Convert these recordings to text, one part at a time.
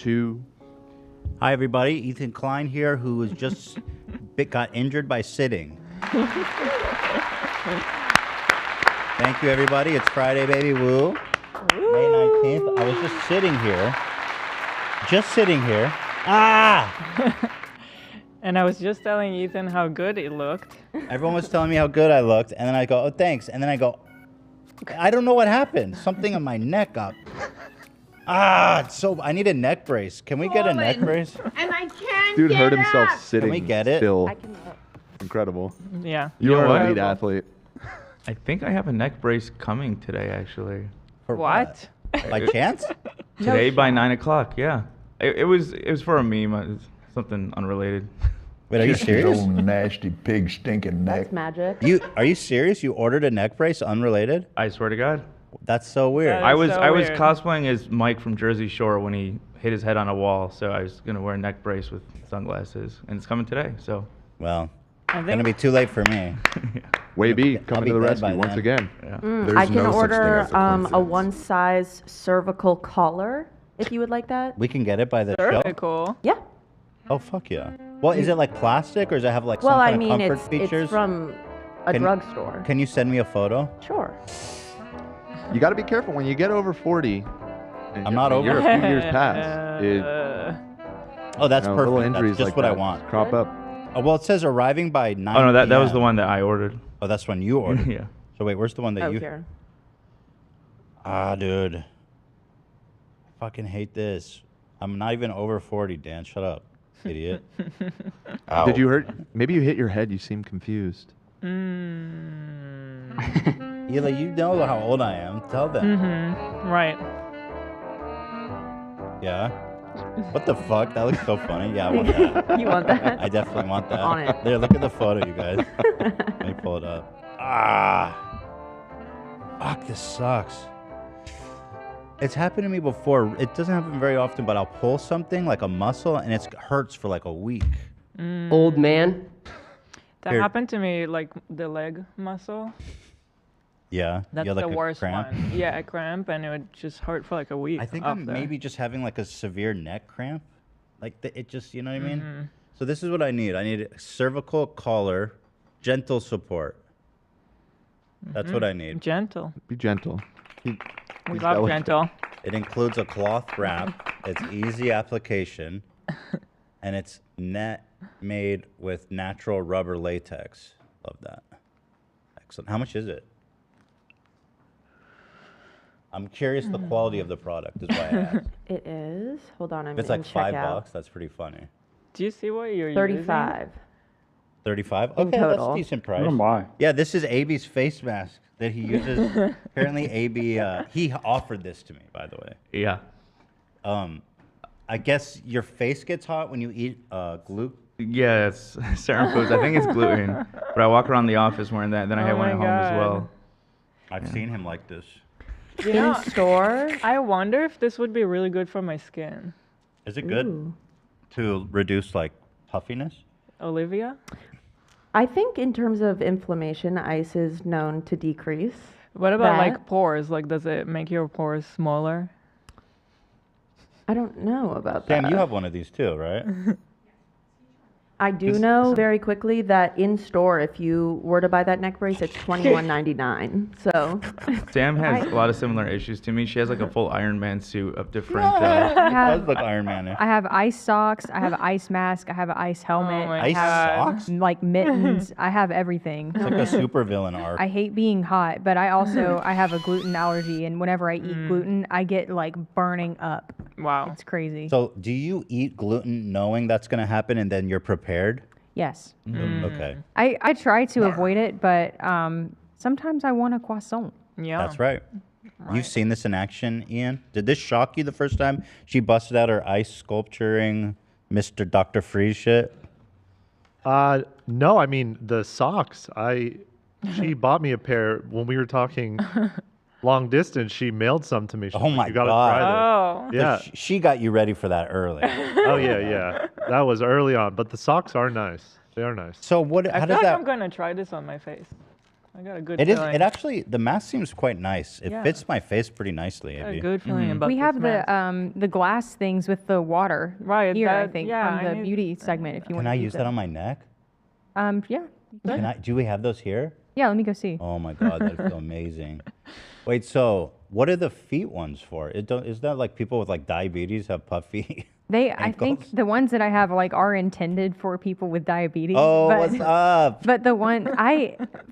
2. Hi, everybody. Ethan Klein here, who was just got injured by sitting. Thank you, everybody. It's Friday, baby. Woo. May 19th. I was just sitting here. Ah! And I was just telling Ethan how good it looked. Everyone was telling me how good I looked, and then I go, oh, thanks. And then I go, I don't know what happened. Something on my neck up. So I need a neck brace. Can we get a neck brace? And I can't Dude get hurt himself up. sitting. Can we get it? Still. Incredible. Yeah. You are what? an elite athlete. I think I have a neck brace coming today, actually. For What? By chance? Today by 9 o'clock, yeah. It was for a meme. It's something unrelated. Wait, are you Just his serious? old nasty pig stinking neck. That's magic. Are you serious? You ordered a neck brace unrelated? I swear to God. That's so weird. That I is was so I was weird. cosplaying as Mike from Jersey Shore when he hit his head on a wall, so I was gonna wear a neck brace with sunglasses, and it's coming today. So. Well, I gonna think be too late for me. Way B I'll coming be to the dead rescue by once then. again. Yeah. There's I can no such thing order as a a coincidence. one-size cervical collar if you would like that. We can get it by the show. cervical. Yeah. Oh fuck yeah! Well, is it like plastic or does it have like Well, some I kind mean, of comfort it's features? from a Can- drugstore. Can you send me a photo? Sure. You got to be careful when you get over 40. and I'm not you're over. a few years past. It, Oh, that's you know, perfect. little That's injuries just like what I that want. crop up. Oh, well, it says arriving by 9 Oh no, that was PM. the one that I ordered. Oh, that's one you ordered. Yeah. So wait, where's the one that Oh, you? here. Dude. I fucking hate this. I'm not even over 40, Dan. Shut up, idiot. Ow. Did you hurt? Maybe you hit your head. You seem confused. Hila, you know how old I am. Tell them. Right. Yeah. What the fuck? That looks so funny. Yeah, I want that. You want that? I definitely want that. On it. There, look at the photo, you guys. Let me pull it up. Fuck, this sucks. It's happened to me before. It doesn't happen very often, but I'll pull something like a muscle and it hurts for like a week. Old man. That Here. happened to me, like the leg muscle. Yeah. That's you had, like, the a worst cramp? one. Yeah, a cramp, and it would just hurt for like a week. I think I'm after. maybe just having like a severe neck cramp. Like it just, you know what I mean? So this is what I need. I need a cervical collar, gentle support. That's what I need. gentle. Be gentle. We He's love delicate. gentle. It includes a cloth wrap. It's easy application, and it's net made with natural rubber latex. Love that. Excellent. How much is it? I'm curious the quality of the product is why I asked. It is. Hold on, I'm If it's in like checkout. $5, that's pretty funny. Do you see what you're 35. 35? In Okay, total. that's a decent price. Let him buy. Yeah, this is AB's face mask that he uses. Apparently, AB, he offered this to me, by the way. Yeah. I guess your face gets hot when you eat gluten. Yeah, it's certain foods. I think it's gluten, but I walk around the office wearing that. Then I Oh have one my at home as God. well. I've seen him like this. You In know, store. I wonder if this would be really good for my skin. Is it good Ooh. to reduce like puffiness? Olivia? I think in terms of inflammation, ice is known to decrease. What about That? like pores? Like, does it make your pores smaller? I don't know about Sam, that. you have one of these too, right? I do know very quickly that in store, if you were to buy that neck brace, it's $21.99. So Sam has a lot of similar issues to me. She has like a full Iron Man suit of different. It have- does look Iron Man-y. I have ice socks. I have an ice mask. I have an ice helmet. my I Ice have socks? like mittens. I have everything. It's like a supervillain arc. I hate being hot, but I have a gluten allergy, and whenever I eat gluten, I get like burning up. Wow. It's crazy. So, do you eat gluten knowing that's going to happen and then you're prepared? Yes, Okay, I try to avoid it, but sometimes I want a croissant. Yeah. that's right. You've seen this in action, Ian. Did this shock you the first time she busted out her ice sculpturing Mr. Dr. Freeze shit? No, I mean the socks. She bought me a pair when we were talking long distance. She mailed some to me. She's Oh like, my you gotta God. try this. Oh. Yeah. So she got you ready for that early. Oh yeah. That was early on, but the socks are nice. They are nice. So what? I How feel does like that? I'm gonna try this on my face. I got a good It is. feeling. It actually. The mask seems quite nice. It Yeah. fits my face pretty nicely. I got a Abby. good feeling about We this have mask. the glass things with the water Right, here, I that- think, yeah, from I the need- beauty segment. If you want Can to I use that on my neck? Yeah. Can I? Do we have those here? Yeah. Let me go see. Oh my god, that'd feel amazing. Wait, so what are the feet ones for? Is that like people with like diabetes have puffy? I think the ones that I have are intended for people with diabetes. Oh, but, what's up? But the one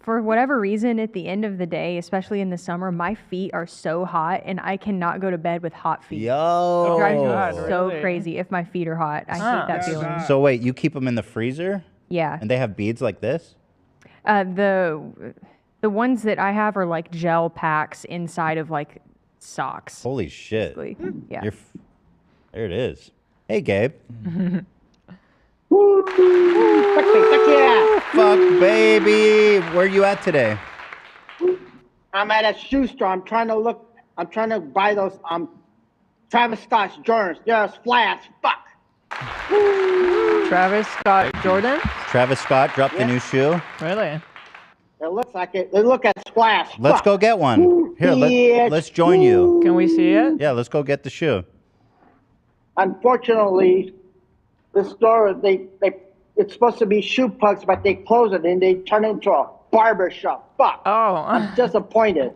for whatever reason, at the end of the day, especially in the summer, my feet are so hot, and I cannot go to bed with hot feet. Yo. It drives me God, so really? crazy if my feet are hot. I hate that feeling. So wait, you keep them in the freezer? Yeah. And they have beads like this? The ones that I have are like gel packs inside of like socks. Holy shit. basically. Yeah. There it is. Hey, Gabe. Fuck, baby. Where you at today? I'm at a shoe store. I'm trying to buy those Travis Scott's Jordans. They're as flat as fuck. Travis Scott Jordan? Travis Scott dropped the new shoe. Really? It looks like it. They look as flat as Let's fuck. go get one. Here, let's join you. Can we see it? Yeah, let's go get the shoe. Unfortunately, the store it's supposed to be shoe pucks, but they close it and they turn it into a barber shop. Fuck. Oh. I'm disappointed.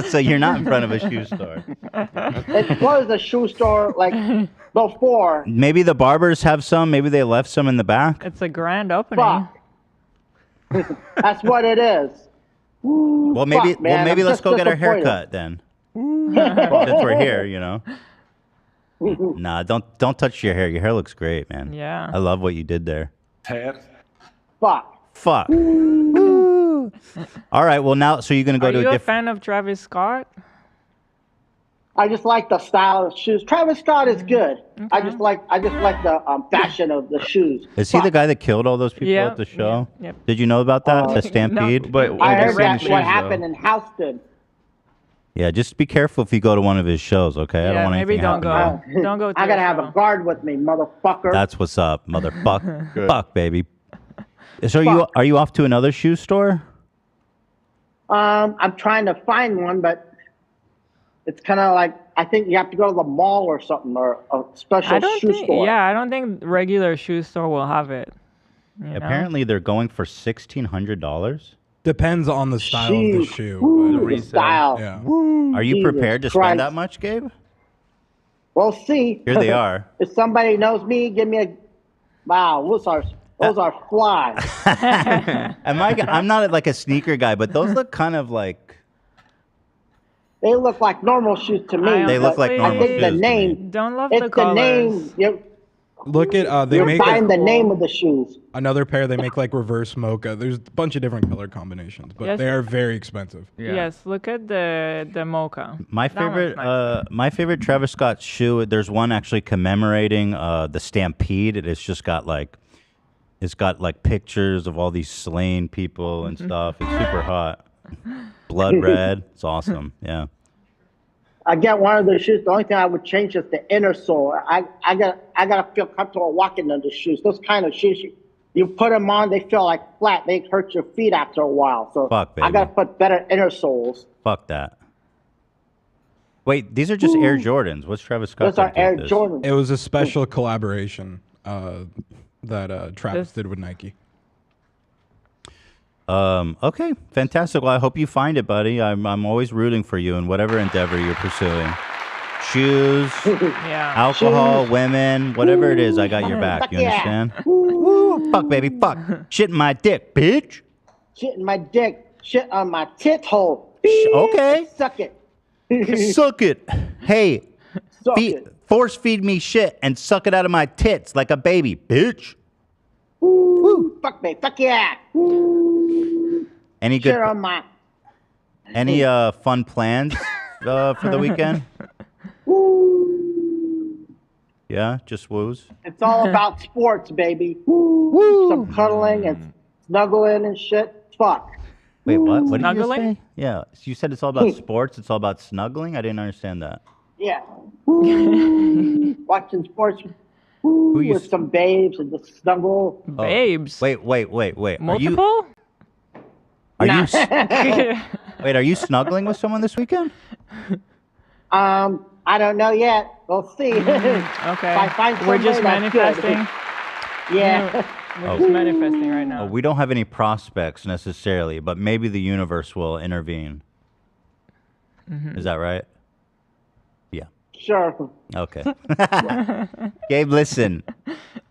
So you're not in front of a shoe store. It was a shoe store like before. Maybe the barbers have some. Maybe they left some in the back. It's a grand opening. Fuck. That's what it is. Well, maybe Fuck, man, maybe I'm let's just go get our disappointed. haircut then. Since we're here, you know. Nah, don't touch your hair. Your hair looks great, man. Yeah. I love what you did there. Fuck. Fuck. All right. Well, now, so you're gonna go Are to you a a different. fan of Travis Scott? I just like the style of shoes. Travis Scott is good. I just like the fashion of the shoes. Is he the guy that killed all those people Yeah, at the show? yeah, yep. Did you know about that? The stampede. But I have you heard seen the that's shoes, what though? happened in Houston. Yeah, just be careful if you go to one of his shows, okay? I don't Yeah, want maybe anything don't happen to you. go. Don't go to I gotta the have show. a guard with me, motherfucker. That's what's up, motherfucker. Fuck, baby. So are you off to another shoe store? I'm trying to find one, but it's kind of like I think you have to go to the mall or something or a special I don't shoe think. store. Yeah, I don't think regular shoe store will have it. You know? Apparently, they're going for $1,600. Depends on the style of the Jeez. shoe. Ooh, but- the style. Yeah. Are you Jesus prepared to Christ. spend that much, Gabe? We'll see. Here they are. If somebody knows me, give me a. Wow, those are fly. I'm not like a sneaker guy, but those look kind of like. They look like normal shoes to me. They look like but normal I think shoes the to name. Don't love It's the the colors. name. Look at they You're make buying the name of the shoes. another pair. They make like reverse mocha. There's a bunch of different color combinations, but Yes. they are very expensive. Yes, look at the mocha. My That one's favorite, nice. my favorite Travis Scott shoe. There's one actually commemorating the Stampede. It's got like pictures of all these slain people and stuff. It's super hot, blood red. It's awesome. Yeah. I get one of the shoes. The only thing I would change is the inner sole. I gotta feel comfortable walking in the shoes. Those kind of shoes, you put them on, they feel like flat. They hurt your feet after a while. So Fuck, I gotta put better inner soles. Fuck that. Wait, these are just Air Jordans. What's Travis Scott? Those are got to do Air with this? Jordans. It was a special collaboration that Travis did with Nike. Okay, fantastic. Well, I hope you find it, buddy. I'm always rooting for you in whatever endeavor you're pursuing. Shoes, Yeah. alcohol, women, whatever it is, I got your back. Fuck You yeah. understand? Woo, fuck, baby, fuck. Shit in my dick, bitch. Shit in my dick. Shit on my tit hole. Okay. Suck it. Suck it. Hey, Suck it. force feed me shit and suck it out of my tits like a baby, bitch. Woo. Fuck me. Fuck yeah. Any good? Shit on my. Any fun plans for the weekend? Yeah, just woos. It's all about sports, baby. Some cuddling and snuggling and shit. Fuck. Wait, what? What did you just Snuggling? say? Yeah, so you said it's all about sports. It's all about snuggling. I didn't understand that. Yeah. Watching sports you with some babes and just snuggle. Babes. Wait. Are you? Multiple? Are you? Wait, are you snuggling with someone this weekend? I don't know yet. We'll see. Okay. If I find We're just somebody, that's good. manifesting. Yeah. We're just manifesting right now. Oh, we don't have any prospects necessarily, but maybe the universe will intervene. Is that right? Yeah. Sure. Okay. Gabe, listen.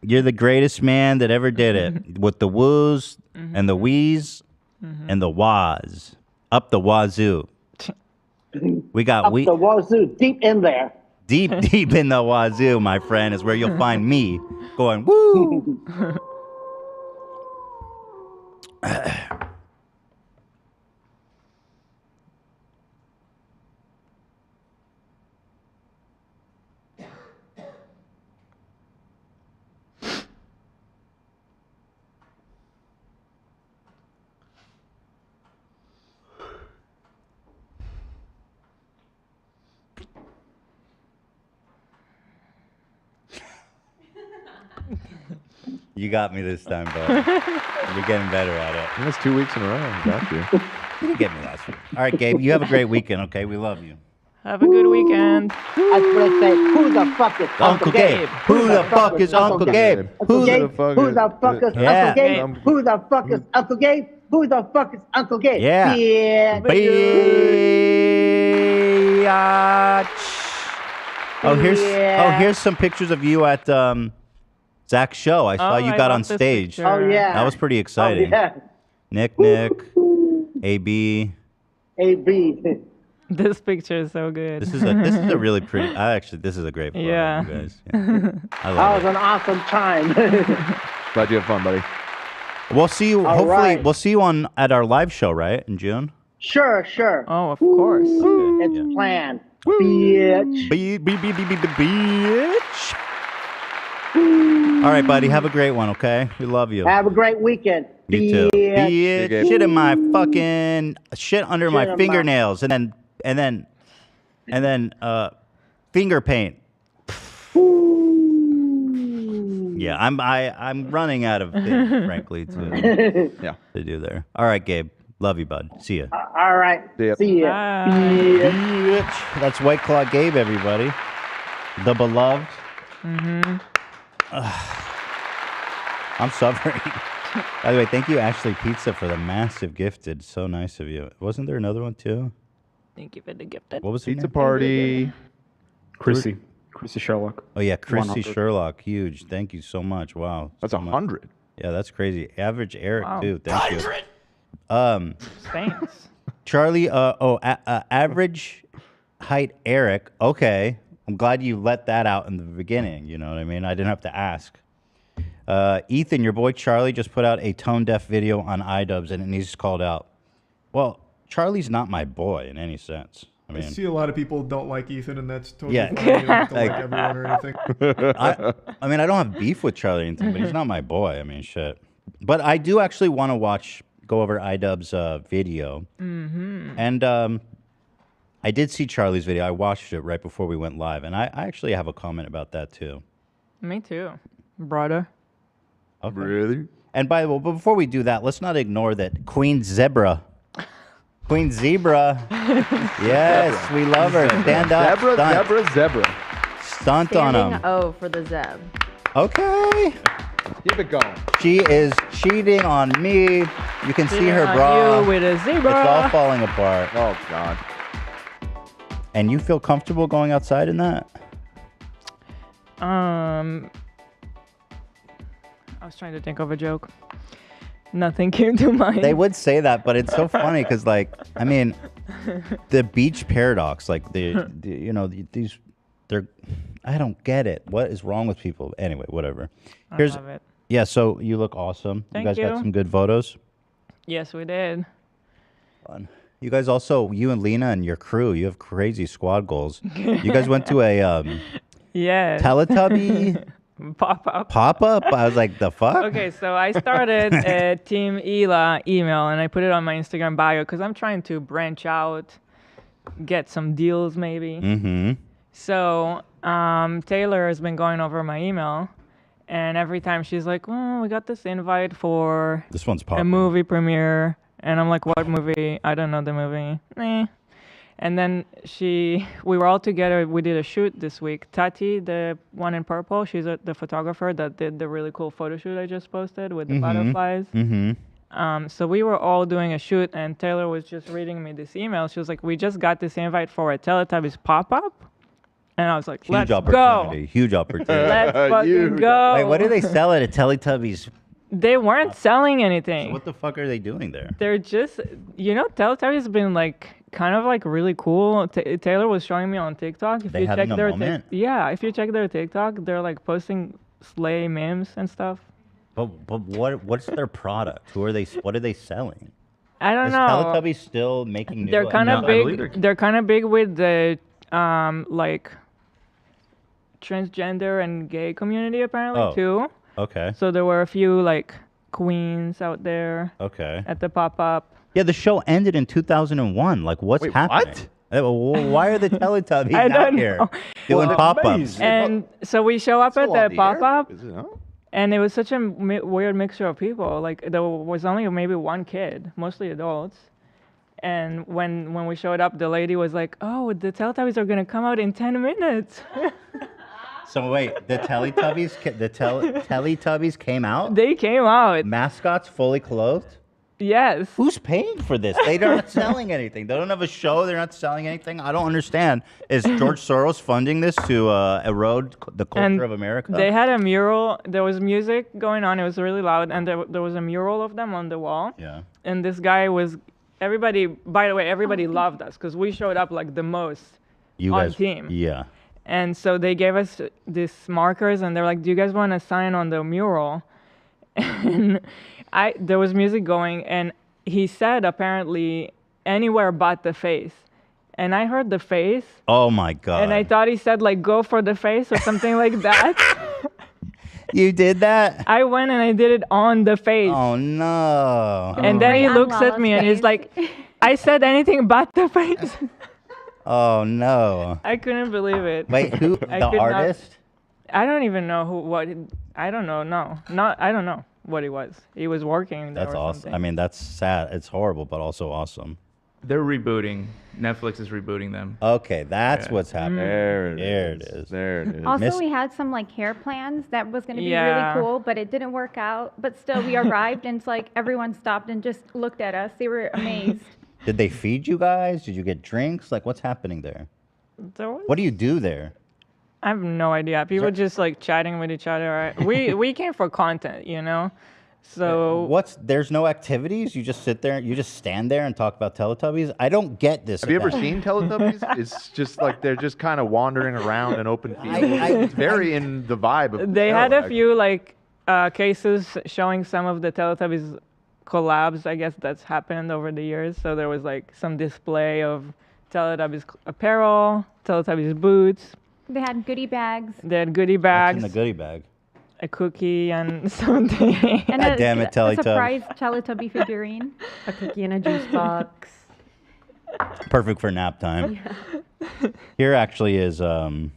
You're the greatest man that ever did it. With the woos and the wees and the wahs. Up the wazoo. We got Up the wazoo, deep in there. Deep in the wazoo, my friend, is where you'll find me going, woo! You got me this time, bud. You're getting better at it. That's 2 weeks in a row. Got you. You didn't get me last week. All right, Gabe, you have a great weekend, okay? We love you. Have a good weekend. I was going to say, who the fuck is Uncle Gabe? Who the fuck is Uncle Gabe? Who the fuck is Yeah. Uncle Gabe? Who the fuck is Uncle Gabe? Who the fuck is Uncle Gabe? Yeah. Oh, here's some pictures of you at Zach's show. I saw you got on stage. picture. Oh, yeah. That was pretty exciting. Oh, yeah. Nick, AB. AB. This picture is so good. This is a really pretty. This is a great photo, Yeah. you guys. Yeah. I That love was it. an awesome time. Glad you had fun, buddy. We'll see you. All Hopefully, right. we'll see you at our live show, right, in June. Sure. Oh, of course. It's planned. Bitch. Bitch. All right, buddy. Have a great one. Okay, we love you. Have a great weekend. You too. Bitch. Bitch. Shit in my fucking under my in my- fingernails, and then finger paint. Yeah, I'm running out of things, frankly, to do there. All right, Gabe. Love you, bud. See ya. All right. See ya. Bitch. That's White Claw Gabe, everybody. The beloved. I'm suffering. By the way, thank you, Ashley Pizza, for the massive gifted. So nice of you. Wasn't there another one too? Thank you for the gifted. What was her Pizza name? party. Chrissy Sherlock. Oh yeah, Chrissy 100. Sherlock. Huge. Thank you so much. Wow. That's so much. 100. Yeah, that's crazy. Average Eric Wow. too. Thank you. Thanks. Charlie. Average height Eric. Okay. I'm glad you let that out in the beginning. You know what I mean? I didn't have to ask. Ethan, your boy Charlie just put out a tone deaf video on iDubbbz and it needs called out. Well, Charlie's not my boy in any sense. I I mean, see a lot of people don't like Ethan, and that's totally Yeah. fine. You don't have to Like- like everyone or anything. I mean, I don't have beef with Charlie or anything, but he's not my boy. I mean, shit. But I do actually want to go over iDubbbz video. And I did see Charlie's video. I watched it right before we went live. And I actually have a comment about that too. Me too, brother. Okay. Really? And by the way, before we do that, let's not ignore that Queen Zebra. Yes, we love her. Stand up. Zebra. Stunt on Standing him. O for the Zeb. Okay. Keep it going. She is cheating on me. You can see Cheating her on bra. you with a zebra. It's all falling apart. Oh, God. And you feel comfortable going outside in that? I was trying to think of a joke. Nothing came to mind. They would say that, but it's so funny because, like, I mean, the beach paradox, like, they're, I don't get it. What is wrong with people? Anyway, whatever. I love it. Yeah, so you look awesome. Thank you guys got you. some good photos. Yes, we did. Fun. You guys also, you and Lena and your crew, you have crazy squad goals. You guys went to a Yes. Teletubby Pop-up. pop-up? I was like, the fuck? Okay, so I started a Team Hila email and I put it on my Instagram bio because I'm trying to branch out, get some deals maybe. Mm-hmm. So Taylor has been going over my email, and every time she's like, "Well, we got this invite for This one's a popping. movie premiere And I'm like, what movie? I don't know the movie. Eh. And then we were all together. We did a shoot this week. Tati, the one in purple, she's the photographer that did the really cool photo shoot I just posted with the butterflies. So we were all doing a shoot, and Taylor was just reading me this email. She was like, we just got this invite for a Teletubbies pop-up. And I was like, let's go. Huge opportunity. Let's fucking go. Wait, what do they sell at a Teletubbies? They weren't selling anything. So what the fuck are they doing there? They're just, Teletubbies has been like kind of like really cool. Taylor was showing me on TikTok. If They you having check a their moment? if you check their TikTok, they're like posting sleigh memes and stuff. But what's their product? What are they selling? I don't Is know. Teletubbies still making new? They're kind of big. They're kind of big with the like transgender and gay community apparently too. Okay. So there were a few like queens out there. Okay. At the pop-up. Yeah, the show ended in 2001. Like, what's happening? Why are the Teletubbies I out don't here know. doing pop-ups? And so we show up at Still on the the air? pop-up, Is it on? and it was such a weird mixture of people. Like there was only maybe one kid, mostly adults. And when we showed up, the lady was like, "Oh, the Teletubbies are gonna come out in 10 minutes." So wait, the Teletubbies, Teletubbies came out? They came out. Mascots fully clothed? Yes. Who's paying for this? They're not selling anything. They don't have a show. They're not selling anything. I don't understand. Is George Soros funding this to erode the culture of America? They had a mural. There was music going on. It was really loud, and there was a mural of them on the wall. Yeah. And this guy was. Everybody. By the way, everybody loved us because we showed up like the most You on guys, team. Yeah. And so they gave us these markers, and they're like, "Do you guys want to sign on the mural?" And there was music going, and he said apparently anywhere but the face. And I heard the face. Oh my God. And I thought he said like go for the face or something like that. You did that? I went and I did it on the face. Oh no. And then he looks at me and he's like, I said anything but the face. Oh no. I couldn't believe it. Wait, who? I The could not- artist? I don't even know I don't know. No, I don't know what he was. He was working there That's or awesome. something. I mean, that's sad. It's horrible, but also awesome. They're rebooting. Netflix is rebooting them. Okay, that's Yeah. what's happening. There it is. There it is. Also, we had some like hair plans that was going to be Yeah. really cool, but it didn't work out. But still, we arrived and it's like everyone stopped and just looked at us. They were amazed. Did they feed you guys? Did you get drinks? Like, what's happening there? What do you do there? I have no idea. People just like chatting with each other. We came for content, you know? So There's no activities? You just sit there, you just stand there and talk about Teletubbies? I don't get this. Have you ever event. seen Teletubbies? It's just like they're just kind of wandering around in open fields. It's very in the vibe of the they show, had a actually. few like cases showing some of the Teletubbies collabs, I guess that's happened over the years. So there was like some display of Teletubbies apparel, Teletubbies boots. They had goodie bags. They had goodie What's bags, in the goodie bag? a cookie, and something. And God damn it, a Teletubby. surprise Teletubby figurine. A cookie and a juice box. Perfect for nap time. Here actually is the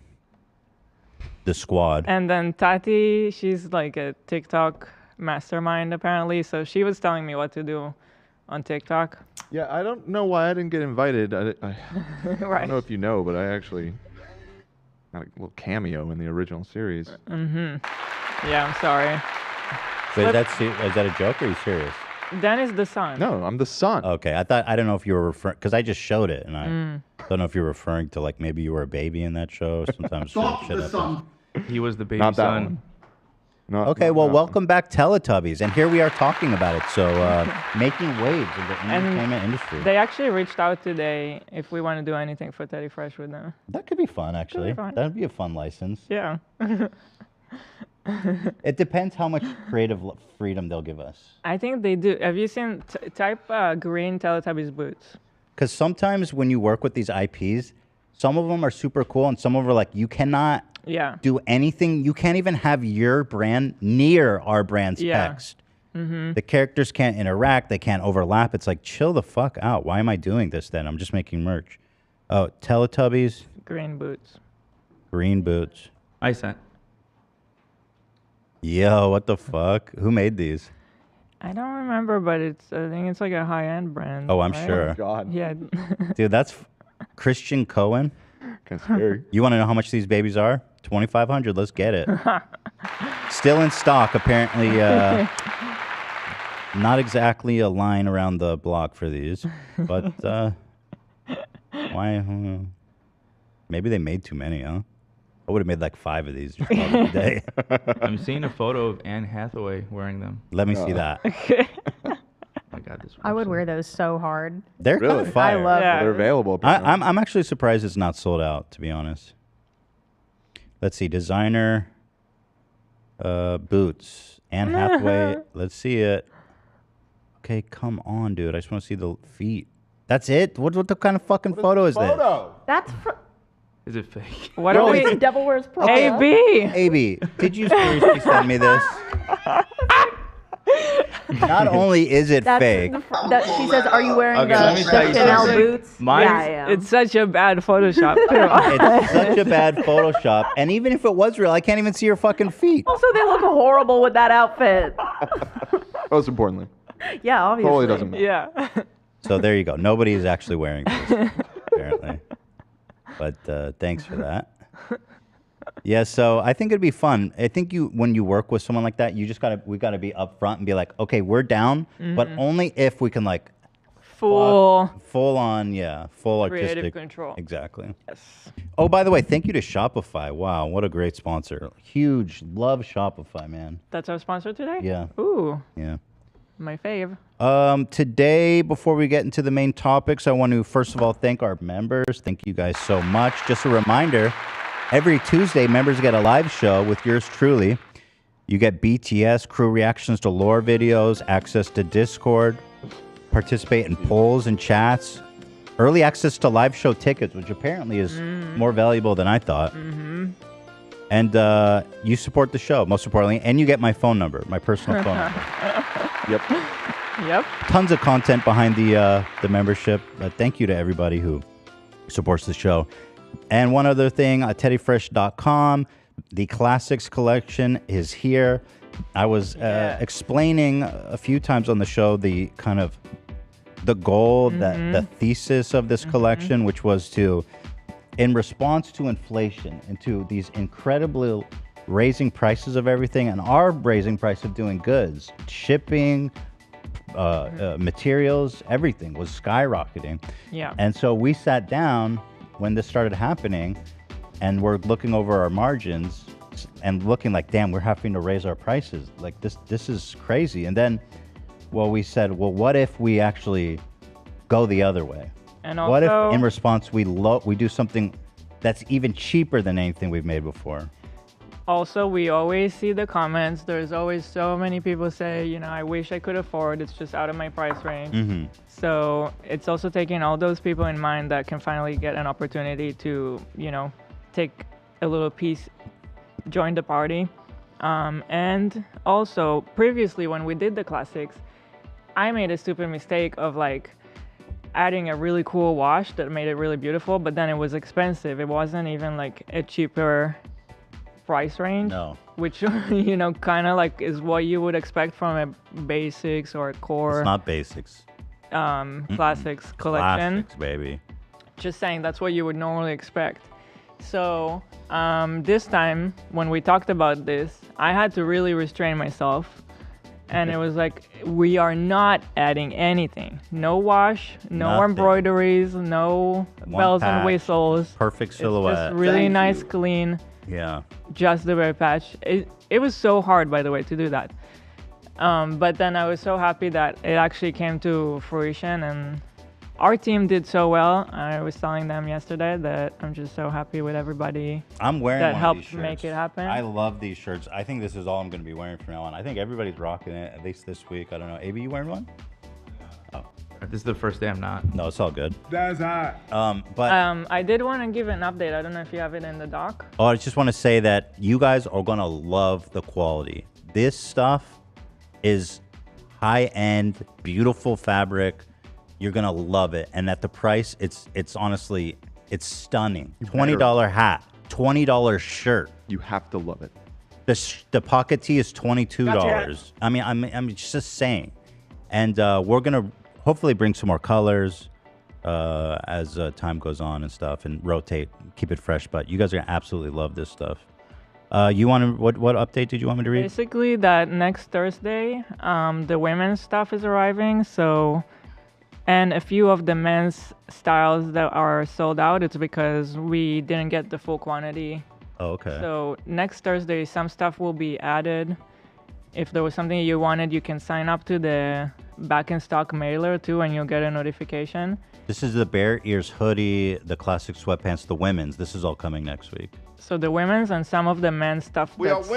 squad. And then Tati, she's like a TikTok mastermind apparently. So she was telling me what to do on TikTok. Yeah, I don't know why I didn't get invited. I Right. don't know if you know, but I actually got a little cameo in the original series. Yeah, I'm sorry. Wait, is that a joke or are you serious? Dan is the son. No, I'm the son. Okay, I don't know if you were referring, because I just showed it, and I don't know if you're referring to like maybe you were a baby in that show. Sometimes shit happens. He was the baby Not that son. one. No, Okay, not well, that welcome back, Teletubbies, and here we are talking about it. So, making waves in the And entertainment industry. They actually reached out today if we want to do anything for Teddy Fresh with them. That could be fun, actually. fun. That'd be a fun license. Yeah. It depends how much creative freedom they'll give us. I think they do. Have you seen type green Teletubbies boots? Because sometimes when you work with these IPs, some of them are super cool, and some of them are like, you cannot Yeah. do anything. You can't even have your brand near our brand's Yeah. text. The characters can't interact. They can't overlap. It's like, chill the fuck out. Why am I doing this then? I'm just making merch. Oh, Teletubbies, Green boots. green boots. I sent. Yo, what the fuck? Who made these? I don't remember, but I think it's like a high-end brand. Oh, I'm right? sure. Oh, God. Yeah. Dude, that's Christian Cohen. Kind of scary. You want to know how much these babies are? 2,500. Let's get it. Still in stock, apparently. Not exactly a line around the block for these, but why? Maybe they made too many, huh? I would have made like 5 of these just call it a day. I'm seeing a photo of Anne Hathaway wearing them. Let me see that. Oh my God, this. I would wear those so hard. They're kind Really? of fire. I love They're available. apparently. I'm actually surprised it's not sold out, to be honest. Let's see, designer boots. Anne Hathaway. Let's see it. Okay, come on, dude. I just want to see the feet. That's it? What the kind of fucking photo is this? That's Is it fake? What are we? Devil Wears Prada. AB. AB, did you seriously send me this? Not only is it fake. That she says, "Are you wearing Okay, let me the tell you Chanel something. boots?" Mine- Yeah, I am. It's such a bad Photoshop too. It's such a bad Photoshop. And even if it was real, I can't even see your fucking feet. Also, they look horrible with that outfit. Most importantly. Yeah, obviously. Totally doesn't matter. Yeah. So there you go. Nobody is actually wearing this, apparently. But thanks for that. Yeah, so I think it'd be fun. I think when you work with someone like that, we gotta be upfront and be like, okay, we're down, but only if we can like Full full creative artistic control. Exactly. Yes. Oh, by the way, thank you to Shopify. Wow, what a great sponsor. Huge love Shopify, man. That's our sponsor today? Yeah. Ooh, Yeah. my fave. Today, before we get into the main topics, I want to first of all thank our members. Thank you guys so much. Just a reminder, every Tuesday, members get a live show with yours truly. You get BTS, crew reactions to lore videos, access to Discord, participate in polls and chats, early access to live show tickets, which apparently is more valuable than I thought. And you support the show, most importantly, and you get my phone number, my personal phone number. Yep. Yep. Tons of content behind the membership. But thank you to everybody who supports the show. And one other thing, teddyfresh.com, the classics collection is here. I was explaining a few times on the show the kind of the goal, the thesis of this collection, which was to, in response to inflation and to these incredibly raising prices of everything and our raising price of doing goods, shipping, materials, everything was skyrocketing. Yeah. And so we sat down when this started happening and we're looking over our margins and looking like, damn, we're having to raise our prices. Like this is crazy. And then, well, we said, well, what if we actually go the other way? And What if also- in response we do something that's even cheaper than anything we've made before? Also, we always see the comments. There's always so many people say, you know, I wish I could afford. It's just out of my price range. So it's also taking all those people in mind that can finally get an opportunity to, you know, take a little piece, join the party. And also, previously when we did the classics, I made a stupid mistake of like adding a really cool wash that made it really beautiful, but then it was expensive. It wasn't even like a cheaper price range. No. Which, you know, kind of like is what you would expect from a basics or a core It's not basics. classics collection. Classics, baby. Just saying, that's what you would normally expect. So this time when we talked about this, I had to really restrain myself. And it was like, we are not adding anything. No wash, no Nothing. embroideries, no One bells and patch, whistles. Perfect It's silhouette. just really Thank nice, you. clean. Yeah. Just the very patch. It was so hard, by the way, to do that. But then I was so happy that it actually came to fruition, and our team did so well. I was telling them yesterday that I'm just so happy with everybody I'm wearing that one helped of these shirts. make it happen. I love these shirts. I think this is all I'm going to be wearing from now on. I think everybody's rocking it, at least this week. I don't know. AB, you wearing one? Oh. This is the first day I'm not. No, it's all good. That's hot. But I did want to give an update. I don't know if you have it in the doc. oh, I just want to say that you guys are going to love the quality. This stuff is high-end, beautiful fabric. You're going to love it. And at the price, it's honestly, it's stunning. $20 hat, $20 shirt. You have to love it. The pocket tee is $22. Gotcha. I mean, I'm just saying. And we're gonna hopefully bring some more colors as time goes on and stuff, and rotate, keep it fresh. But you guys are gonna absolutely love this stuff. You want to what update did you want me to read? Basically, that next Thursday, the women's stuff is arriving. So, and a few of the men's styles that are sold out, it's because we didn't get the full quantity. Oh, okay. So next Thursday, some stuff will be added. If there was something you wanted, you can sign up to the back in stock mailer too, and you'll get a notification. This is the Bear Ears hoodie, the classic sweatpants, the women's. This is all coming next week. So the women's and some of the men's stuff that's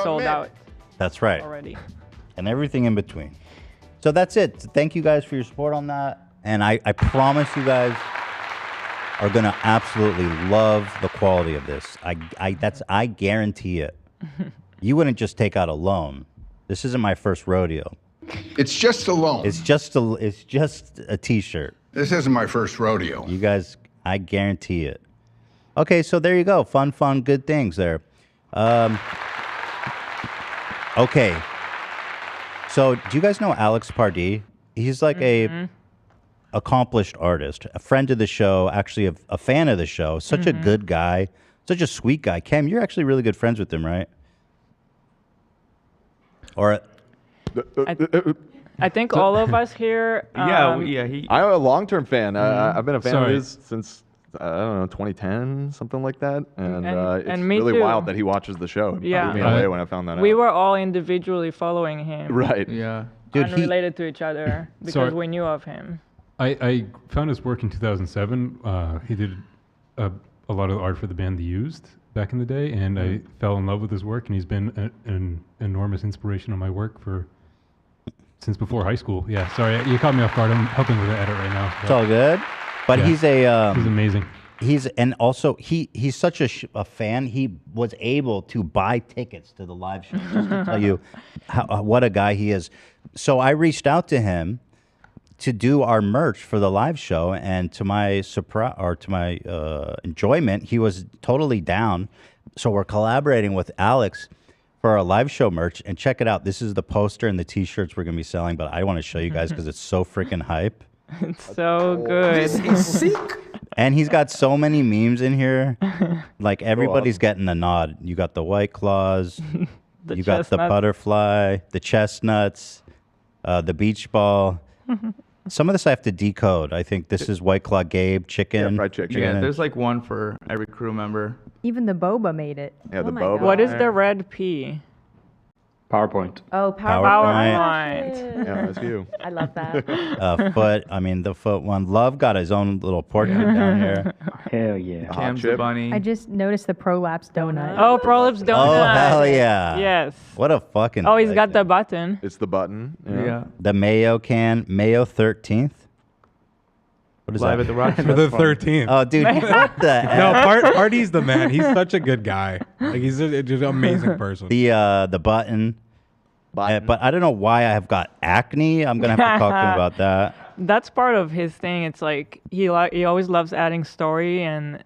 sold out. That's right. Already. And everything in between. So that's it. Thank you guys for your support on that. And I promise you guys are gonna absolutely love the quality of this. I guarantee it. You wouldn't just take out a loan. This isn't my first rodeo. It's just a loan. It's just a t-shirt. This isn't my first rodeo. You guys, I guarantee it. Okay, so there you go. Fun, good things there. Okay. So do you guys know Alyx Pardee? He's like a accomplished artist, a friend of the show, actually a fan of the show. Such a good guy, such a sweet guy. Cam, you're actually really good friends with him, right? Or I think all of us here. I'm a long-term fan. I've been a fan of his since I don't know 2010, something like that. And it's and me really too. wild that he watches the show. It Yeah. blew me away when I found that out. We were all individually following him. Right. Yeah. Dude, unrelated to each other because Sorry. we knew of him. I found his work in 2007. He did a lot of the art for the band The Used back in the day, and I fell in love with his work, and he's been an enormous inspiration on my work since before high school. Yeah, sorry, you caught me off guard. I'm helping with the edit right now. It's all good. But Yeah. he's amazing. And also he's such a fan. He was able to buy tickets to the live show. Just to tell you what a guy he is. So I reached out to him to do our merch for the live show, and to my surprise or to my enjoyment, he was totally down. So we're collaborating with Alyx for our live show merch. And check it out. This is the poster and the T-shirts we're gonna be selling. But I want to show you guys because it's so freaking hype. It's so good. This is sick. And he's got so many memes in here. Like everybody's getting a nod. You got the White Claws, you got the chestnuts. butterfly, the chestnuts, the beach ball. Some of this I have to decode. I think this is White Claw Gabe, chicken. fried chicken. Yeah, there's like one for every crew member. Even the boba made it. Yeah, the my boba. God. What is the red P? PowerPoint. Oh, PowerPoint. Yeah, that's you. I love that. Foot. I mean, the foot one. Love got his own little portrait down here. Hell yeah. Cam's a bunny. I just noticed the prolapse donut. Oh, Prolapse donut. Oh, hell yeah. Yes. What a fucking. Oh, he's got the button. It's the button. Yeah. The mayo can. Mayo 13th. What is Live that? at the Rock. For the 13th. Oh, dude, what the No, heck? Party's the man. He's such a good guy. Like he's just an amazing person. The button. But I don't know why I have got acne. I'm gonna have to talk to him about that. That's part of his thing. It's like he always loves adding story and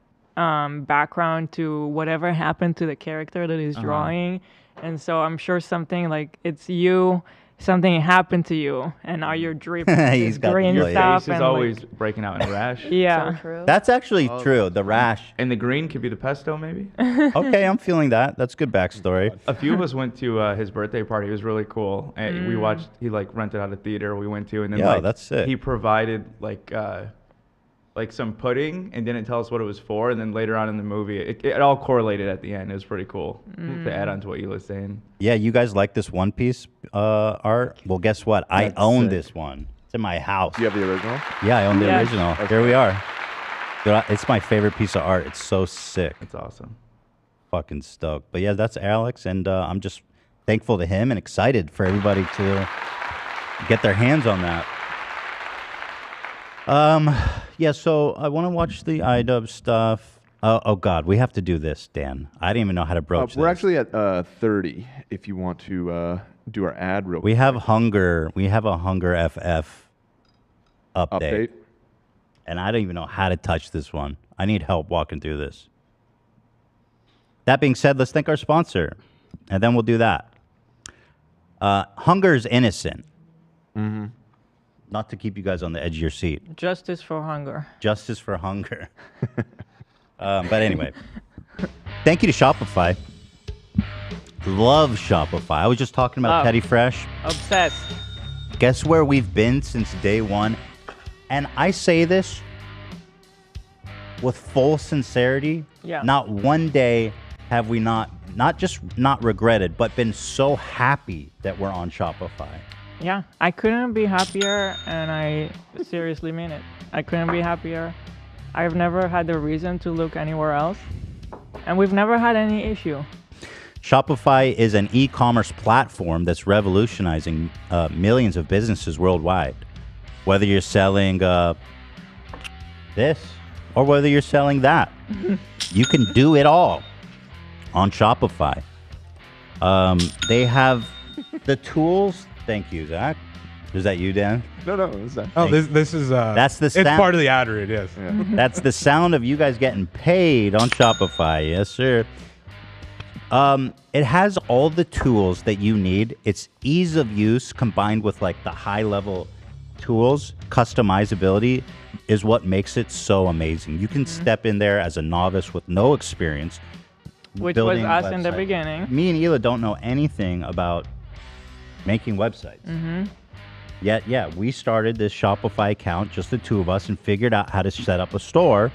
background to whatever happened to the character that he's drawing. And so I'm sure something like it's you, something happened to you, and now you're dripping He's this got green the stuff. Face is and always like, breaking out in a rash. yeah. So true. That's actually true. The rash. And the green could be the pesto, maybe. Okay, I'm feeling that. That's good backstory. A few of us went to his birthday party. It was really cool. And we watched. He like rented out a theater we went to, and then Yeah, like that's sick. he provided like some pudding and didn't tell us what it was for. And then later on in the movie, it all correlated at the end. It was pretty cool to add on to what you were saying. Yeah, you guys like this One Piece art? Well, guess what? I That's own sick. this one. It's in my house. Do you have the original? Yeah, I own the Yes. original. Here we are. Dude, it's my favorite piece of art. It's so sick. That's awesome. Fucking stoked. But yeah, that's Alyx, and I'm just thankful to him and excited for everybody to get their hands on that. Yeah, so I want to watch the iDubbbz stuff. Oh God, we have to do this, Dan. I didn't even know how to broach We're this. actually at 30. If you want to do our ad real We have Hunger. We have a Hunger FF update. And I don't even know how to touch this one. I need help walking through this. That being said, let's thank our sponsor. and then we'll do that. Hunger's innocent. Mm-hmm. Not to keep you guys on the edge of your seat. Justice for hunger. Justice for hunger. But anyway, thank you to Shopify. Love Shopify. I was just talking about Love. Teddy Fresh. Obsessed. Guess where we've been since day one? And I say this with full sincerity. Yeah. Not one day have we not just not regretted, but been so happy that we're on Shopify. Yeah, I couldn't be happier, and I seriously mean it. I couldn't be happier. I've never had the reason to look anywhere else, and we've never had any issue. Shopify is an e-commerce platform that's revolutionizing millions of businesses worldwide. Whether you're selling this or whether you're selling that, you can do it all on Shopify. They have the tools. Thank you, Zach. Is that you, Dan? No, it's that. Oh, this is that's the sound. It's part of the ad read, yes. Yeah. That's the sound of you guys getting paid on Shopify. Yes, sir. It has all the tools that you need. Its ease of use combined with like the high level tools, customizability is what makes it so amazing. You can step in there as a novice with no experience. Which was building us in the websites. beginning. Me and Hila don't know anything about making websites. Mm-hmm. Yet, yeah, we started this Shopify account, just the two of us, and figured out how to set up a store.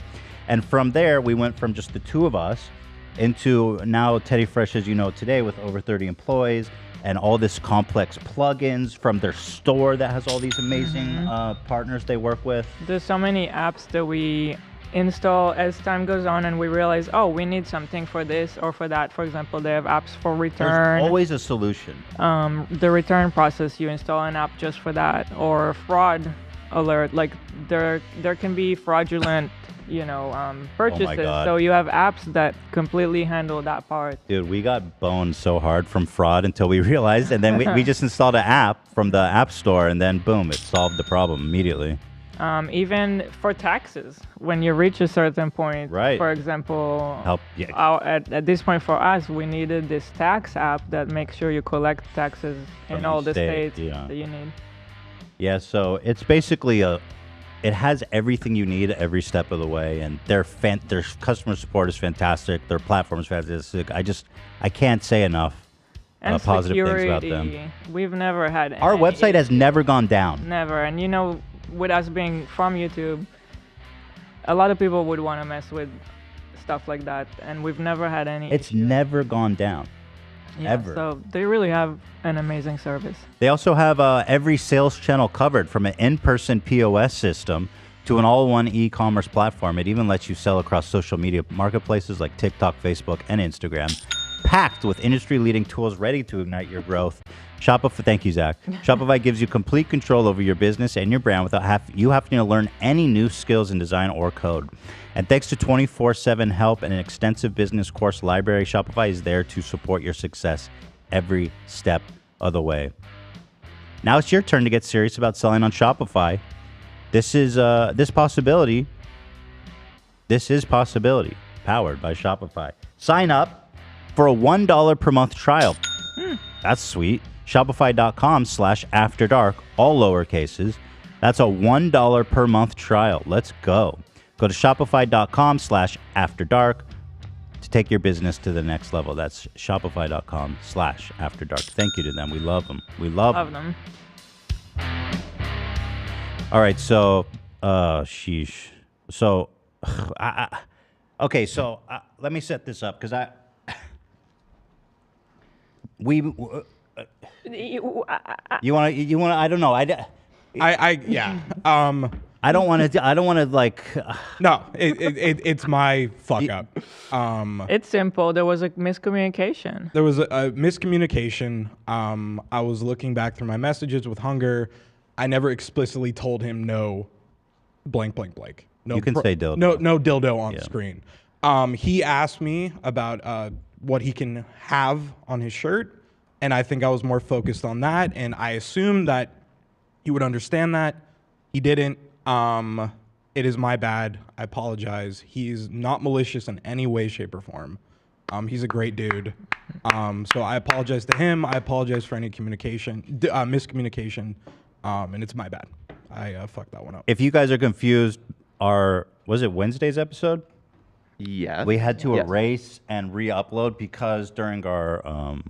And from there, we went from just the two of us into now Teddy Fresh, as you know, today with over 30 employees and all this complex plugins from their store that has all these amazing partners they work with. There's so many apps that we install as time goes on, and we realize, oh, we need something for this or for that. For example, they have apps for return. There's always a solution. The return process, you install an app just for that, or fraud alert. Like there can be fraudulent, purchases. God. So you have apps that completely handle that part. Dude, we got boned so hard from fraud until we realized, and then we just installed an app from the App Store, and then boom, it solved the problem immediately. Even for taxes, when you reach a certain point, Right. For example, Help, yeah. at this point for us, we needed this tax app that makes sure you collect taxes in From all each the state, states yeah. that you need. Yeah, so it's basically it has everything you need every step of the way, and their customer support is fantastic. Their platform is fantastic. I can't say enough And positive things about security, them. we've never had Our any website has never gone down. Never. And with us being from YouTube, a lot of people would want to mess with stuff like that, and we've never had any It's never gone down. Yeah, ever. So they really have an amazing service. They also have every sales channel covered, from an in-person POS system to an all-in-one e-commerce platform. It even lets you sell across social media marketplaces like TikTok, Facebook, and Instagram, packed with industry-leading tools ready to ignite your growth. Shopify, thank you, Zach. Shopify gives you complete control over your business and your brand without you having to learn any new skills in design or code. And thanks to 24/7 help and an extensive business course library, Shopify is there to support your success every step of the way. Now it's your turn to get serious about selling on Shopify. This is possibility. This is possibility, powered by Shopify. Sign up for a $1 per month trial. That's sweet. Shopify.com/afterdark, all lower cases. That's a $1 per month trial. Let's go. Go to Shopify.com/afterdark to take your business to the next level. That's Shopify.com/afterdark. Thank you to them. We love them. We love them. All right, so, sheesh. So, okay, so let me set this up because you want to, I don't know. Yeah. I don't want to like. No, it's my fuck up. It's simple. There was a miscommunication. There was a miscommunication. I was looking back through my messages with Hunger. I never explicitly told him no, blank, blank, blank. No, You can say dildo. No dildo on the screen. He asked me about what he can have on his shirt, and I think I was more focused on that, and I assumed that he would understand that. He didn't. It is my bad. I apologize. He's not malicious in any way, shape, or form. He's a great dude. So I apologize to him. I apologize for any miscommunication, and it's my bad. I fucked that one up. If you guys are confused, was it Wednesday's episode? Yes. We had to erase and re-upload because during our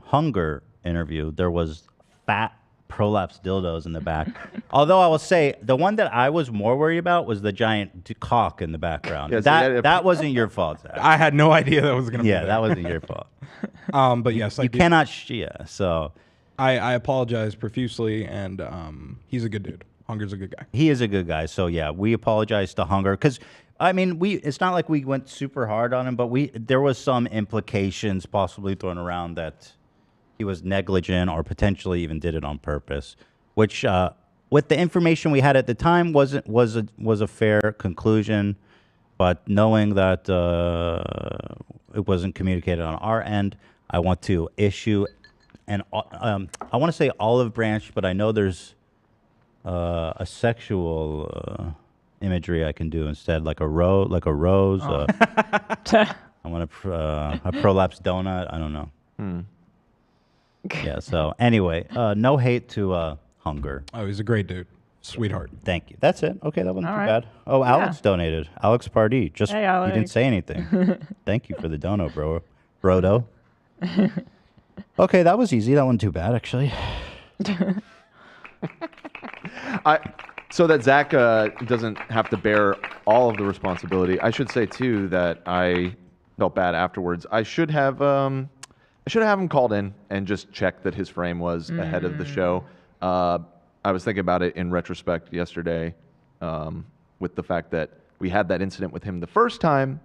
hunger interview, there was fat prolapse dildos in the back. Although I will say, the one that I was more worried about was the giant cock in the background. Yeah, so that wasn't your fault, Zach. I had no idea that was going to be Yeah, there. that wasn't your fault. But yes, you cannot, so. I apologize profusely, and he's a good dude. Hunger's a good guy. He is a good guy. So yeah, we apologize to Hunger because I mean it's not like we went super hard on him, but there was some implications possibly thrown around that he was negligent or potentially even did it on purpose, which with the information we had at the time was a fair conclusion, but knowing that it wasn't communicated on our end, I want to issue an I want to say olive branch, but I know there's a sexual imagery I can do instead, like a rose. I want a prolapse donut. I don't know. Yeah. So anyway, no hate to Hunger. Oh, he's a great dude, sweetheart. Thank you. That's it. Okay, that wasn't All too right. bad. Oh, Alyx donated. Alyx Pardee. Just Hey, you Alyx. didn't say anything. Thank you for the dono, brodo. Okay, that was easy. That wasn't too bad, actually. So that Zach doesn't have to bear all of the responsibility. I should say too that I felt bad afterwards. I should have him called in and just checked that his frame was ahead of the show. I was thinking about it in retrospect yesterday, with the fact that we had that incident with him the first time.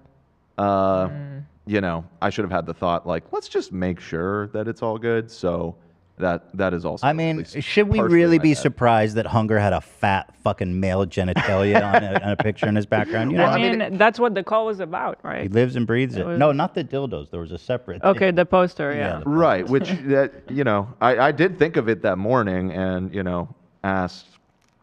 You know, I should have had the thought like, let's just make sure that it's all good. So that is also. I mean, should we really be surprised that Hunger had a fat fucking male genitalia on a picture in his background? You know, I mean, that's what the call was about, he right? lives and breathes it. was- No, not the dildos. There was a separate. Okay, thing. the poster, yeah. Right, which that you know, I did think of it that morning, and you know, asked,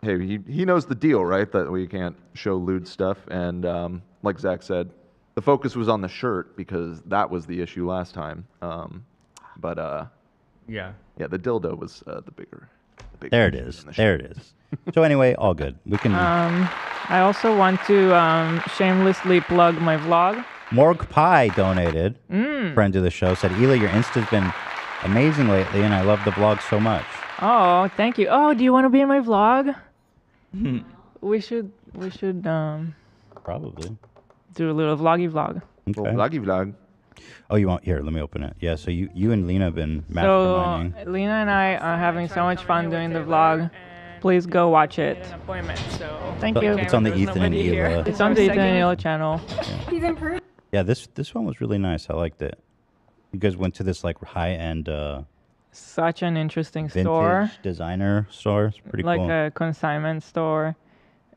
hey, he knows the deal, right? That we can't show lewd stuff, and like Zach said, the focus was on the shirt because that was the issue last time. Yeah, the dildo was the bigger. There it is. There it is. So anyway, all good. We can. I also want to shamelessly plug my vlog. Morg Pie donated. Mm. Friend of the show said, Hila, your Insta's been amazing lately, and I love the vlog so much. Oh, thank you. Oh, do you want to be in my vlog? We should Probably do a little vloggy vlog. Okay. Vloggy vlog. Oh, you want here? Let me open it. Yeah. So you and Lena have been So masterminding. Lena and I are having so much fun doing the vlog. Please go watch it. Thank you. It's on the Ethan and Hila. It's on the Ethan and Hila channel. He's improved. Yeah, this one was really nice. I liked it. You guys went to this like high end Such an interesting vintage store. designer store. It's pretty Like cool. a consignment store.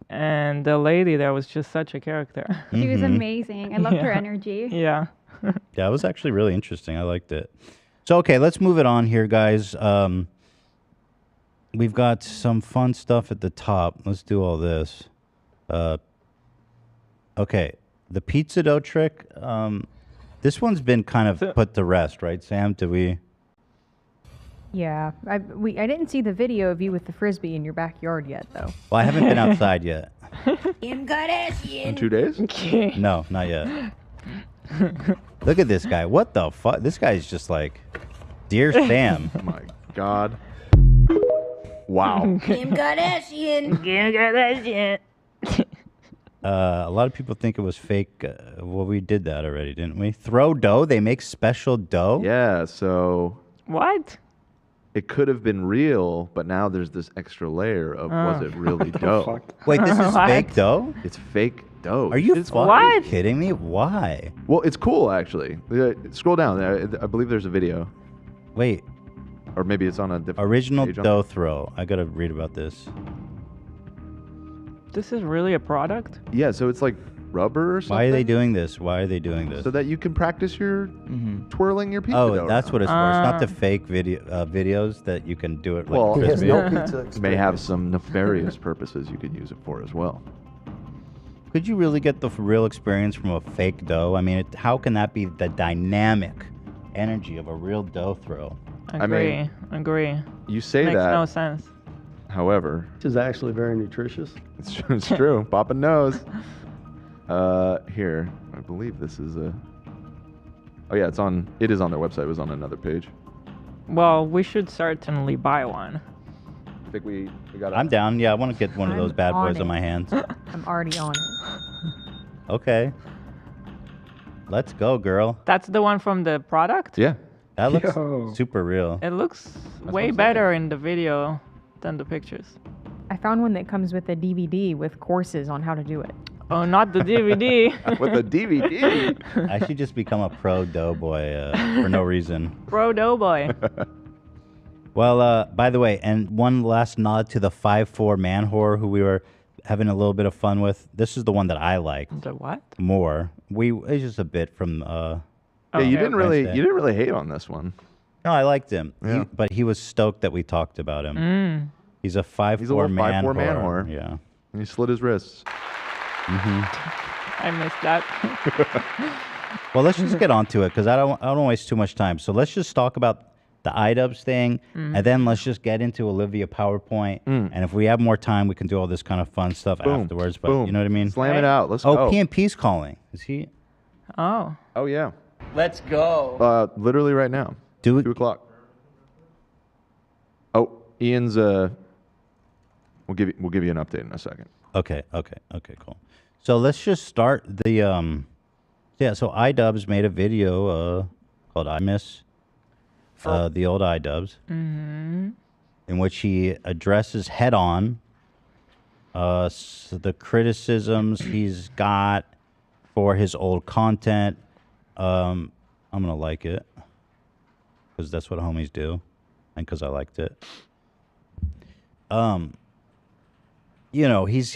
And the lady there was just such a character. She was Mhm. amazing. I loved her Yeah. energy. Yeah. Yeah, it was actually really interesting. I liked it. So okay, let's move it on here, guys. We've got some fun stuff at the top. Let's do all this. Okay, the pizza dough trick. This one's been kind of put to rest, right, Sam? Did we? Yeah, I didn't see the video of you with the frisbee in your backyard yet, though. Well, I haven't been outside yet. Kim Kardashian. In 2 days? No, not yet. Look at this guy. What the fuck? This guy's just like, dear Sam. Oh my God. Wow. Kim Kardashian. Kim Kardashian. A lot of people think it was fake. Well, we did that already, didn't we? Throw dough. They make special dough. Yeah. So. What? It could have been real, but now there's this extra layer of was it really dough? Wait, this is What? fake dough? It's fake dough. Are you It's fucking kidding me? Why? Well, it's cool actually. Scroll down. I believe there's a video. Wait. Or maybe it's on a different Original page on- dough throw. I gotta read about this. This is really a product? Yeah, so it's like rubber or something. Why are they doing this? Why are they doing this? So that you can practice your twirling your pizza dough. Oh, that's what it's for. It's not the Ah. fake videos that you can do it like Well, crispy. it may have some nefarious purposes you could use it for as well. Could you really get the real experience from a fake dough? I mean, how can that be the dynamic energy of a real dough throw? Agree. Agree. You say Makes that. no sense. However, This is actually very nutritious. it's true. Papa knows. Here, I believe this is a. Oh yeah, it is on their website. It was on another page. Well, we should certainly buy one. I think we got. I'm down. Yeah, I want to get one of those bad on boys in it. my hands. I'm already on it. Okay. Let's go, girl. That's the one from the product? Yeah. That looks Yo. super real. It looks what way I'm better in the video than the pictures. I found one that comes with a DVD with courses on how to do it. Oh, not the DVD. With a DVD. I should just become a pro doughboy for no reason. Pro Doughboy. Well, by the way, and one last nod to the 5'4" man whore who we were having a little bit of fun with. This is the one that I liked The what? more. It's just a bit from. Yeah, you Okay. didn't really hate on this one. No, I liked him. Yeah. But he was stoked that we talked about him. He's a 5'4" He's a little man 5'4" whore. man whore. Yeah. And he slit his wrists. I missed that. Well, let's just get onto it because I don't want to waste too much time. So let's just talk about the iDubbbz thing, and then let's just get into Olivia PowerPoint. And if we have more time, we can do all this kind of fun stuff afterwards. But Boom. you know what I mean? Slam it out. Let's Oh, go. PMP's calling. Is he? Oh. Oh yeah. Let's go. Literally right now. Do it. 2 o'clock. Oh, Ian's. We'll give you an update in a second. Okay, cool. So let's just start the yeah. So iDubbbz made a video called "I Miss," the old iDubbbz, in which he addresses head-on the criticisms he's got for his old content. I'm gonna like it because that's what homies do, and because I liked it. You know, he's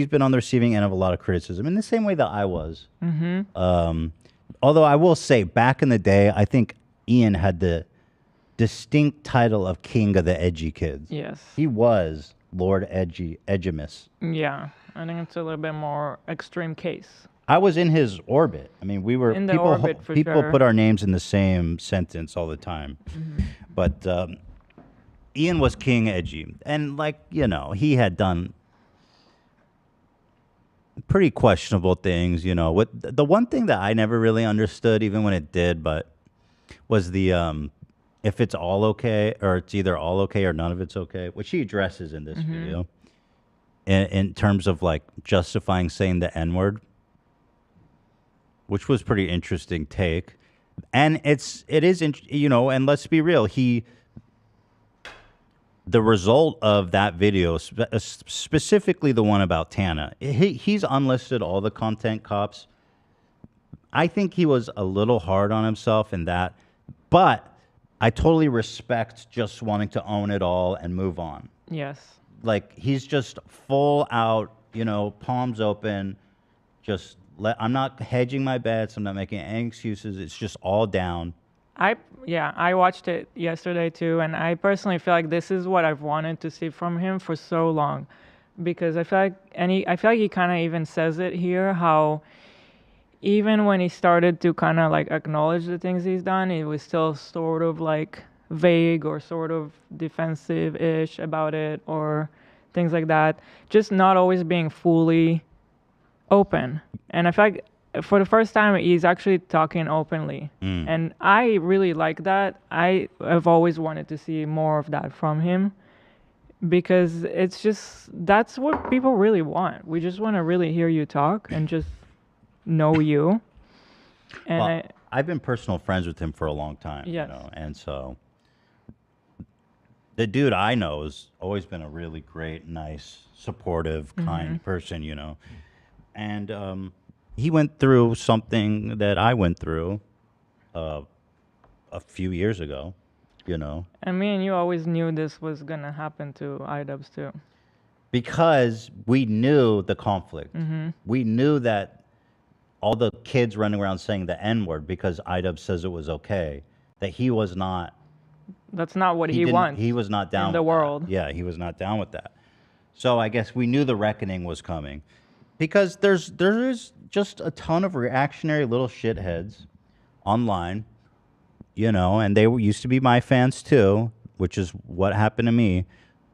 been on the receiving end of a lot of criticism in the same way that I was. Although I will say, back in the day, I think Ian had the distinct title of King of the Edgy Kids. Yes. He was Lord Edgimus. Yeah. I think it's a little bit more extreme case. I was in his orbit. I mean, we were In the people. orbit, for People sure. put our names in the same sentence all the time, but Ian was King Edgy, and like you know, he had done pretty questionable things. You know, with the one thing that I never really understood, even when it did, but was the if it's all okay or it's either all okay or none of it's okay, which he addresses in this video, in terms of like justifying saying the N-word. Which was pretty interesting take, and it is you know, and let's be real, the result of that video, specifically the one about Tana, he's unlisted all the content cops. I think he was a little hard on himself in that, but I totally respect just wanting to own it all and move on. Yes. Like he's just full out, you know, palms open, just. I'm not hedging my bets. I'm not making any excuses. It's just all down. I watched it yesterday too, and I personally feel like this is what I've wanted to see from him for so long, because I feel like he kind of even says it here, how even when he started to kind of like acknowledge the things he's done, it was still sort of like vague or sort of defensive-ish about it or things like that. Just not always being fully open. And I feel like for the first time he's actually talking openly, and I really like that. I have always wanted to see more of that from him, because it's just, that's what people really want. We just want to really hear you talk and just know you. And Well, I've been personal friends with him for a long time. Yes. You know, and so the dude I know has always been a really great, nice, supportive, kind person, you know. And he went through something that I went through a few years ago, you know. and me and you always knew this was gonna happen to iDubbbz too. Because we knew the conflict. Mhm. We knew that all the kids running around saying the N-word because iDubbbz says it was okay, that he was not. That's not what he didn't- wants He was not down in the with that. world. Yeah, he was not down with that. So I guess we knew the reckoning was coming. Because there's just a ton of reactionary little shitheads online, you know, and used to be my fans too, which is what happened to me.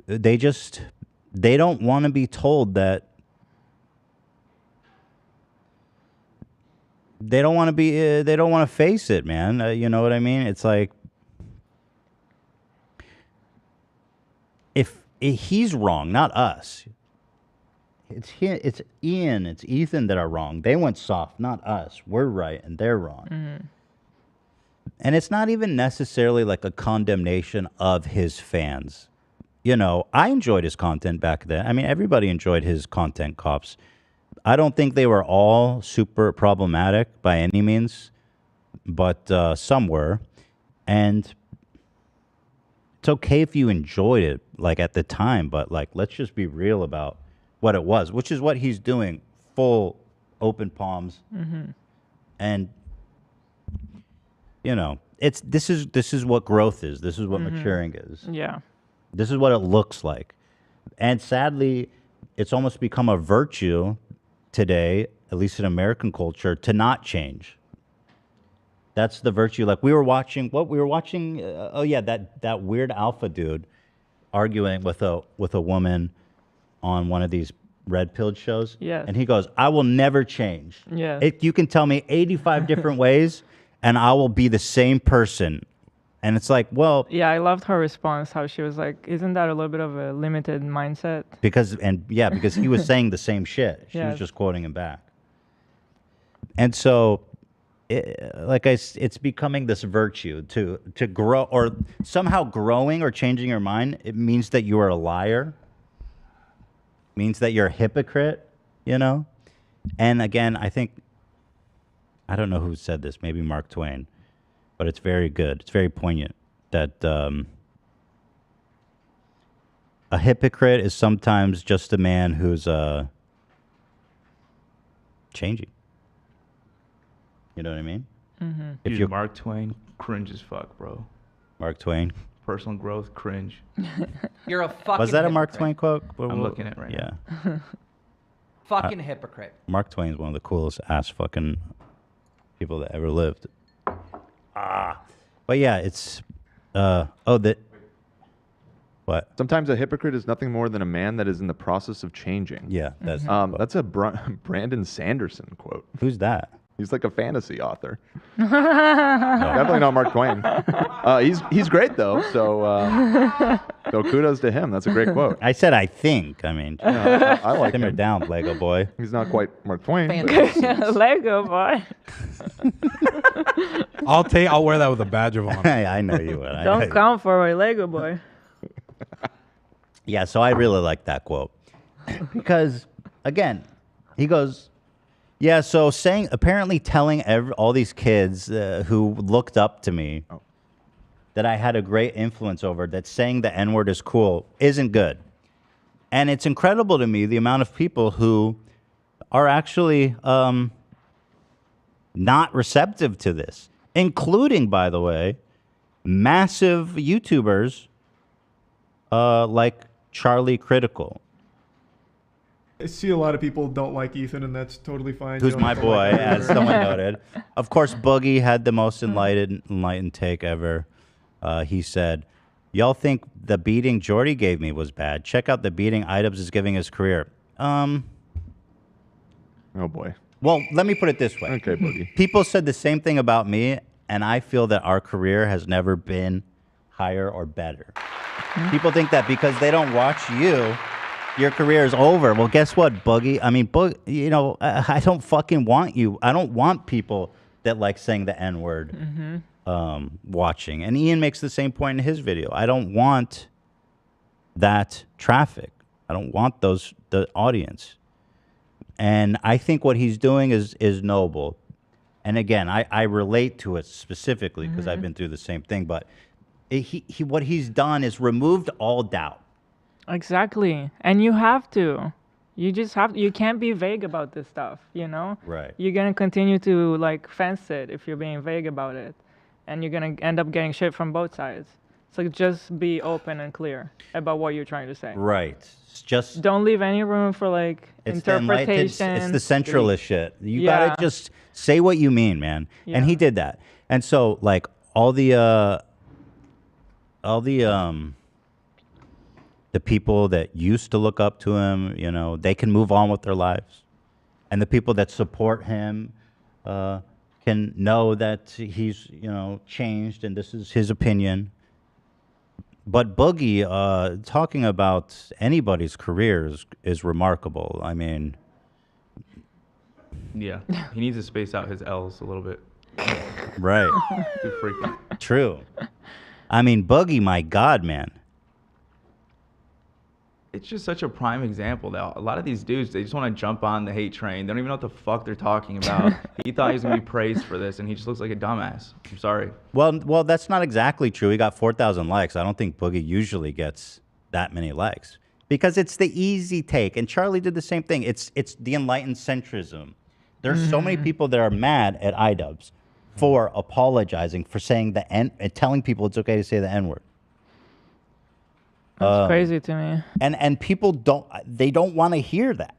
They don't want to be told that. They don't want to be. They don't want to face it, man. You know what I mean? It's like if he's wrong, not us. It's Ian, it's Ethan that are wrong. They went soft, not us. We're right and they're wrong. Mm-hmm. And it's not even necessarily like a condemnation of his fans. You know, I enjoyed his content back then. I mean, everybody enjoyed his content, cops. I don't think they were all super problematic by any means, but some were. And it's okay if you enjoyed it, like at the time, but like, let's just be real about what it was, which is what he's doing, full open palms. Mm-hmm. And, you know, this is what growth is. This is what maturing is. Yeah. This is what it looks like. And sadly, it's almost become a virtue today, at least in American culture, to not change. That's the virtue. Like we were watching, that weird alpha dude arguing with a woman on one of these red pilled shows. Yes. And he goes, I will never change. Yes. You can tell me 85 different ways and I will be the same person. And it's like, well, Yeah, I loved her response, how she was like, isn't that a little bit of a limited mindset? because he was saying the same shit. She was Yes. just quoting him back. And so it's becoming this virtue to grow, or somehow growing or changing your mind. It means that you are a liar. Means that you're a hypocrite, you know? And again, I don't know who said this, maybe Mark Twain, but it's very good. It's very poignant that a hypocrite is sometimes just a man who's changing. You know what I mean? Mm-hmm. If Dude, you Mark Twain, cringe as fuck, bro. Mark Twain. Personal growth, cringe. You're a fucking Was that a Mark hypocrite. Twain quote? I'm looking at it right now. Fucking hypocrite. Mark Twain's one of the coolest ass fucking people that ever lived. But yeah, it's what? Sometimes a hypocrite is nothing more than a man that is in the process of changing. Yeah, that's a Brandon Sanderson quote. Who's that? He's like a fantasy author. Definitely not Mark Twain. He's great though, so kudos to him. That's a great quote. I said I think. I mean, Yeah, I like simmer him. down, Lego boy. He's not quite Mark Twain. Lego boy. I'll wear that with a badge of honor. I know you would. Don't count for a Lego boy. Yeah, so I really like that quote because, again, he goes, yeah. So apparently telling all these kids who looked up to me that I had a great influence over, that saying the N-word is cool, isn't good. And it's incredible to me the amount of people who are actually not receptive to this, including, by the way, massive YouTubers like Charlie Critical. I see a lot of people don't like Ethan, and that's totally fine. Who's You don't my have to boy, like him. as someone noted. Of course, Boogie had the most enlightened take ever. He said, y'all think the beating Jordy gave me was bad. Check out the beating iDubbbz is giving his career. Oh boy. Well, let me put it this way. Okay, Boogie. People said the same thing about me, and I feel that our career has never been higher or better. People think that because they don't watch you, your career is over. Well, guess what, Boogie? I mean, I don't fucking want you. I don't want people that like saying the N-word watching. And Ian makes the same point in his video. I don't want that traffic. I don't want the audience. And I think what he's doing is noble. And again, I relate to it specifically because I've been through the same thing. But what he's done is removed all doubt. Exactly. And you have to. You can't be vague about this stuff, you know? Right. You're going to continue to fence it if you're being vague about it. And you're going to end up getting shit from both sides. It's like just be open and clear about what you're trying to say. Right. It's just Don't leave any room for like it's the interpretation. it's the centralist shit. You Yeah. gotta just say what you mean, man. Yeah. And he did that. And so like all the people that used to look up to him, you know, they can move on with their lives. And the people that support him can know that he's, you know, changed and this is his opinion. But Boogie, talking about anybody's career is remarkable. I mean... Yeah, he needs to space out his L's a little bit. Right. Too frequent. True. I mean, Boogie, my God, man. It's just such a prime example that a lot of these dudes, they just want to jump on the hate train. They don't even know what the fuck they're talking about. He thought he was going to be praised for this, and he just looks like a dumbass. I'm sorry. Well, that's not exactly true. He got 4,000 likes. I don't think Boogie usually gets that many likes because it's the easy take. And Charlie did the same thing. It's the enlightened centrism. There's so many people that are mad at iDubbbz for apologizing for saying the N and telling people it's okay to say the N-word. That's crazy to me. And people don't want to hear that.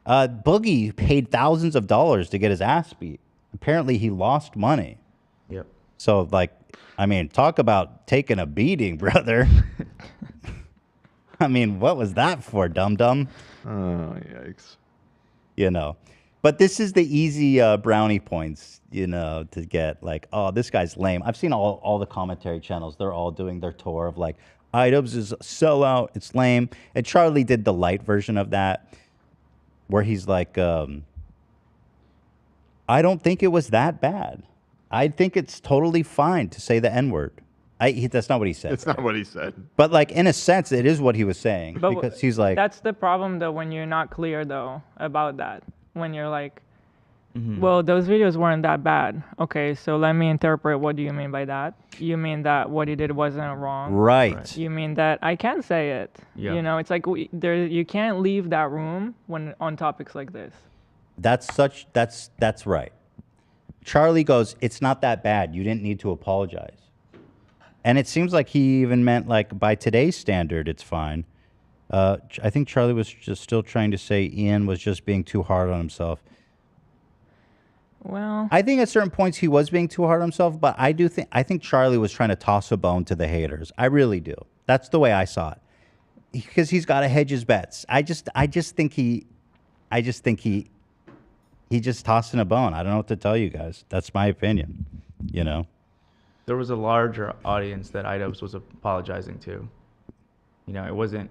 Boogie paid thousands of dollars to get his ass beat. Apparently he lost money. Yep. So like, I mean, talk about taking a beating, brother. I mean, what was that for, dum-dum? Oh, yikes. You know. But this is the easy brownie points, you know, to get like, oh, this guy's lame. I've seen all the commentary channels. They're all doing their tour of like, iDubbbz is a sellout. It's lame. And Charlie did the light version of that where he's like, I don't think it was that bad. I think it's totally fine to say the N-word. That's not what he said. It's not what he said. But like, in a sense, it is what he was saying. But because he's like... That's the problem, though, when you're not clear, though, about that. When you're like, Mm-hmm. well, those videos weren't that bad. Okay, so let me interpret. What do you mean by that? You mean that what he did wasn't wrong? Right. You mean that I can say it? Yeah. You know, it's like you can't leave that room when on topics like this. That's right. Charlie goes, it's not that bad. You didn't need to apologize. And it seems like he even meant like by today's standard, it's fine. I think Charlie was just still trying to say Ian was just being too hard on himself. Well, I think at certain points he was being too hard on himself, but I think Charlie was trying to toss a bone to the haters. I really do. That's the way I saw it. Because he's got to hedge his bets. I just think he just tossing a bone. I don't know what to tell you guys. That's my opinion. You know. There was a larger audience that iDubbbz was apologizing to. You know, it wasn't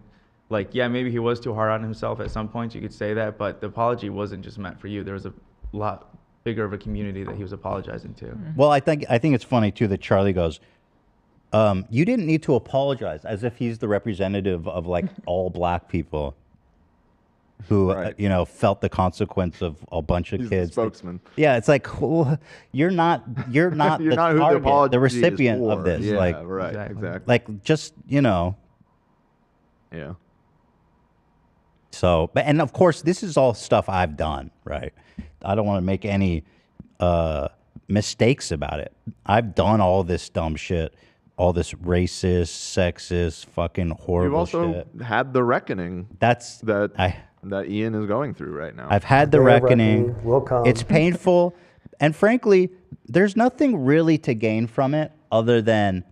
like, yeah, maybe he was too hard on himself at some points. You could say that, but the apology wasn't just meant for you. There was a lot bigger of a community that he was apologizing to. Well, I think it's funny too that Charlie goes, you didn't need to apologize, as if he's the representative of like all black people who you know felt the consequence of a bunch of He's kids. the spokesman. Yeah, it's like, well, you're not You're the not who the target, apology the is recipient for. of this. Yeah, like, right, exactly. Like, just, you know. Yeah. So, and of course, this is all stuff I've done, right? I don't want to make any mistakes about it. I've done all this dumb shit, all this racist, sexist, fucking horrible You've also shit. had the reckoning. That's that Ian is going through right now. I've had the reckoning. It's painful. And frankly, there's nothing really to gain from it other than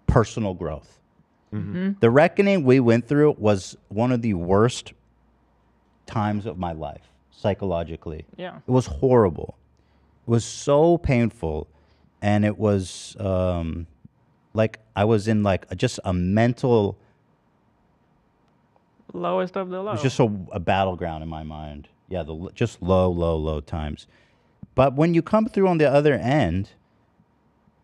personal growth. The reckoning we went through was one of the worst times of my life, psychologically. Yeah. It was horrible. It was so painful. And it was like I was in like just a mental... Lowest of the low. It was just a battleground in my mind. Yeah, just low times. But when you come through on the other end,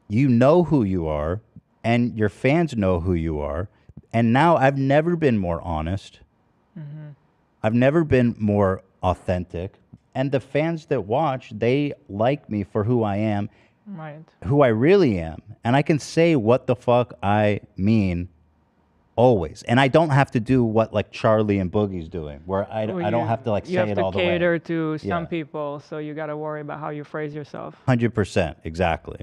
you know who you are, and your fans know who you are. And now I've never been more honest. I've never been more authentic. And the fans that watch, they like me for who I am, Right. who I really am. And I can say what the fuck I mean always. And I don't have to do what like Charlie and Boogie's doing, where I don't have to like say it all the way. You have to cater to some Yeah. people, so you got to worry about how you phrase yourself. 100%, exactly.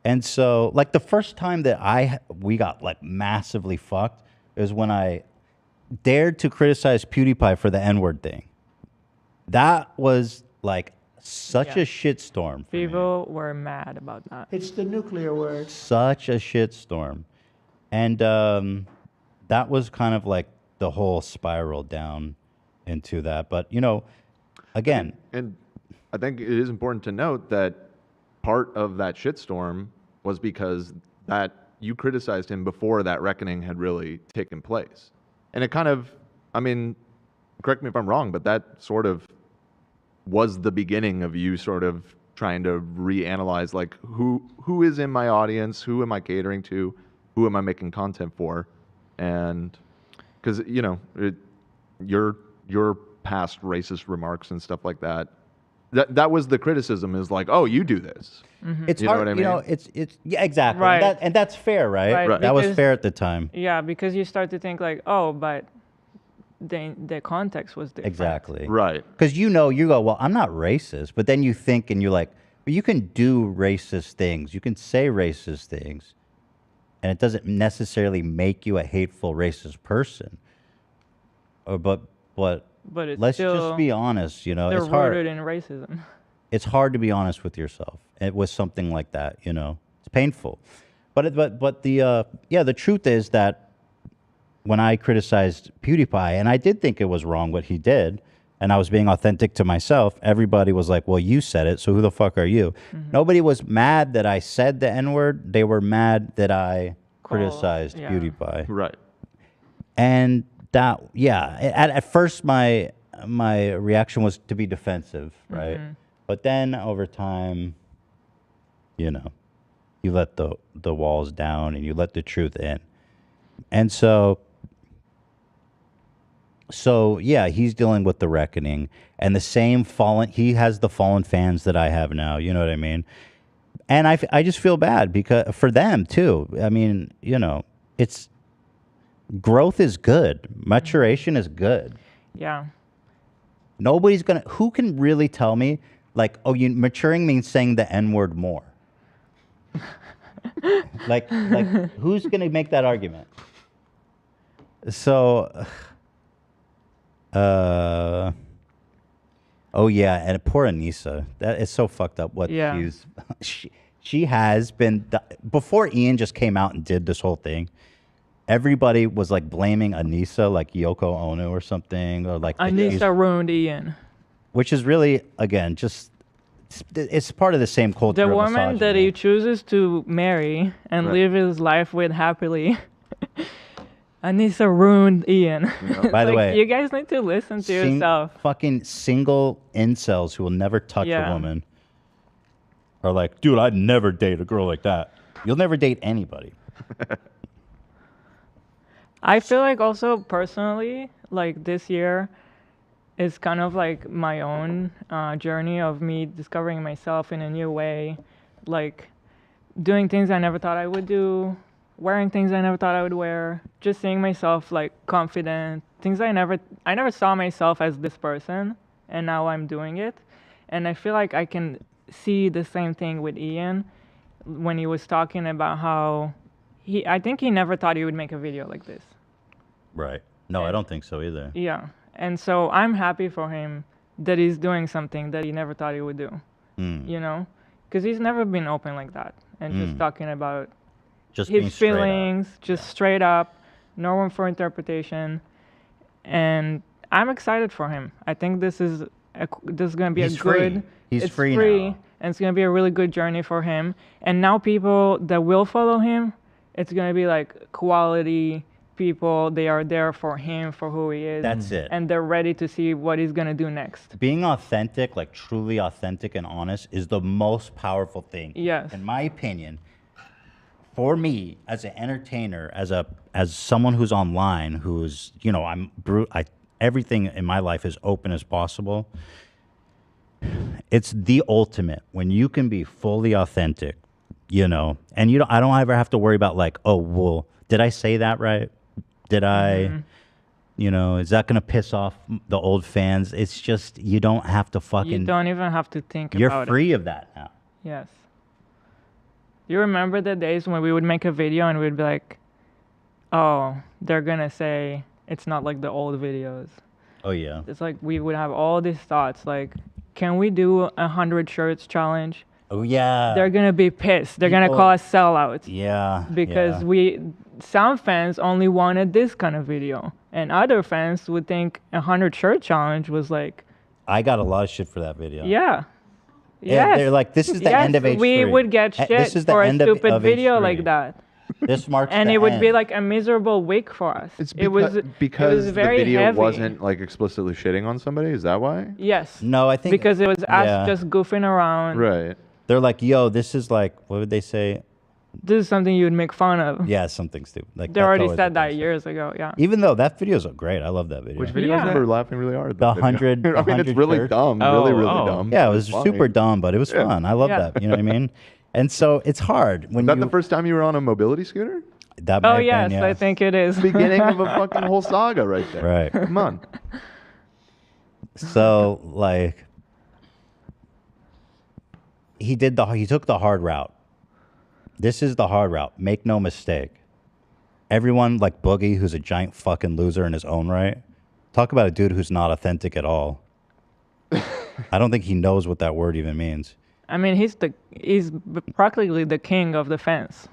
And so, like, the first time that we got like massively fucked is when I dared to criticize PewDiePie for the N-word thing. That was like such a shitstorm. People were mad about that. It's the nuclear word. Such a shitstorm. And that was kind of like the whole spiral down into that. But, you know, again. And I think it is important to note that part of that shitstorm was because that you criticized him before that reckoning had really taken place. And it kind of, I mean, correct me if I'm wrong, but that sort of was the beginning of you sort of trying to reanalyze, like, who is in my audience, who am I catering to, who am I making content for, and because you know your past racist remarks and stuff like that. That was the criticism, is like, oh, you do this. It's you hard, know what I mean? you know, it's yeah, exactly. Right. And that's fair, right? Right, That was because- fair at the time. Yeah, because you start to think like, oh, but the context was different. Exactly. Right. Because you go, well, I'm not racist. But then you think and you're like, well, you can do racist things. You can say racist things. And it doesn't necessarily make you a hateful racist person. But it's let's still, just be honest, you know. they're It's hard. rooted in racism. It's hard to be honest with yourself with something like that, you know. It's painful. But the truth is that when I criticized PewDiePie, and I did think it was wrong what he did, and I was being authentic to myself, everybody was like, well, you said it, so who the fuck are you? Nobody was mad that I said the N-word. They were mad that I criticized PewDiePie. Right. And that, yeah, at first my reaction was to be defensive, right? But then over time, you know, you let the walls down and you let the truth in. And so yeah, he's dealing with the reckoning and the same he has the fallen fans that I have now, you know what I mean? And I just feel bad because for them too. I mean, you know, growth is good. Maturation is good. Yeah. Who can really tell me, like, oh, maturing means saying the N-word more? like, who's going to make that argument? So, oh yeah, and poor Anissa. That is so fucked up what she has been, before Ian just came out and did this whole thing, everybody was like blaming Anissa, like Yoko Ono or something, or like Anissa ruined Ian. Which is really, again, just it's part of the same culture. The of woman misogyny. that he chooses to marry and live his life with happily. Anissa ruined Ian. By the way, you guys need to listen to yourself. Fucking single incels who will never touch a woman are like, dude, I'd never date a girl like that. You'll never date anybody. I feel like also personally, like this year is kind of like my own journey of me discovering myself in a new way, like doing things I never thought I would do, wearing things I never thought I would wear, just seeing myself like confident, things I never saw myself as this person, and now I'm doing it. And I feel like I can see the same thing with Ian when he was talking about how I think he never thought he would make a video like this. Right. No, I don't think so either. Yeah. And so I'm happy for him that he's doing something that he never thought he would do. You know? Because he's never been open like that. And just talking about just being his straight up. feelings, just straight up, no room for interpretation. And I'm excited for him. I think this is going to be He's a good... free. He's it's free now. And it's going to be a really good journey for him. And now people that will follow him, it's going to be like quality people. They are there for him, for who he is. That's it. And they're ready to see what he's going to do next. Being authentic, like truly authentic and honest, is the most powerful thing. Yes. In my opinion, for me as an entertainer, as someone who's online, who's, you know, everything in my life is open as possible. It's the ultimate when you can be fully authentic, you know, and I don't ever have to worry about like, oh, well, did I say that right? Did I, you know, is that going to piss off the old fans? It's just, you don't have to fucking. You don't even have to think You're about it. free of that now. Yes. You remember the days when we would make a video and we'd be like, oh, they're gonna say it's not like the old videos. Oh yeah. It's like we would have all these thoughts like, can we do 100 shirts challenge? Oh yeah. They're gonna be pissed. They're gonna People- call us sellouts. Yeah. Because yeah. some fans only wanted this kind of video, and other fans would think 100 shirt challenge was like, I got a lot of shit for that video. yeah. Yeah, Yes. they're like, this is the Yes, end of H3. we would get shit This is the for a end of- stupid of video H3. like that. This marks And the it would be end. like a miserable week for us. It's it was because very the video heavy. wasn't like explicitly shitting on somebody. Is that why? Yes. No, I think Because it was us yeah. just goofing around. Right. They're like, yo, this is like, what would they say? This is something you would make fun of. Yeah, something stupid. Like They that's already always said what that years ago. Yeah. Even though that video is great, I love that video. Which video Yeah. was that? We're laughing really hard. at The that video. 100. I mean, it's really shirt. dumb. really, really dumb. Yeah, it was Funny. super dumb, but it was Yeah. fun. I love Yeah. that. You know what I mean? And so it's hard when Was that you. the first time you were on a mobility scooter? That may Oh have yes, been, I think it is. Beginning of a fucking whole saga right there. Right. Come on. So like, he took the hard route. This is the hard route. Make no mistake. Everyone like Boogie, who's a giant fucking loser in his own right. Talk about a dude who's not authentic at all. I don't think he knows what that word even means. I mean, he's practically the king of the fence.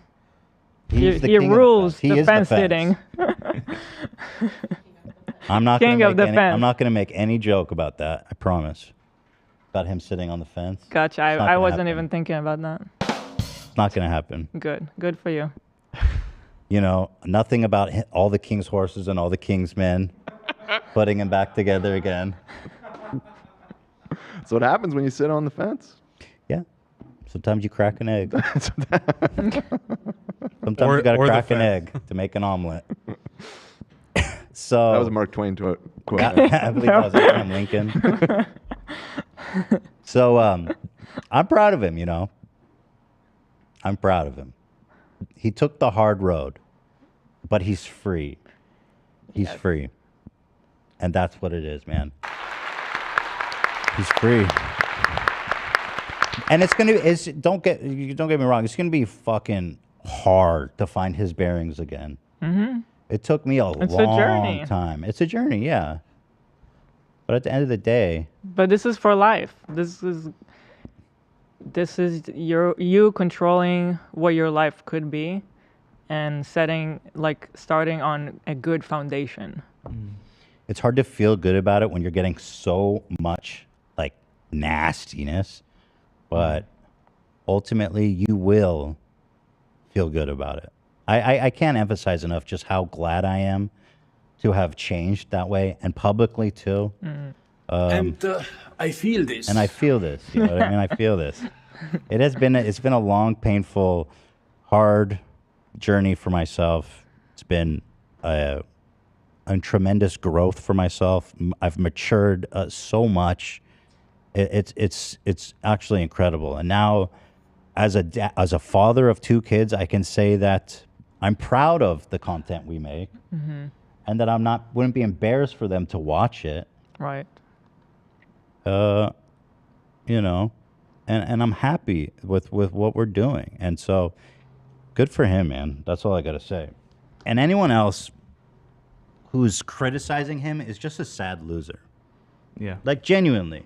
He's the he king of the rules fence. He the is the fence fence. sitting. I'm not King gonna of make the any, fence. I'm not going to make any joke about that. I promise. About him sitting on the fence. Gotcha. It's not I gonna wasn't happen. even thinking about that. It's not going to happen. Good for you. You know, nothing about all the king's horses and all the king's men putting him back together again. That's what happens when you sit on the fence. Yeah. Sometimes you crack an egg. Sometimes Or- you got to or the crack an fence. egg to make an omelet. So That was a Mark Twain quote. I believe that was Abraham Lincoln. So I'm proud of him, you know. I'm proud of him. He took the hard road, but he's free. He's free. And that's what it is, man. He's free. And it's gonna don't get me wrong, it's gonna be fucking hard to find his bearings again. Mm-hmm. It took me It's a journey. long time. It's a journey, yeah. But at the end of the day, But this is for life. This is you controlling what your life could be and starting on a good foundation. it's hard to feel good about it when you're getting so much like nastiness, but ultimately you will feel good about it. I can't emphasize enough just how glad I am to have changed that way and publicly too. I feel this. And I feel this. You know what I mean? I feel this. It's been a long, painful, hard journey for myself. It's been a tremendous growth for myself. I've matured so much. It's actually incredible. And now, as a father of two kids, I can say that I'm proud of the content we make, and that wouldn't be embarrassed for them to watch it. Right. You know, and I'm happy with what we're doing. And so good for him, man. That's all I got to say. And anyone else who's criticizing him is just a sad loser. Yeah. Like genuinely.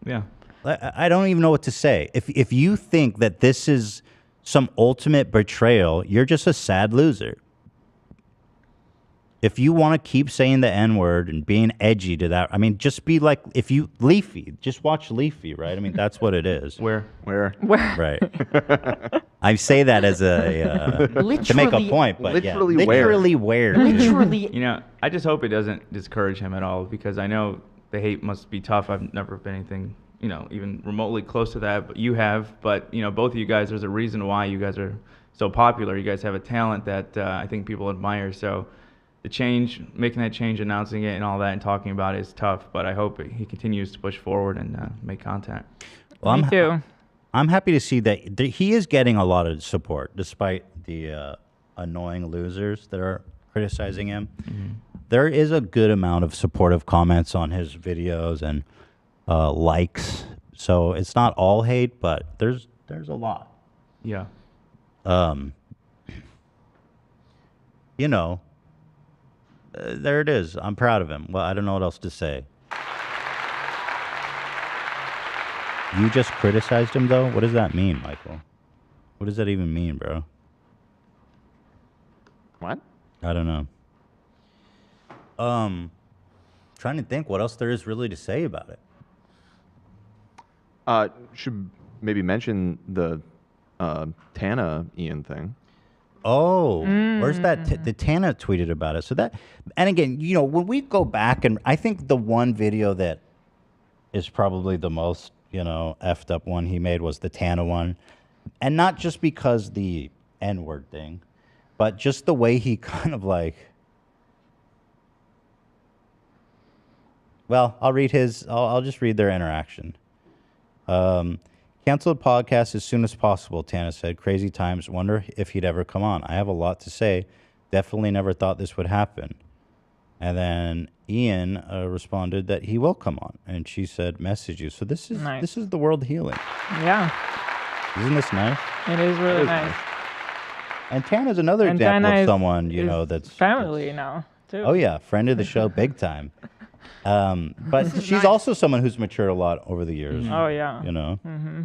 Yeah. I don't even know what to say. If you think that this is some ultimate betrayal, you're just a sad loser. If you want to keep saying the N-word and being edgy to that, I mean, just be like, Leafy, just watch Leafy, right? I mean, that's what it is. Where? Right. I say that as a, to make a point, but literally where? You know, I just hope it doesn't discourage him at all, because I know the hate must be tough. I've never been anything, you know, even remotely close to that, but you have. But, you know, both of you guys, there's a reason why you guys are so popular. You guys have a talent that I think people admire. So the change, making that change, announcing it and all that and talking about it is tough, but I hope he continues to push forward and make content. Well, Me too. I'm happy to see that he is getting a lot of support, despite the annoying losers that are criticizing him. There is a good amount of supportive comments on his videos and likes. So it's not all hate, but there's a lot. Yeah. You know, there it is. I'm proud of him. Well, I don't know what else to say. You just criticized him, though? What does that mean, Michael? What does that even mean, bro? What? I don't know. Trying to think what else there is really to say about it. Should maybe mention the Tana Ian thing. Oh, where's that? The Tana tweeted about it. So that, and again, you know, when we go back, and I think the one video that is probably the most, you know, effed up one he made was the Tana one. And not just because the N-word thing, but just the way he kind of like, well, I'll read his, I'll just read their interaction. Canceled podcast as soon as possible, Tana said. Crazy times. Wonder if he'd ever come on. I have a lot to say. Definitely never thought this would happen. And then Ian responded that he will come on. And she said, message you. So this is this is the world healing. Yeah. Isn't this nice? It is really nice. And Tana's another And example Tana of is- someone, you is know, that's family now, too. Oh yeah, friend of the show, big time. But This is she's nice. also someone who's matured a lot over the years. Oh, yeah. You know. Mm-hmm.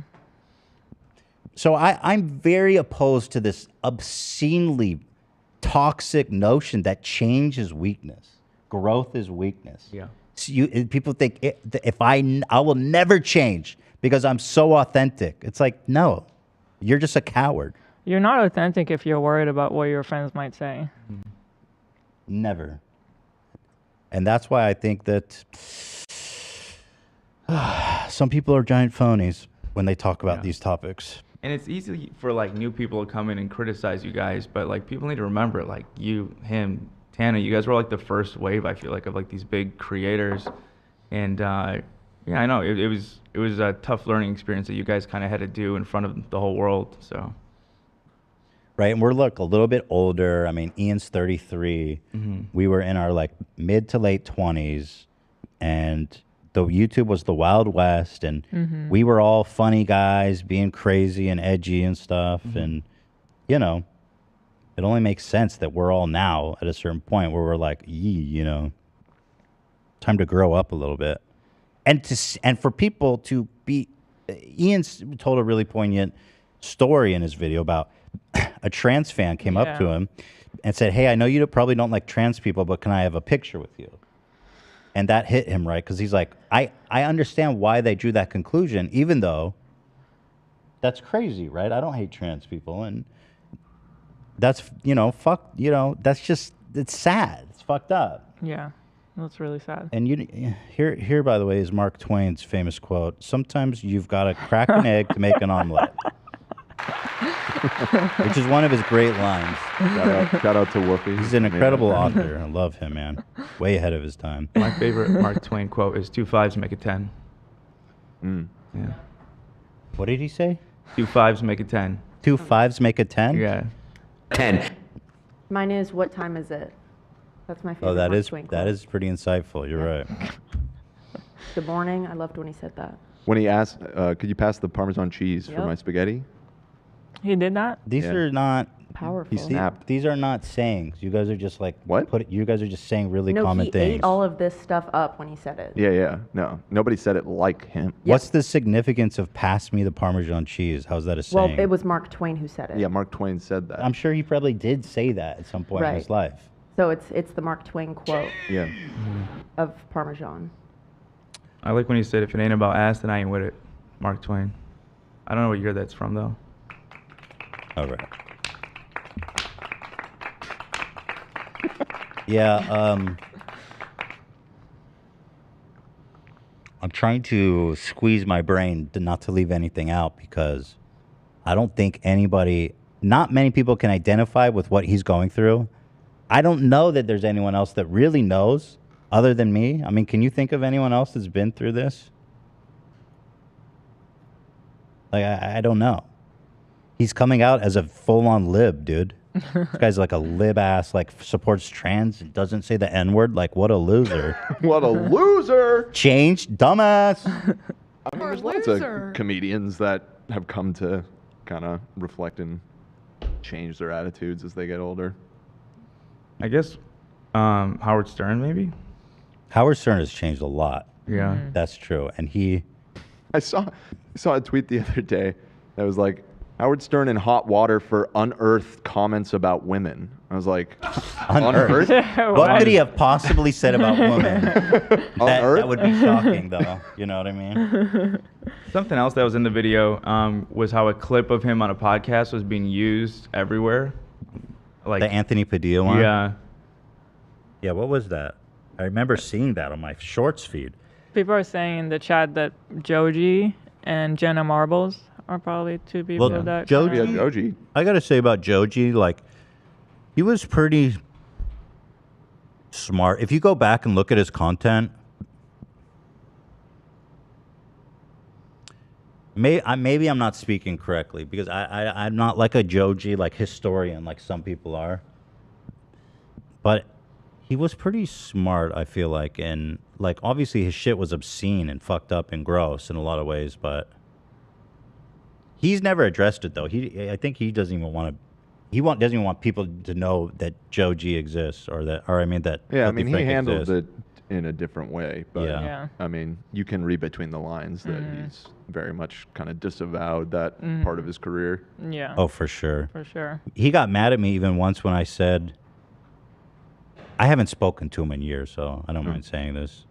So I'm very opposed to this obscenely toxic notion that change is weakness, growth is weakness. Yeah. So people think if I will never change because I'm so authentic. It's like, no, you're just a coward. You're not authentic if you're worried about what your friends might say. Never. And that's why I think that some people are giant phonies when they talk about these topics. And it's easy for like new people to come in and criticize you guys, but like people need to remember, like you, him, Tana, you guys were like the first wave, I feel like, of like these big creators. And yeah, I know it was a tough learning experience that you guys kind of had to do in front of the whole world. So. Right, and we're like a little bit older. I mean, Ian's 33. Mhm. We were in our like mid to late 20s, and the YouTube was the Wild West, and Mhm. we were all funny guys being crazy and edgy and stuff. And you know, it only makes sense that we're all now at a certain point where we're like, you know, time to grow up a little bit, and and for people to be. Ian's told a really poignant story in his video about a trans fan came up to Yeah. him and said, hey, I know you probably don't like trans people, but can I have a picture with you? And that hit him, right? Because he's like, I understand why they drew that conclusion, even though that's crazy, right? I don't hate trans people. And that's, you know, that's just, it's sad. It's fucked up. Yeah, that's really sad. And here, by the way, is Mark Twain's famous quote. Sometimes you've got to crack an egg to make an omelet. Which is one of his great lines. Shout out to Woofy. He's an incredible author. I love him, man. Way ahead of his time. My favorite Mark Twain quote is 2 5s make a 10. Yeah. What did he say? 2 5s make a 10. 2 5s make a 10? Yeah. 10. Mine is, what time is it? That's my favorite. Oh, that Mark is Twain quote. that is pretty insightful. You're right. Good morning. I loved when he said that. When he asked, could you pass the Parmesan cheese for Yep. my spaghetti? He did that? These Yeah. are not Powerful. He snapped. These are not sayings. You guys are just like you guys are just saying really No, common he things. ate all of this stuff up when he said it. Yeah. No, nobody said it like him. What's the significance of pass me the Parmesan cheese? How's that a Well, saying? it was Mark Twain who said it. Yeah, Mark Twain said that. I'm sure he probably did say that at some point in his Right. life. So it's the Mark Twain quote Yeah. of Parmesan. I like when he said, if it ain't about ass, then I ain't with it. Mark Twain. I don't know what year that's from, though. All right. Yeah, I'm trying to squeeze my brain not to leave anything out because I don't think not many people can identify with what he's going through. I don't know that there's anyone else that really knows other than me. I mean, can you think of anyone else that's been through this? Like, I don't know. He's coming out as a full-on lib, dude. This guy's like a lib-ass, like, supports trans, doesn't say the N-word. Like, what a loser. What a loser! Changed, dumbass. I mean, there's lots of comedians that have come to kind of reflect in change their attitudes as they get older. I guess Howard Stern maybe. Howard Stern has changed a lot. Yeah. That's true. And I saw a tweet the other day that was like, Howard Stern in hot water for unearthed comments about women. I was like, Unearthed? What could he have possibly said about women? that would be shocking, though. You know what I mean? Something else that was in the video was how a clip of him on a podcast was being used everywhere. Like the Anthony Padilla one? Yeah. Yeah, what was that? I remember seeing that on my shorts feed. People are saying in the chat that Joji and Jenna Marbles are probably two people that. Joji, I gotta say about Joji, like, he was pretty smart. If you go back and look at his content, maybe I'm not speaking correctly because I'm not like a Joji like historian like some people are, but he was pretty smart, I feel like, and like obviously his shit was obscene and fucked up and gross in a lot of ways, but he's never addressed it though. I think he doesn't even want to. Doesn't even want people to know that Joji exists, that Yeah, I mean, he Frank handled exists. it in a different way, but Yeah. I mean, you can read between the lines that he's very much kind of disavowed that part of his career. Yeah. Oh, for sure. For sure. He got mad at me even once when I said, I haven't spoken to him in years, so I don't mind saying this.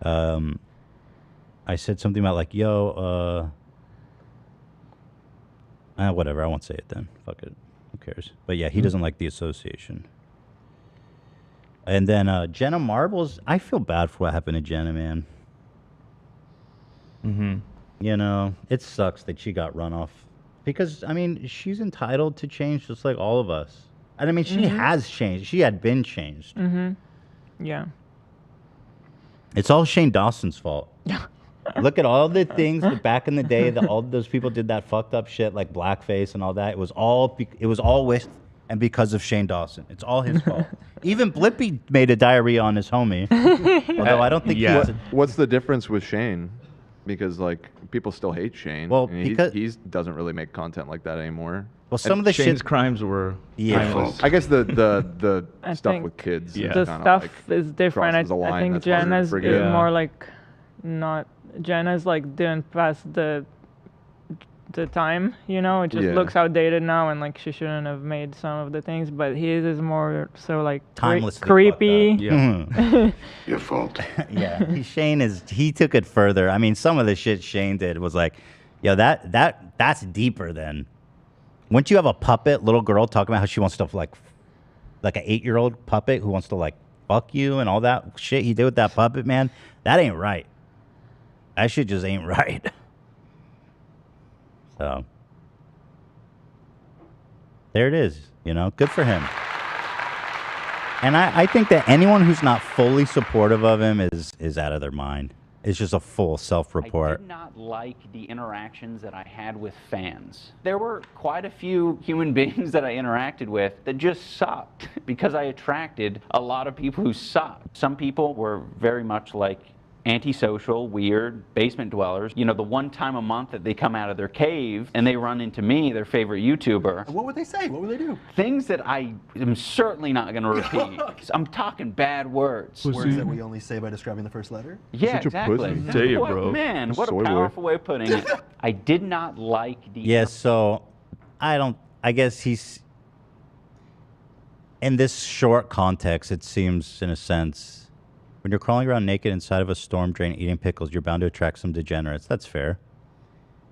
I said something about like, yo, whatever, I won't say it then. Fuck it. Who cares? But yeah, he doesn't like the association. And then Jenna Marbles, I feel bad for what happened to Jenna, man. Mm-hmm. You know, it sucks that she got run off. Because, I mean, she's entitled to change just like all of us. And I mean, she has changed. She had been changed. Mm-hmm. Yeah. It's all Shane Dawson's fault. Look at all the things that back in the day that all those people did that fucked up shit like blackface and all that. It was all with and because of Shane Dawson. It's all his fault. Even Blippi made a diarrhea on his homie. Although I don't think What's the difference with Shane? Because like people still hate Shane. Well, I mean, because he doesn't really make content like that anymore. Well, some of the Shane's crimes were timeless. I guess the I stuff think with kids. the is kinda stuff like is different. crosses a I line think that's harder to Jenna's is forgive. more like not. Jenna's like didn't pass the time, you know. It just Yeah. looks outdated now, and like she shouldn't have made some of the things. But his is more so like Timelessly creepy. Yeah. Your fault. Yeah, he took it further. I mean, some of the shit Shane did was like, yo, that's deeper than. Wouldn't you have a puppet little girl talking about how she wants to like an 8-year-old puppet who wants to like fuck you and all that shit he did with that puppet, man? That ain't right. That shit just ain't right. So there it is, you know, good for him. And I think that anyone who's not fully supportive of him is out of their mind. It's just a full I self-report. did not like the interactions that I had with fans. There were quite a few human beings that I interacted with that just sucked because I attracted a lot of people who sucked. Some people were very much like antisocial, weird, basement dwellers. You know, the one time a month that they come out of their cave and they run into me, their favorite YouTuber. What would they say? What would they do? Things that I am certainly not going to repeat. I'm talking bad words. Words that we only say by describing the first letter? Yeah, exactly. Say it, What- bro. Man, what a Soy boy. powerful way of putting it. I did not like the... Yeah, so I guess he's in this short context, it seems in a sense, when you're crawling around naked inside of a storm drain eating pickles, you're bound to attract some degenerates. That's fair.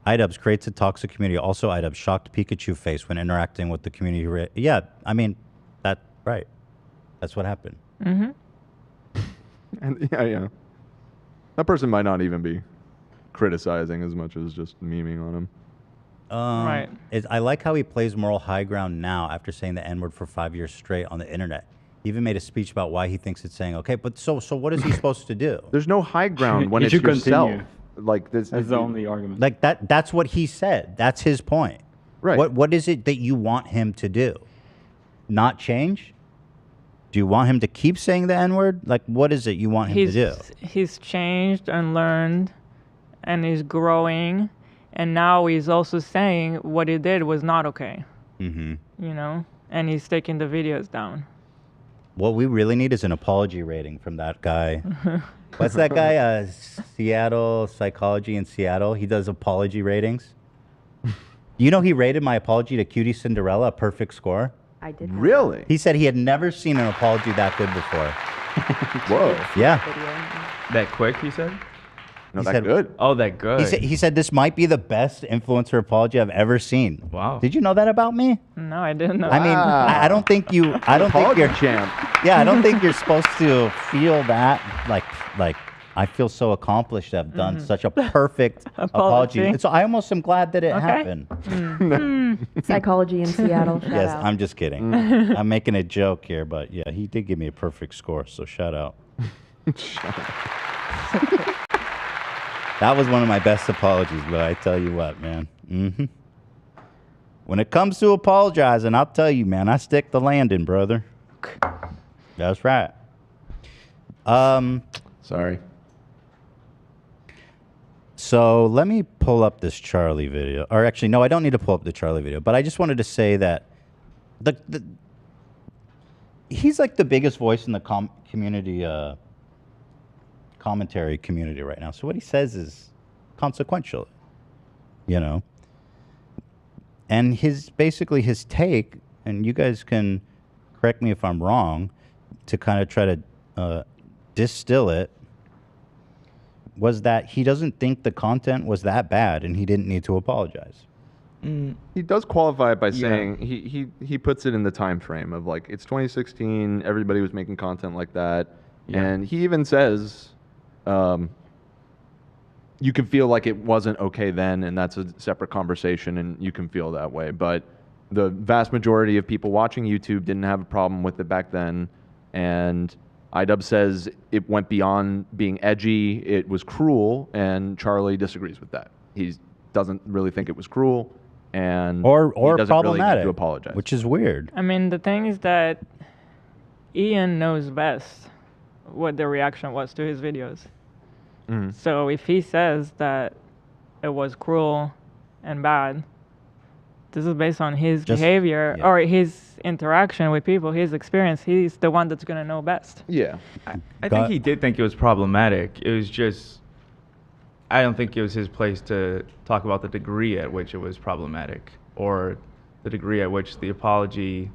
iDubbbz creates a toxic community. Also, iDubbbz shocked Pikachu face when interacting with the community. Yeah, I mean, right. That's what happened. Mm-hmm. And yeah. That person might not even be criticizing as much as just memeing on him. Right. I like how he plays moral high ground now after saying the N-word for 5 years straight on the internet. He even made a speech about why he thinks it's saying okay, but so what is he supposed to do? There's no high ground when You it's should yourself. continue. Like this. That's the only argument. Like that's what he said. That's his point. Right. What is it that you want him to do? Not change? Do you want him to keep saying the N-word? Like, what is it you want him to do? He's changed and learned, and he's growing, and now he's also saying what he did was not okay. Mm-hmm. You know, and he's taking the videos down. What we really need is an apology rating from that guy. What's that guy? Seattle Psychology in Seattle. He does apology ratings. You know, he rated my apology to Cutie Cinderella a perfect score. I did. Really? He said he had never seen an apology that good before. Whoa. Yeah. That quick, he said? No, He that said- good. Oh, that good. He said this might be the best influencer apology I've ever seen. Wow. Did you know that about me? No, I didn't know. I mean, I don't think you. I don't think Apology you're champ. Yeah, I don't think you're supposed to feel that. Like I feel so accomplished to have done such a perfect apology. Apology. So I almost am glad that it Okay. happened. Psychology in Seattle. Shout Yes, out. I'm just kidding. I'm making a joke here, but yeah, he did give me a perfect score. So shout out. That was one of my best apologies, but I tell you what, man. When it comes to apologizing, I'll tell you, man, I stick the landing, brother. That's right. Sorry. So let me pull up this Charlie video. Or actually, no, I don't need to pull up the Charlie video. But I just wanted to say that he's like the biggest voice in the community, commentary community right now. So what he says is consequential, you know. And basically his take, and you guys can correct me if I'm wrong, to kind of try to distill it, was that he doesn't think the content was that bad and he didn't need to apologize. He does qualify it by saying he puts it in the time frame of like it's 2016, everybody was making content like that, and he even says you can feel like it wasn't okay then, and that's a separate conversation, and you can feel that way. But the vast majority of people watching YouTube didn't have a problem with it back then, and iDubbbz says it went beyond being edgy, it was cruel, and Charlie disagrees with that. He doesn't really think it was cruel, and Or he doesn't problematic, really need to apologize. which is weird. I mean, the thing is that Ian knows best what the reaction was to his videos. So if he says that it was cruel and bad, this is based on his behavior or his interaction with people, his experience. He's the one that's going to know best. Yeah. I think he did think it was problematic. It was just, I don't think it was his place to talk about the degree at which it was problematic or the degree at which the apology,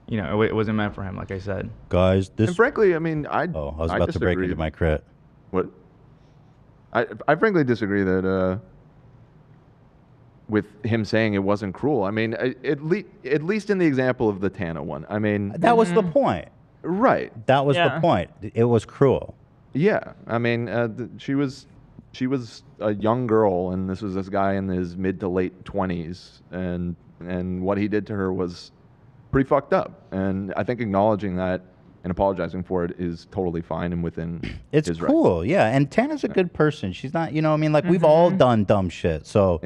you know, it wasn't meant for him, like I said. Guys, And frankly, I mean, I was about to break disagree. into my crit. What? I frankly disagree that with him saying it wasn't cruel. I mean, at least in the example of the Tana one. I mean, That was the point. Right. That was the point. It was cruel. Yeah. I mean, she was a young girl, and this was this guy in his mid to late 20s, and what he did to her was pretty fucked up. And I think acknowledging that and apologizing for it is totally fine and within It's his cool, yeah. And Tana's a good person. She's not, you know, I mean, like we've all done dumb shit. So,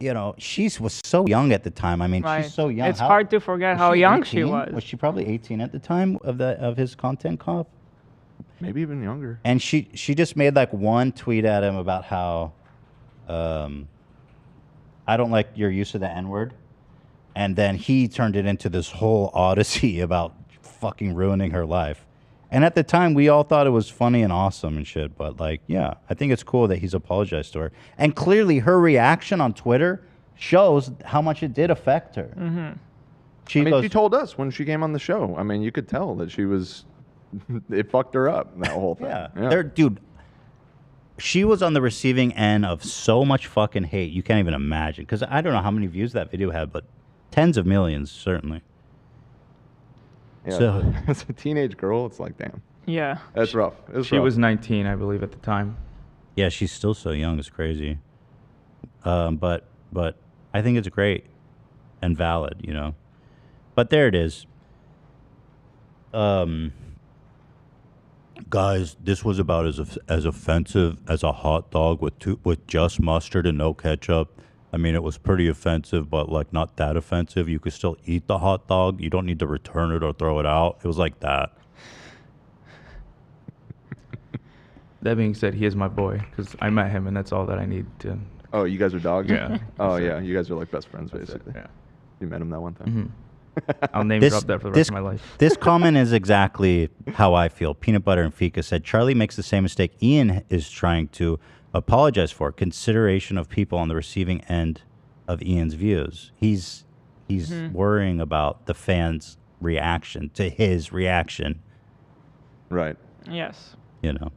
you know, she was so young at the time. I mean, Right. she's so young. It's hard to forget how young she was. Was she probably 18 at the time of his content comp? Maybe even younger. And she just made like one tweet at him about how I don't like your use of the N-word. And then he turned it into this whole odyssey about fucking ruining her life. And at the time, we all thought it was funny and awesome and shit. But like, yeah, I think it's cool that he's apologized to her. And clearly, her reaction on Twitter shows how much it did affect her. I mean, she told us when she came on the show. I mean, you could tell that she was, it fucked her up, that whole thing. Yeah. Dude, she was on the receiving end of so much fucking hate. You can't even imagine. Because I don't know how many views that video had, but tens of millions, certainly. Yeah, So- as a teenage girl, it's like, damn. Yeah. That's rough. It's She rough. was 19, I believe, at the time. Yeah, she's still so young. It's crazy. But I think it's great and valid, you know. But there it is. Guys, this was about as offensive as a hot dog with just mustard and no ketchup. I mean, it was pretty offensive, but like not that offensive. You could still eat the hot dog. You don't need to return it or throw it out. It was like that. That being said, he is my boy because I met him, and that's all that I need to. Oh, you guys are dogs? Yeah. Oh, That's it. yeah. You guys are like best friends, That's it, basically. yeah. You met him that one time. Mm-hmm. I'll name drop that for the rest of my life. This comment is exactly how I feel. Peanut Butter and Fika said, Charlie makes the same mistake Ian is trying to apologize for. Consideration of people on the receiving end of Ian's views. He's worrying about the fans' reaction to his reaction. Right. Yes. You know.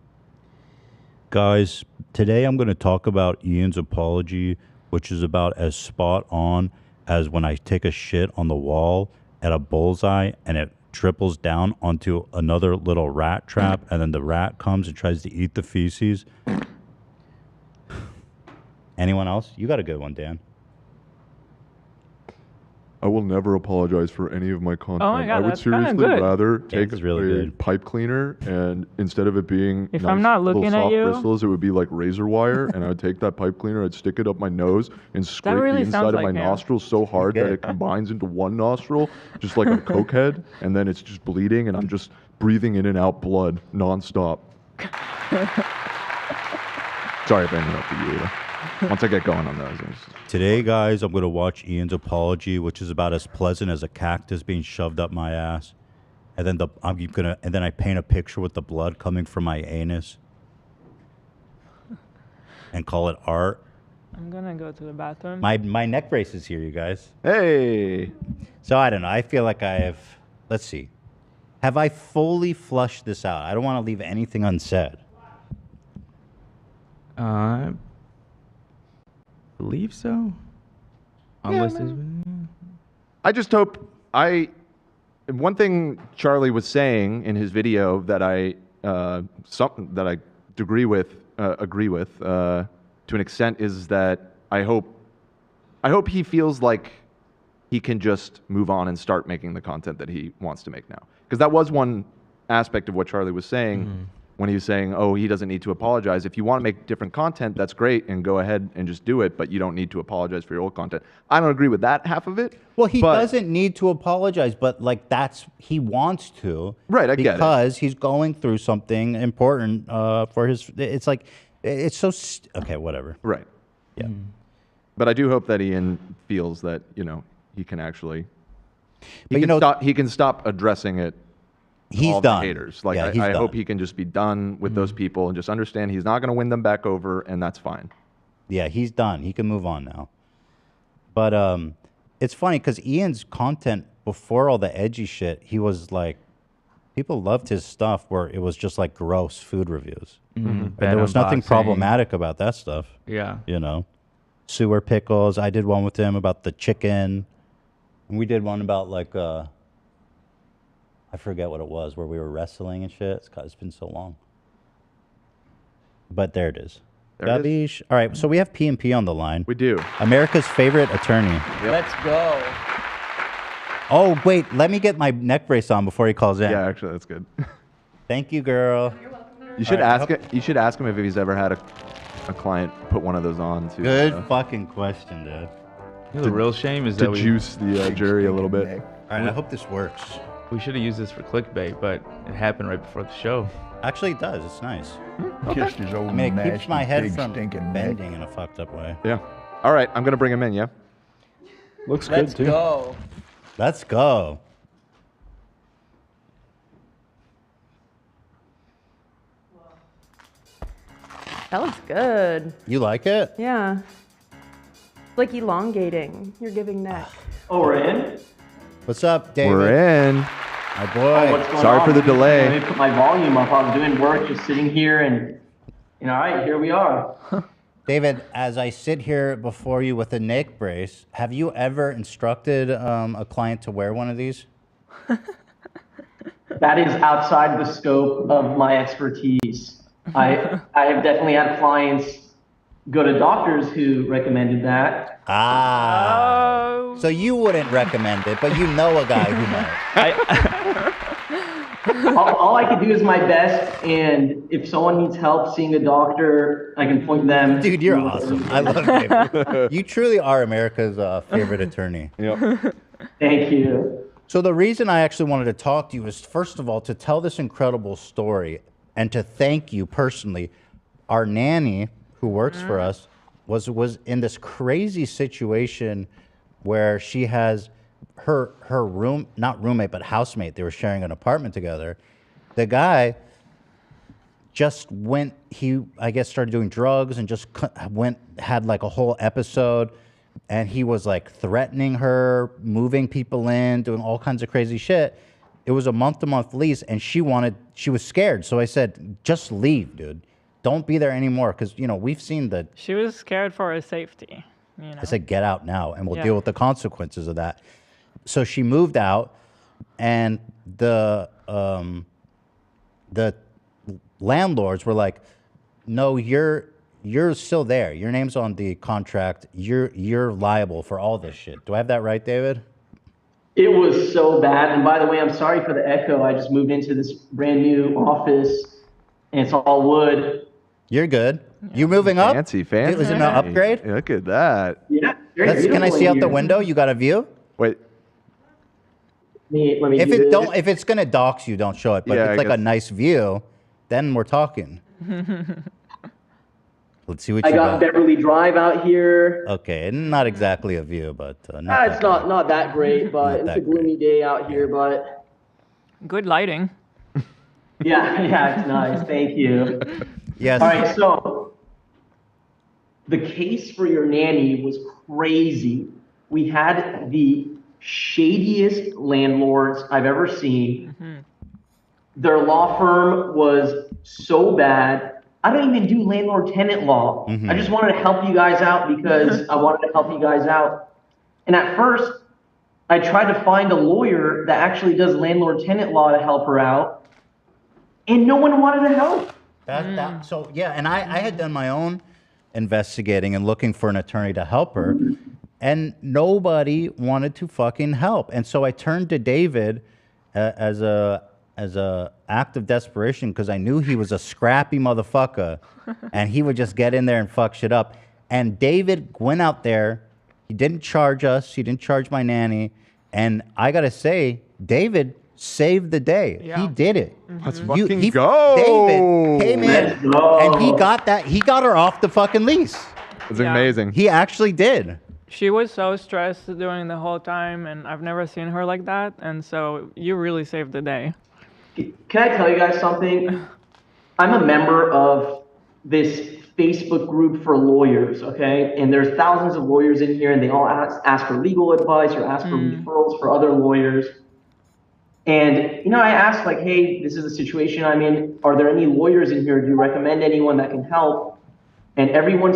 Guys, today I'm going to talk about Ian's apology, which is about as spot on as when I take a shit on the wall at a bullseye and it triples down onto another little rat trap, and then the rat comes and tries to eat the feces. Anyone else? You got a good one, Dan. I will never apologize for any of my content. Oh my God, I would that's kinda seriously good. rather take That's really a good. pipe cleaner and instead of it being If nice I'm not little looking at soft you- bristles, it would be like razor wire, and I would take that pipe cleaner, I'd stick it up my nose and scrape really the inside sounds of my like him. nostril so hard that it combines into one nostril, just like a coke head, and then it's just bleeding, and I'm just breathing in and out blood nonstop. Sorry if I interrupted you, Hila. Once I get going on those. Today, guys, I'm going to watch Ian's apology, which is about as pleasant as a cactus being shoved up my ass. And then I paint a picture with the blood coming from my anus and call it art. I'm gonna go to the bathroom. My neck brace is here, you guys. Hey. So I don't know. I feel like I have. Let's see. Have I fully flushed this out? I don't want to leave anything unsaid. Believe so. Unless there's- I just hope one thing Charlie was saying in his video that I something that I agree with to an extent is that I hope he feels like he can just move on and start making the content that he wants to make now, because that was one aspect of what Charlie was saying when he was saying, oh, he doesn't need to apologize. If you want to make different content, that's great, and go ahead and just do it, but you don't need to apologize for your old content. I don't agree with that half of it. Well, he doesn't need to apologize, but like he wants to. Right, I get it. Because he's going through something important for his. It's like it's so. Okay, whatever. Right. Yeah. But I do hope that Ian feels that he can actually. But He can stop addressing it. He's all done. The haters. Like Yeah, he's I done. hope he can just be done with those people and just understand he's not going to win them back over, and that's fine. Yeah, he's done. He can move on now. But it's funny because Ian's content before all the edgy shit, he was like, people loved his stuff where it was just like gross food reviews. And Bad there was nothing unboxing. problematic about that stuff. Yeah. Sewer pickles. I did one with him about the chicken. And we did one about like, I forget what it was, where we were wrestling and shit. It's been so long. But there it is. There it is. Gabish. All right, so we have P&P on the line. We do. America's favorite attorney. Let's go. Oh, wait, let me get my neck brace on before he calls in. Yeah, actually, that's good. Thank you, girl. You should All right, ask it. You should ask him if he's ever had a client put one of those on to. Good fucking question, dude. The real shame is to that we juice the jury a little bit. All right, I hope this works. We should have used this for clickbait, but it happened right before the show. Actually, it does. It's nice. Kissed his old I mean, it keeps nasty, my head big, from stinking neck. bending in a fucked up way. Yeah. All right, I'm gonna bring him in. Yeah. Looks Let's good too. go. Let's go. That looks good. You like it? Yeah. It's like elongating. You're giving neck. Oh, we're in? What's up, David? We're in. My Oh, boy. what's going Sorry on? for the delay. Let me put my volume up. I was doing work, just sitting here, and all right, here we are. David, as I sit here before you with a neck brace, have you ever instructed a client to wear one of these? That is outside the scope of my expertise. I have definitely had clients go to doctors who recommended that. Ah. So you wouldn't recommend it, but you know a guy who might. All I can do is my best, and if someone needs help seeing a doctor, I can point them. Dude, you're awesome. I love David. You truly are America's favorite attorney. Yep. Thank you. So the reason I actually wanted to talk to you is, first of all, to tell this incredible story and to thank you personally. Our nanny, who works for us, was in this crazy situation where she has her not roommate, but housemate, they were sharing an apartment together. The guy just went, I guess started doing drugs and just had like a whole episode, and he was like threatening her, moving people in, doing all kinds of crazy shit. It was a month-to-month lease, and she was scared. So I said, just leave, dude. Don't be there anymore, because, you know, we've seen the... She was scared for her safety, you know? I said, get out now, and we'll Yeah. deal with the consequences of that. So she moved out, and the landlords were like, no, you're still there. Your name's on the contract. You're liable for all this shit. Do I have that right, David? It was so bad. And by the way, I'm sorry for the echo. I just moved into this brand new office, and it's all wood. You're good. You moving up? Fancy. Was it an upgrade? Look at that. Yeah. Can I see out the window? You got a view? Wait. Let me if do it this. don't, if it's gonna dox you, don't show it. But Yeah, if I it's like a guess. nice view, then we're talking. Let's see what I you got Beverly Drive out here. Okay, not exactly a view, but It's not that great, but it's a gloomy day out here. But Good lighting. yeah, it's nice. Thank you. Yes. All right, so the case for your nanny was crazy. We had the shadiest landlords I've ever seen. Their law firm was so bad. I don't even do landlord-tenant law. I just wanted to help you guys out because I wanted to help you guys out. And at first, I tried to find a lawyer that actually does landlord-tenant law to help her out, and no one wanted to help. So yeah, and I had done my own investigating and looking for an attorney to help her, and nobody wanted to fucking help. And so I turned to David as a act of desperation, because I knew he was a scrappy motherfucker, and he would just get in there and fuck shit up. And David went out there. He didn't charge us. He didn't charge my nanny. And I gotta say, David saved the day. He did it. Let's fucking go. David came in and he got her off the fucking lease. It's amazing. He actually did. She was so stressed during the whole time, and I've never seen her like that. And so you really saved the day. Can I tell you guys something? I'm a member of this Facebook group for lawyers, okay? And there's thousands of lawyers in here, and they all ask for legal advice or ask for referrals for other lawyers. And, you know, I asked, like, hey, this is the situation I'm in. Are there any lawyers in here? Do you recommend anyone that can help? And everyone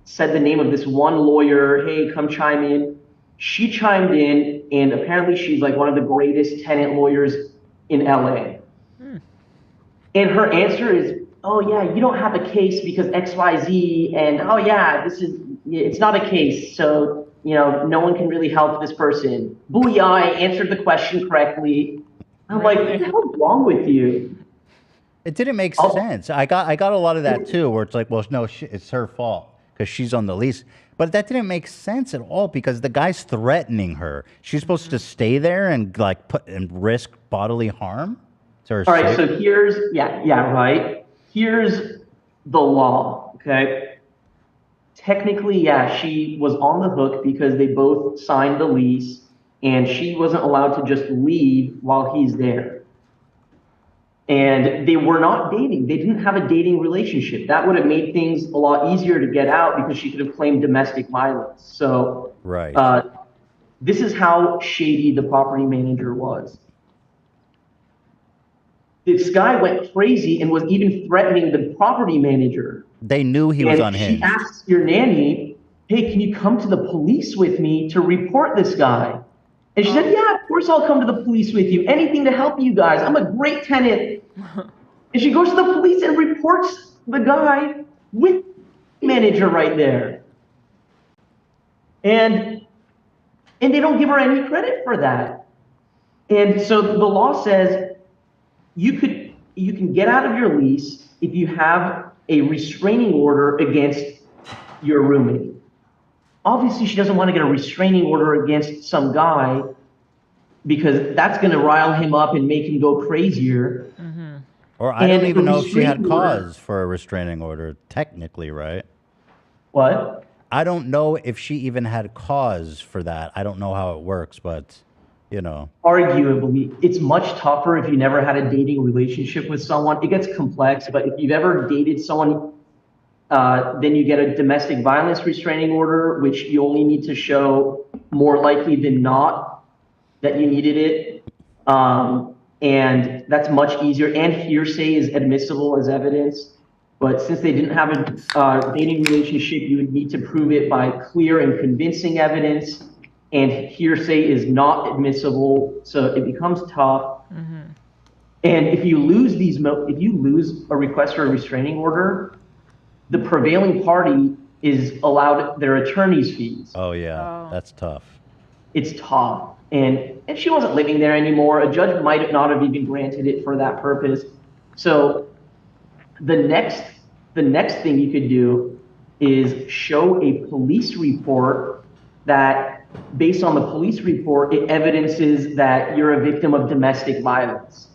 said the name of this one lawyer. Hey, come chime in. She chimed in, and apparently she's like one of the greatest tenant lawyers in LA. And her answer is, oh yeah, you don't have a case because XYZ, and oh yeah, it's not a case, so, you know, no one can really help this person. Booyah, I answered the question correctly. I'm like, what the hell's wrong with you? It didn't make sense. I got a lot of that too, where it's like, well, no, it's her fault because she's on the lease. But that didn't make sense at all, because the guy's threatening her. She's supposed to stay there and like risk bodily harm to her. All right, so here's right. Here's the law, okay? Technically, yeah, she was on the hook because they both signed the lease, and she wasn't allowed to just leave while he's there. And they were not dating. They didn't have a dating relationship. That would have made things a lot easier to get out, because she could have claimed domestic violence. So this is how shady the property manager was. This guy went crazy and was even threatening the property manager. They knew he was unhinged. She asks your nanny, hey, can you come to the police with me to report this guy? And she said, yeah, of course I'll come to the police with you. Anything to help you guys. I'm a great tenant. And she goes to the police and reports the guy with the manager right there. And they don't give her any credit for that. And so the law says you can get out of your lease if you have a restraining order against your roommate. Obviously, she doesn't want to get a restraining order against some guy, because that's going to rile him up and make him go crazier. Or I don't even know if she had cause for a restraining order, technically, right? What? I don't know if she even had cause for that. I don't know how it works, but you know. Arguably, it's much tougher if you never had a dating relationship with someone. It gets complex, but if you've ever dated someone, then you get a domestic violence restraining order, which you only need to show more likely than not that you needed it. And that's much easier. And hearsay is admissible as evidence. But since they didn't have a dating relationship, you would need to prove it by clear and convincing evidence. And hearsay is not admissible, so it becomes tough. And if you lose if you lose a request for a restraining order, the prevailing party is allowed their attorney's fees. Oh yeah, that's tough. It's tough. And she wasn't living there anymore. A judge might not have even granted it for that purpose. So the next thing you could do is show a police report that, based on the police report, it evidences that you're a victim of domestic violence.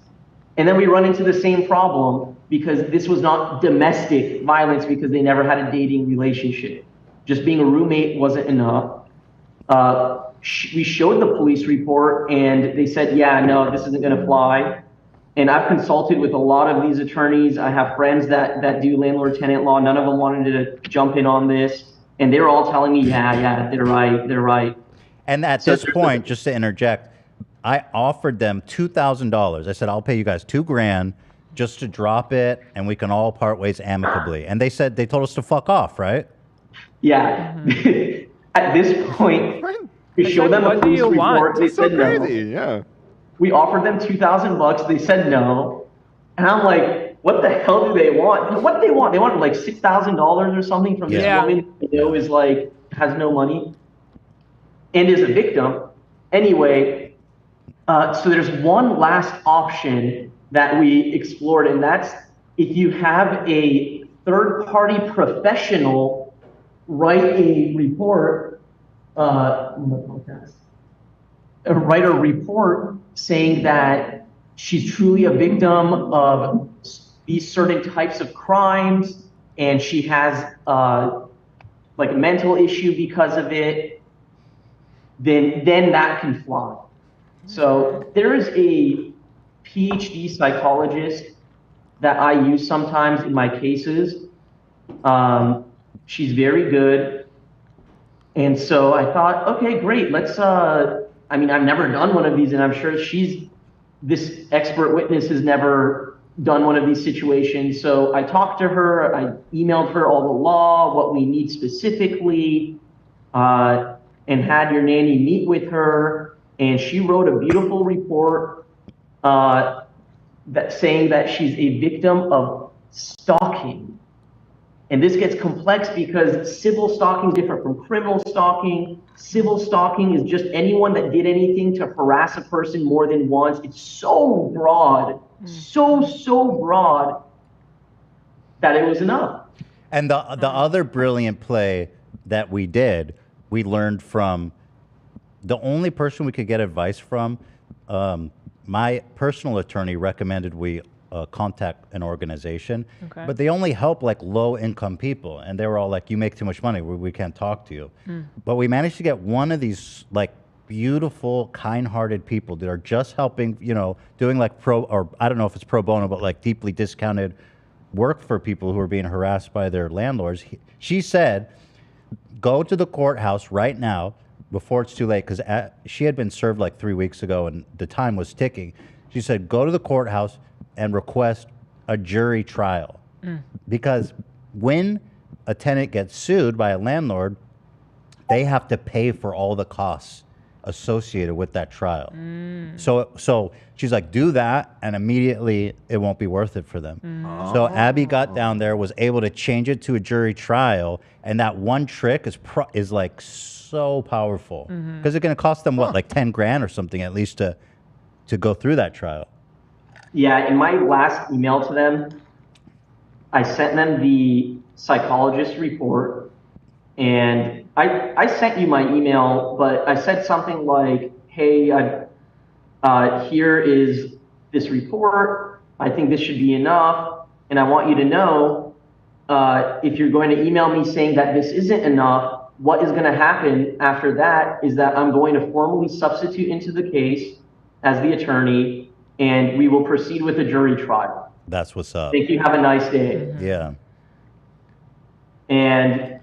And then we run into the same problem because this was not domestic violence because they never had a dating relationship. Just being a roommate wasn't enough. We showed the police report and they said, yeah, no, this isn't gonna fly. And I've consulted with a lot of these attorneys. I have friends that do landlord-tenant law. None of them wanted to jump in on this. And they were all telling me, yeah, they're right. And at this point, just to interject, I offered them $2,000. I said, I'll pay you guys $2,000 just to drop it and we can all part ways amicably. And they told us to fuck off, right? Yeah. At this point, we showed them a police report. They said no. Yeah. We offered them $2,000. They said no. And I'm like, what the hell do they want? What do they want? They want like $6,000 or something from this woman who is like, has no money and is a victim. Anyway, so there's one last option that we explored, and that's if you have a third-party professional write a report, write a report saying that she's truly a victim of these certain types of crimes, and she has like a mental issue because of it, then that can fly. So there is a PhD psychologist that I use sometimes in my cases. She's very good. And so I thought, okay, great. Let's, I mean, I've never done one of these, and I'm sure this expert witness has never done one of these situations. So I talked to her, I emailed her all the law, what we need specifically, and had your nanny meet with her. And she wrote a beautiful report saying that she's a victim of stalking. And this gets complex because civil stalking is different from criminal stalking. Civil stalking is just anyone that did anything to harass a person more than once. It's so broad, so broad that it was enough. And the other brilliant play that we did, we learned from the only person we could get advice from. My personal attorney recommended we contact an organization, but they only help like low-income people, and they were all like, "You make too much money, we can't talk to you." But we managed to get one of these like beautiful, kind-hearted people that are just helping, you know, doing like I don't know if it's pro bono, but like deeply discounted work for people who are being harassed by their landlords. She said, "Go to the courthouse right now before it's too late," because she had been served like 3 weeks ago and the time was ticking. She said, "Go to the courthouse and request a jury trial." Because when a tenant gets sued by a landlord, they have to pay for all the costs associated with that trial. So she's like, do that, and immediately it won't be worth it for them. So Abby got down there, was able to change it to a jury trial, and that one trick is like so powerful because it's going to cost them what, like 10 grand or something at least to go through that trial. Yeah, in my last email to them, I sent them the psychologist report, and I sent you my email, but I said something like, "Hey, here is this report. I think this should be enough, and I want you to know if you're going to email me saying that this isn't enough, what is going to happen after that is that I'm going to formally substitute into the case as the attorney, and we will proceed with a jury trial. That's what's up. Thank you. Have a nice day. Yeah. And,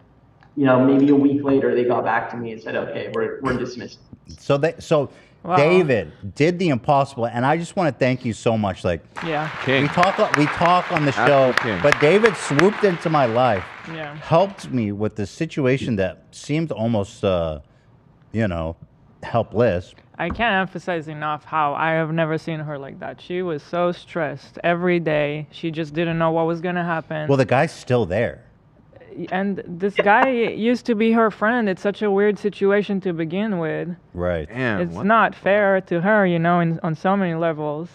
you know, maybe a week later, they got back to me and said, okay, we're dismissed. So Wow. David did the impossible, and I just want to thank you so much. Like, Yeah. we talk on the show, but David swooped into my life, Yeah. helped me with the situation that seemed almost, you know, helpless. I can't emphasize enough how I have never seen her like that. She was so stressed every day. She just didn't know what was going to happen. Well, the guy's still there. And this guy used to be her friend. It's such a weird situation to begin with. Right. It's not fair to her, you know, on so many levels.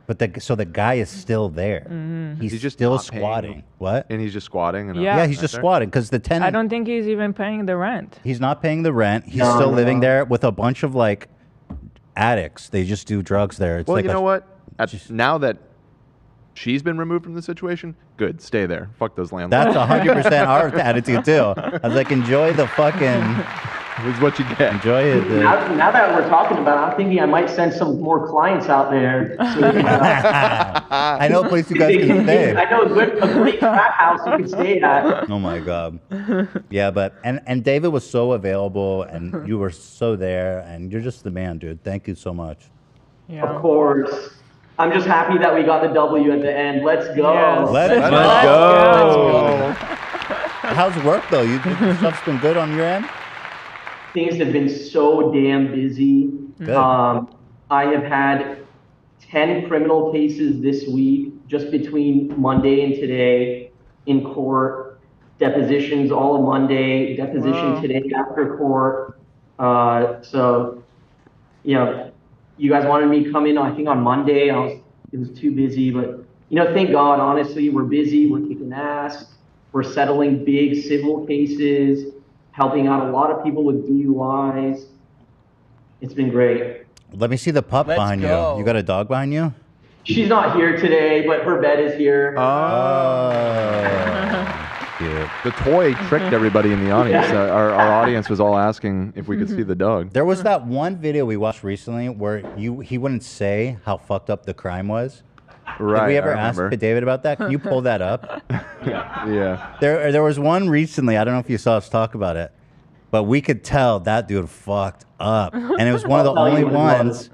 But the guy is still there. Mhm. He's just still not paying squatting. them. What? And he's just squatting. And Yeah. He's just squatting because the tenant. I don't think he's even paying the rent. He's not paying the rent. He's No, still no, living no. there with a bunch of like addicts. They just do drugs there. It's Well, like you know what? Now that she's been removed from the situation, good. Stay there. Fuck those landlords. That's 100% our attitude too. I was like, enjoy the fucking. Is what you get. Enjoy it. Dude. Now that we're talking about it, I'm thinking I might send some more clients out there. I know a place you guys can stay. I know a great frat house you can stay at. Oh my god. Yeah, but and David was so available, and you were so there, and you're just the man, dude. Thank you so much. Of course. I'm just happy that we got the W at the end. Let's go. Yes. Let's go. How's work though? You stuff's been good on your end? Things have been so damn busy. Good. I have had 10 criminal cases this week, just between Monday and today in court. Depositions all of Monday, deposition today after court. So, you know, you guys wanted me to come in, I think on Monday. It was too busy, but you know, thank God, honestly, we're busy, we're kicking ass, we're settling big civil cases, helping out a lot of people with DUIs. It's been great. Let me see the pup Let's behind go. you. You got a dog behind you? She's not here today, but her bed is here. Cute. The toy tricked everybody in the audience. Yeah. Our audience was all asking if we could see the dog. There was that one video we watched recently where he wouldn't say how fucked up the crime was. Right. Did we ever I ask remember. David about that? Can you pull that up? Yeah. There was one recently. I don't know if you saw us talk about it, but we could tell that dude fucked up, and it was one of the I'll tell only you what it ones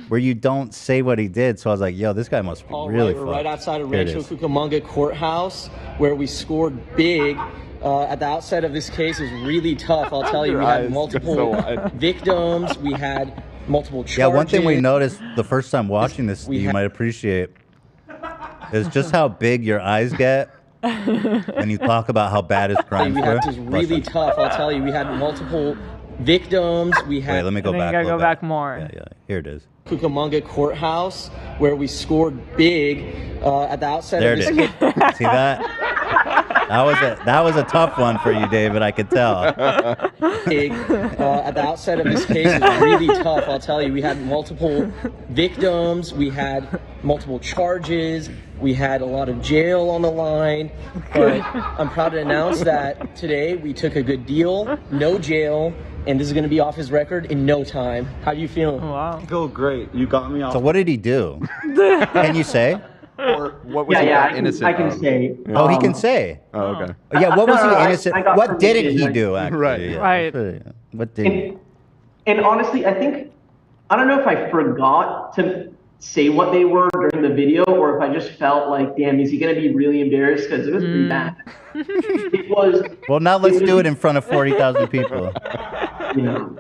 where you don't say what he did. So I was like, "Yo, this guy must be really We're fucked." right outside of Here it Rancho is. Cucamonga Courthouse, where we scored big. At the outset of this case, it was really tough. I'll tell you, we Your eyes had go multiple so wide. victims. We had multiple charges. Yeah, one thing we noticed the first time watching this, we you had- might appreciate, is just how big your eyes get when you talk about how bad his crimes We were. had, it was really tough. I'll tell you, we had multiple victims. We had. Wait, let me go I think back. you gotta a little go bit. back more. Yeah, here it is. Cucamonga Courthouse, where we scored big at the outset There of it this is. case. See that? That was a tough one for you, David. I could tell. Big, at the outset of this case, it was really tough. I'll tell you, we had multiple victims. We had multiple charges. We had a lot of jail on the line. But I'm proud to announce that today we took a good deal, no jail, and this is going to be off his record in no time. How do you feel? Wow. Feel great. You got me off. So what did he do? Can you say? Or what was Yeah, he yeah, found innocent I can of? say. Oh, he can say. Oh, okay. Yeah, what was No, he I innocent? got What didn't he permission, do? like- Actually, Right. Yeah. Right. What did he? And honestly, I don't know if I forgot to say what they were during the video or if I just felt like, damn, is he going to be really embarrassed? Because it was pretty bad. It was. Well, now let's do it in front of 40,000 people. You know,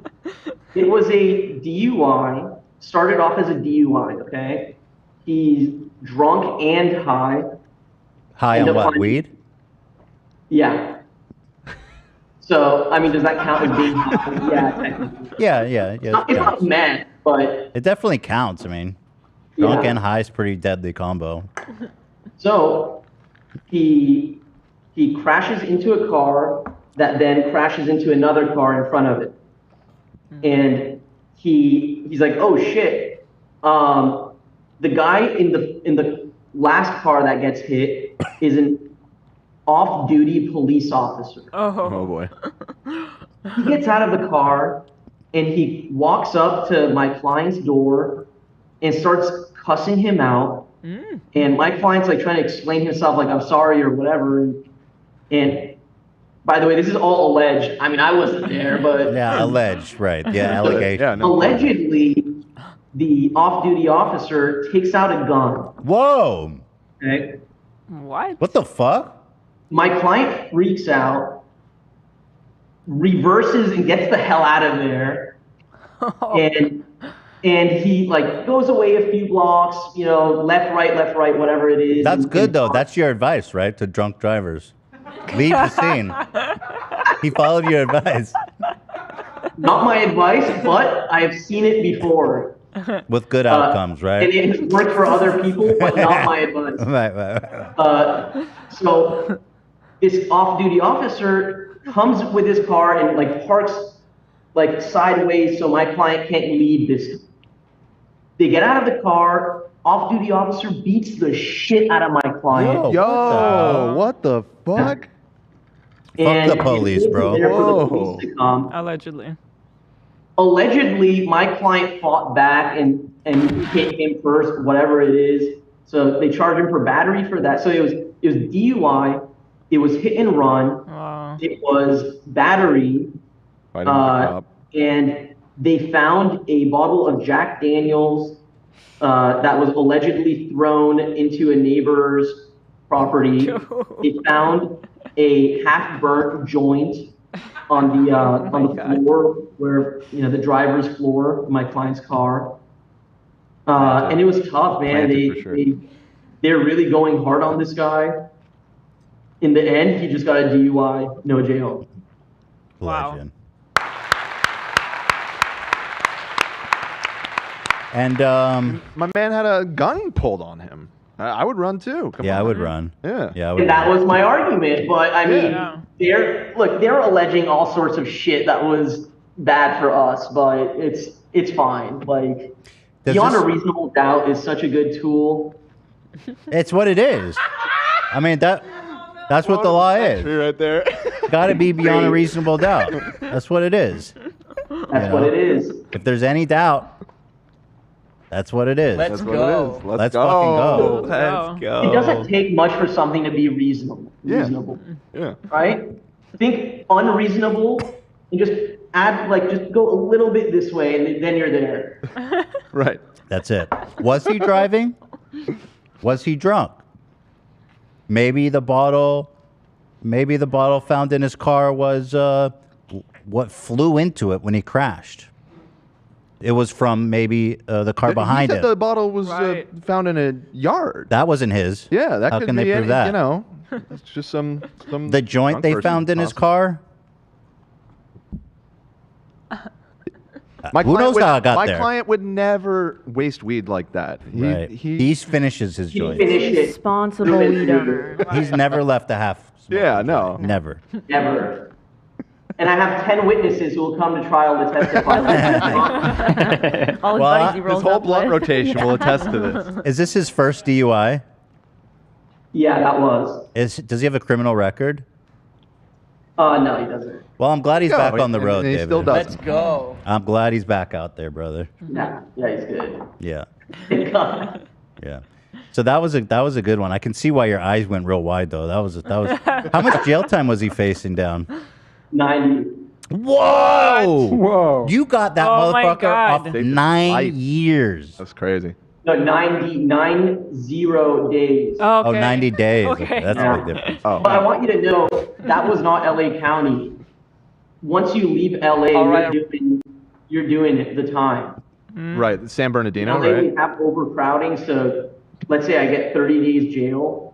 it was a DUI, started off as a DUI, okay? He's drunk and high. High End on up what? on- Weed? Yeah. So, I mean, does that count as being high? Yeah, technically. Yeah. It's not meth, but It definitely counts. I mean, drunk Yeah. and high is pretty deadly combo. so he crashes into a car that then crashes into another car in front of it. And he's like, oh shit. The guy in the last car that gets hit is an off-duty police officer. Oh. Oh boy. He gets out of the car and he walks up to my client's door and starts cussing him out. And my client's like trying to explain himself, like, I'm sorry or whatever. And by the way, this is all alleged. I mean, I wasn't there, but Yeah, alleged, right. Yeah, allegation. Yeah, no. allegedly, the off-duty officer takes out a gun. Whoa. Okay. What? What the fuck? My client freaks out, reverses and gets the hell out of there. And he like goes away a few blocks, you know, left, right, whatever it is. That's good though. That's your advice, right, to drunk drivers. Leave the scene. He followed your advice. Not my advice, but I have seen it before. With good outcomes, right? And it has worked for other people, but not my advice. Right. So this off-duty officer comes with his car and like parks like sideways so my client can't leave this. They get out of the car. Off-duty officer beats the shit out of my client. Yo, what the fuck? And Fuck the police, bro. there for the police to come. Allegedly. Allegedly, my client fought back and hit him first, whatever it is. So they charged him for battery for that. So it was DUI, it was hit and run, it was battery, and they found a bottle of Jack Daniels that was allegedly thrown into a neighbor's property. They found a half-burnt joint on the floor where, you know, the driver's floor of my client's car. And it was tough, man. They're really going hard on this guy. In the end, he just got a DUI, no jail. Wow. And my man had a gun pulled on him. I would run too. Come on. I would run. Yeah. Yeah, I would And that was my argument. But I mean, Yeah. they're alleging all sorts of shit that was bad for us, but it's fine. Like, beyond a reasonable doubt is such a good tool. It's what it is. I mean, that's what the law is. Right there. Got to be beyond a reasonable doubt. That's what it is. That's what it is. If there's any doubt, that's what it is. Let's go. Let's fucking go. Let's go. It doesn't take much for something to be reasonable. Yeah. Right? Think unreasonable and just add, like, just go a little bit this way and then you're there. Right. That's it. Was he driving? Was he drunk? Maybe the bottle found in his car was what flew into it when he crashed. It was from maybe the car behind he him. said the bottle was found in a yard. That wasn't his. Yeah, that How could can be they prove that? You know, it's just some The joint drunk they person, found in his possibly. car. My Who client knows would, how it got my there? client would never waste weed like that. Right. He finishes his joint. Responsible weed owner. He's never left a half. Yeah, no. Never. Never. And I have 10 witnesses who will come to trial to testify. All his buddies he rolls His whole up blunt with. rotation will attest to this. Is this his first DUI? Yeah, that was. Does he have a criminal record? No, he doesn't. Well, I'm glad he's No, back on the and road, he David. still doesn't. Let's go. I'm glad he's back out there, brother. Yeah, he's good. Yeah. Thank God. Yeah. So that was a good one. I can see why your eyes went real wide though. That was how much jail time was he facing down? 90. Whoa! Whoa. You got that Oh my motherfucker God. off 9 years. That's crazy. No, 90 days. Oh, Oh, 90 days. Okay. That's a big difference. Oh, But I want you to know that was not LA County. Once you leave LA, you're doing it the time. right. San Bernardino, LA, right? we have overcrowding, so let's say I get 30 days jail,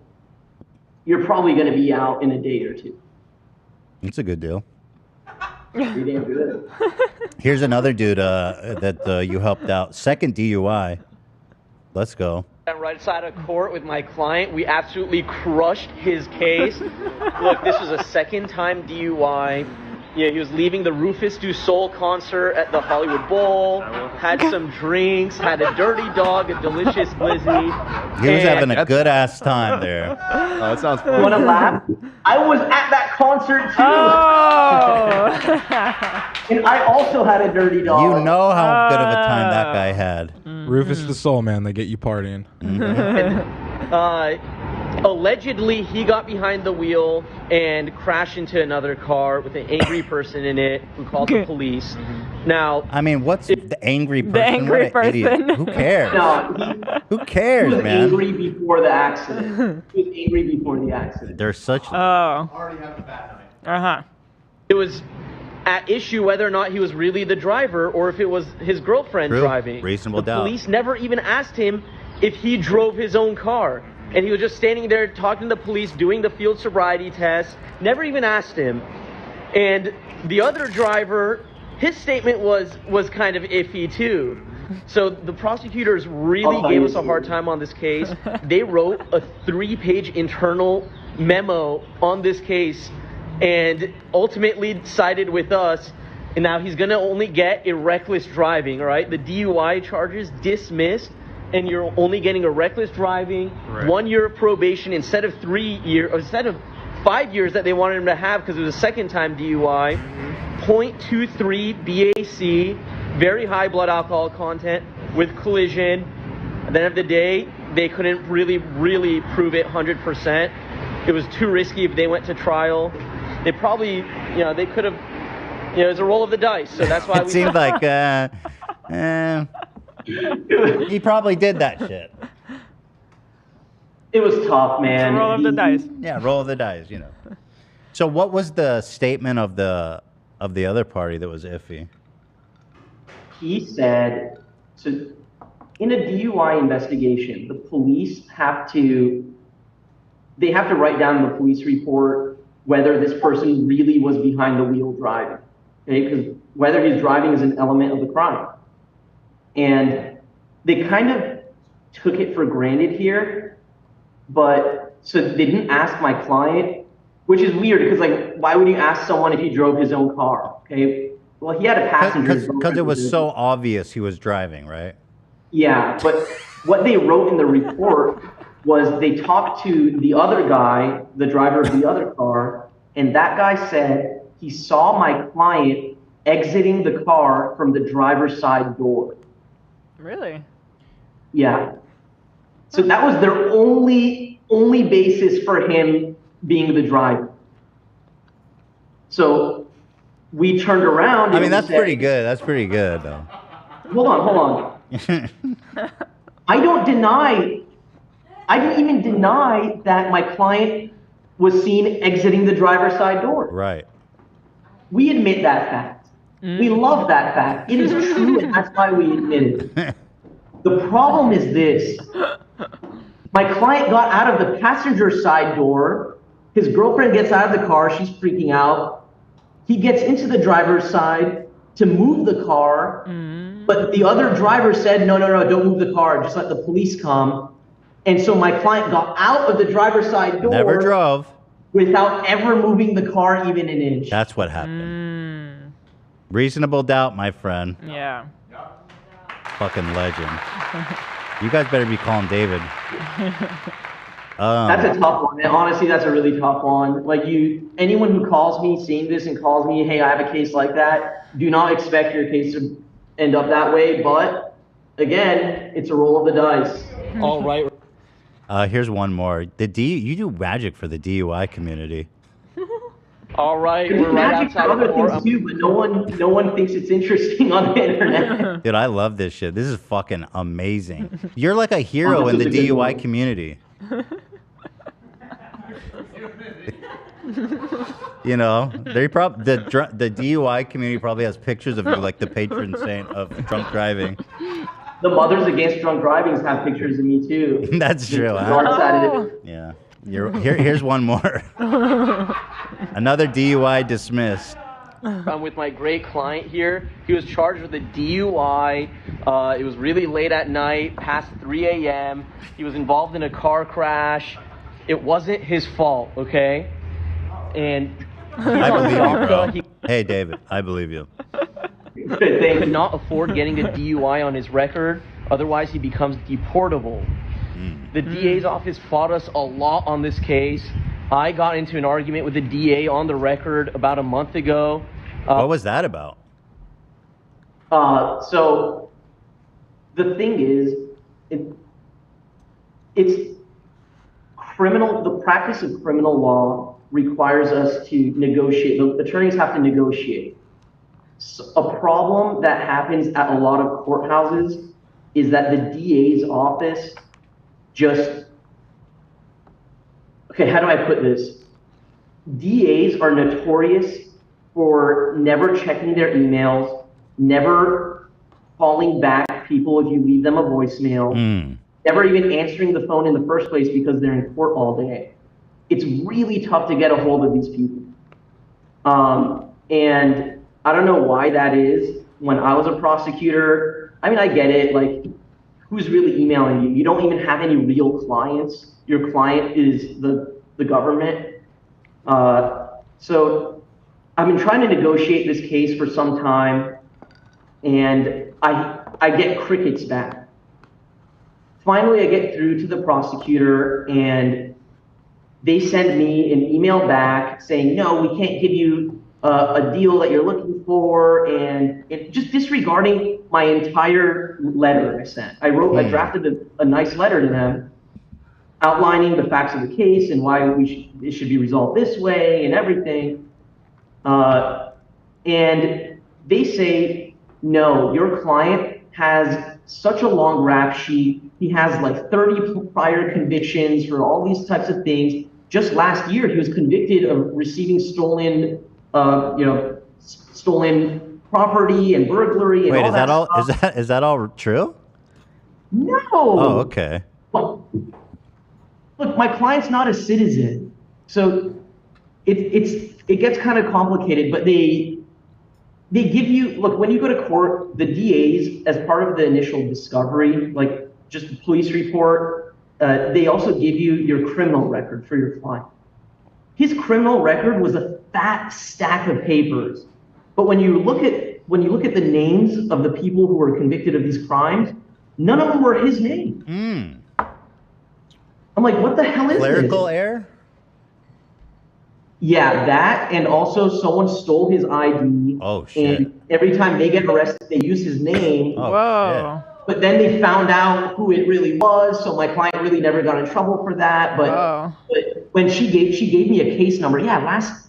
you're probably going to be out in a day or two. It's a good deal. Pretty damn good. Here's another dude that you helped out. Second DUI. Let's go. Right side of court with my client. We absolutely crushed his case. Look, this was a second time DUI. Yeah, he was leaving the Rufus Du Sol concert at the Hollywood Bowl, had some drinks, had a dirty dog, a delicious glizzy. He was having a good ass time there. Oh, that sounds You want to laugh? I was at that concert too. And I also had a dirty dog. You know how good of a time that guy had. Rufus the Soul, man. They get you partying. Allegedly, he got behind the wheel and crashed into another car with an angry person in it who called the police. Now, I mean, what's the angry person? The angry What an idiot. person. Who cares? No, Who cares, he was man? angry before the accident. He was angry before the accident. They're such. Already having a bad night. It was at issue whether or not he was really the driver or if it was his girlfriend True. driving. Reasonable the doubt. Police never even asked him if he drove his own car. And he was just standing there talking to the police, doing the field sobriety test. Never even asked him. And the other driver, his statement was kind of iffy too. So the prosecutors really gave us a hard time on this case. They wrote a 3-page internal memo on this case and ultimately sided with us. And now he's going to only get a reckless driving, all right? The DUI charges dismissed, and you're only getting a reckless driving, 1 year of probation instead of 3 years, or instead of 5 years that they wanted him to have because it was a second time DUI, 0.23 BAC, very high blood alcohol content with collision. At the end of the day, they couldn't really prove it 100%. It was too risky if they went to trial. They probably, they could have, it was a roll of the dice. So that's why It seemed like, he probably did that shit. It was tough, man. Roll of the dice. Yeah, roll of the dice, So what was the statement of the other party that was iffy? He said, so in a DUI investigation, the police have to write down in the police report whether this person really was behind the wheel driving, okay? Because whether he's driving is an element of the crime. And they kind of took it for granted here, but so they didn't ask my client, which is weird because why would you ask someone if he drove his own car? Okay, well, he had a passenger. Because it was so obvious he was driving, right? Yeah, but what they wrote in the report was they talked to the other guy, the driver of the other car, and that guy said he saw my client exiting the car from the driver's side door. Really? Yeah. So that was their only basis for him being the driver. So we turned around. I mean, that's pretty good. That's pretty good, though. Hold on. I didn't even deny that my client was seen exiting the driver's side door. Right. We admit that fact. We love that fact. It is true, and that's why we admit it. The problem is this. My client got out of the passenger side door. His girlfriend gets out of the car. She's freaking out. He gets into the driver's side to move the car, but the other driver said, no, don't move the car. Just let the police come. And so my client got out of the driver's side door. Never drove. Without ever moving the car even an inch. That's what happened. Reasonable doubt, my friend. Yeah. Fucking legend. You guys better be calling David. That's a tough one. And honestly, that's a really tough one. Anyone who calls me, seeing this and calls me, hey, I have a case like that, do not expect your case to end up that way. But again, it's a roll of the dice. All right. Here's one more. You do magic for the DUI community. All right, we're right outside of the things too, but no one thinks it's interesting on the internet. Dude, I love this shit. This is fucking amazing. You're like a hero in the DUI community. The DUI community probably has pictures of you like the patron saint of drunk driving. The Mothers Against Drunk Driving have pictures of me too. That's true. Yeah. Here's one more. Another DUI dismissed. I'm with my great client here. He was charged with a DUI. It was really late at night, past 3 a.m. He was involved in a car crash. It wasn't his fault, okay? And I believe you, bro. He Hey, David, I believe you. they cannot afford getting a DUI on his record, otherwise he becomes deportable. The DA's office fought us a lot on this case. I got into an argument with the DA on the record about a month ago. What was that about? So the thing is, it's criminal. The practice of criminal law requires us to negotiate. The attorneys have to negotiate. So a problem that happens at a lot of courthouses is that the DA's office just, okay, how do I put this? DAs are notorious for never checking their emails, never calling back people if you leave them a voicemail, never even answering the phone in the first place because they're in court all day. It's really tough to get a hold of these people. And I don't know why that is. When I was a prosecutor, I mean, I get it, like, who's really emailing you? You don't even have any real clients. Your client is the government. So I've been trying to negotiate this case for some time, and I get crickets back. Finally, I get through to the prosecutor, and they send me an email back saying, no, we can't give you a deal that you're looking for, and just disregarding my entire letter I sent. I drafted a nice letter to them outlining the facts of the case and why it should be resolved this way and everything. And they say, no, your client has such a long rap sheet. He has like 30 prior convictions for all these types of things. Just last year, he was convicted of receiving stolen property and burglary. And Wait, all is that all true? No. Oh, okay. Look, my client's not a citizen, so it gets kind of complicated. But they give you, look, when you go to court, the DAs, as part of the initial discovery, like just a police report, they also give you your criminal record for your client. His criminal record was a fat stack of papers, but when you look at the names of the people who were convicted of these crimes, none of them were his name. I'm like, what the hell is Clerical this? error? Yeah, that, and also someone stole his ID. Oh, shit. And every time they get arrested, they use his name. Oh, Whoa. But then they found out who it really was, so my client really never got in trouble for that. But when she gave me a case number, yeah,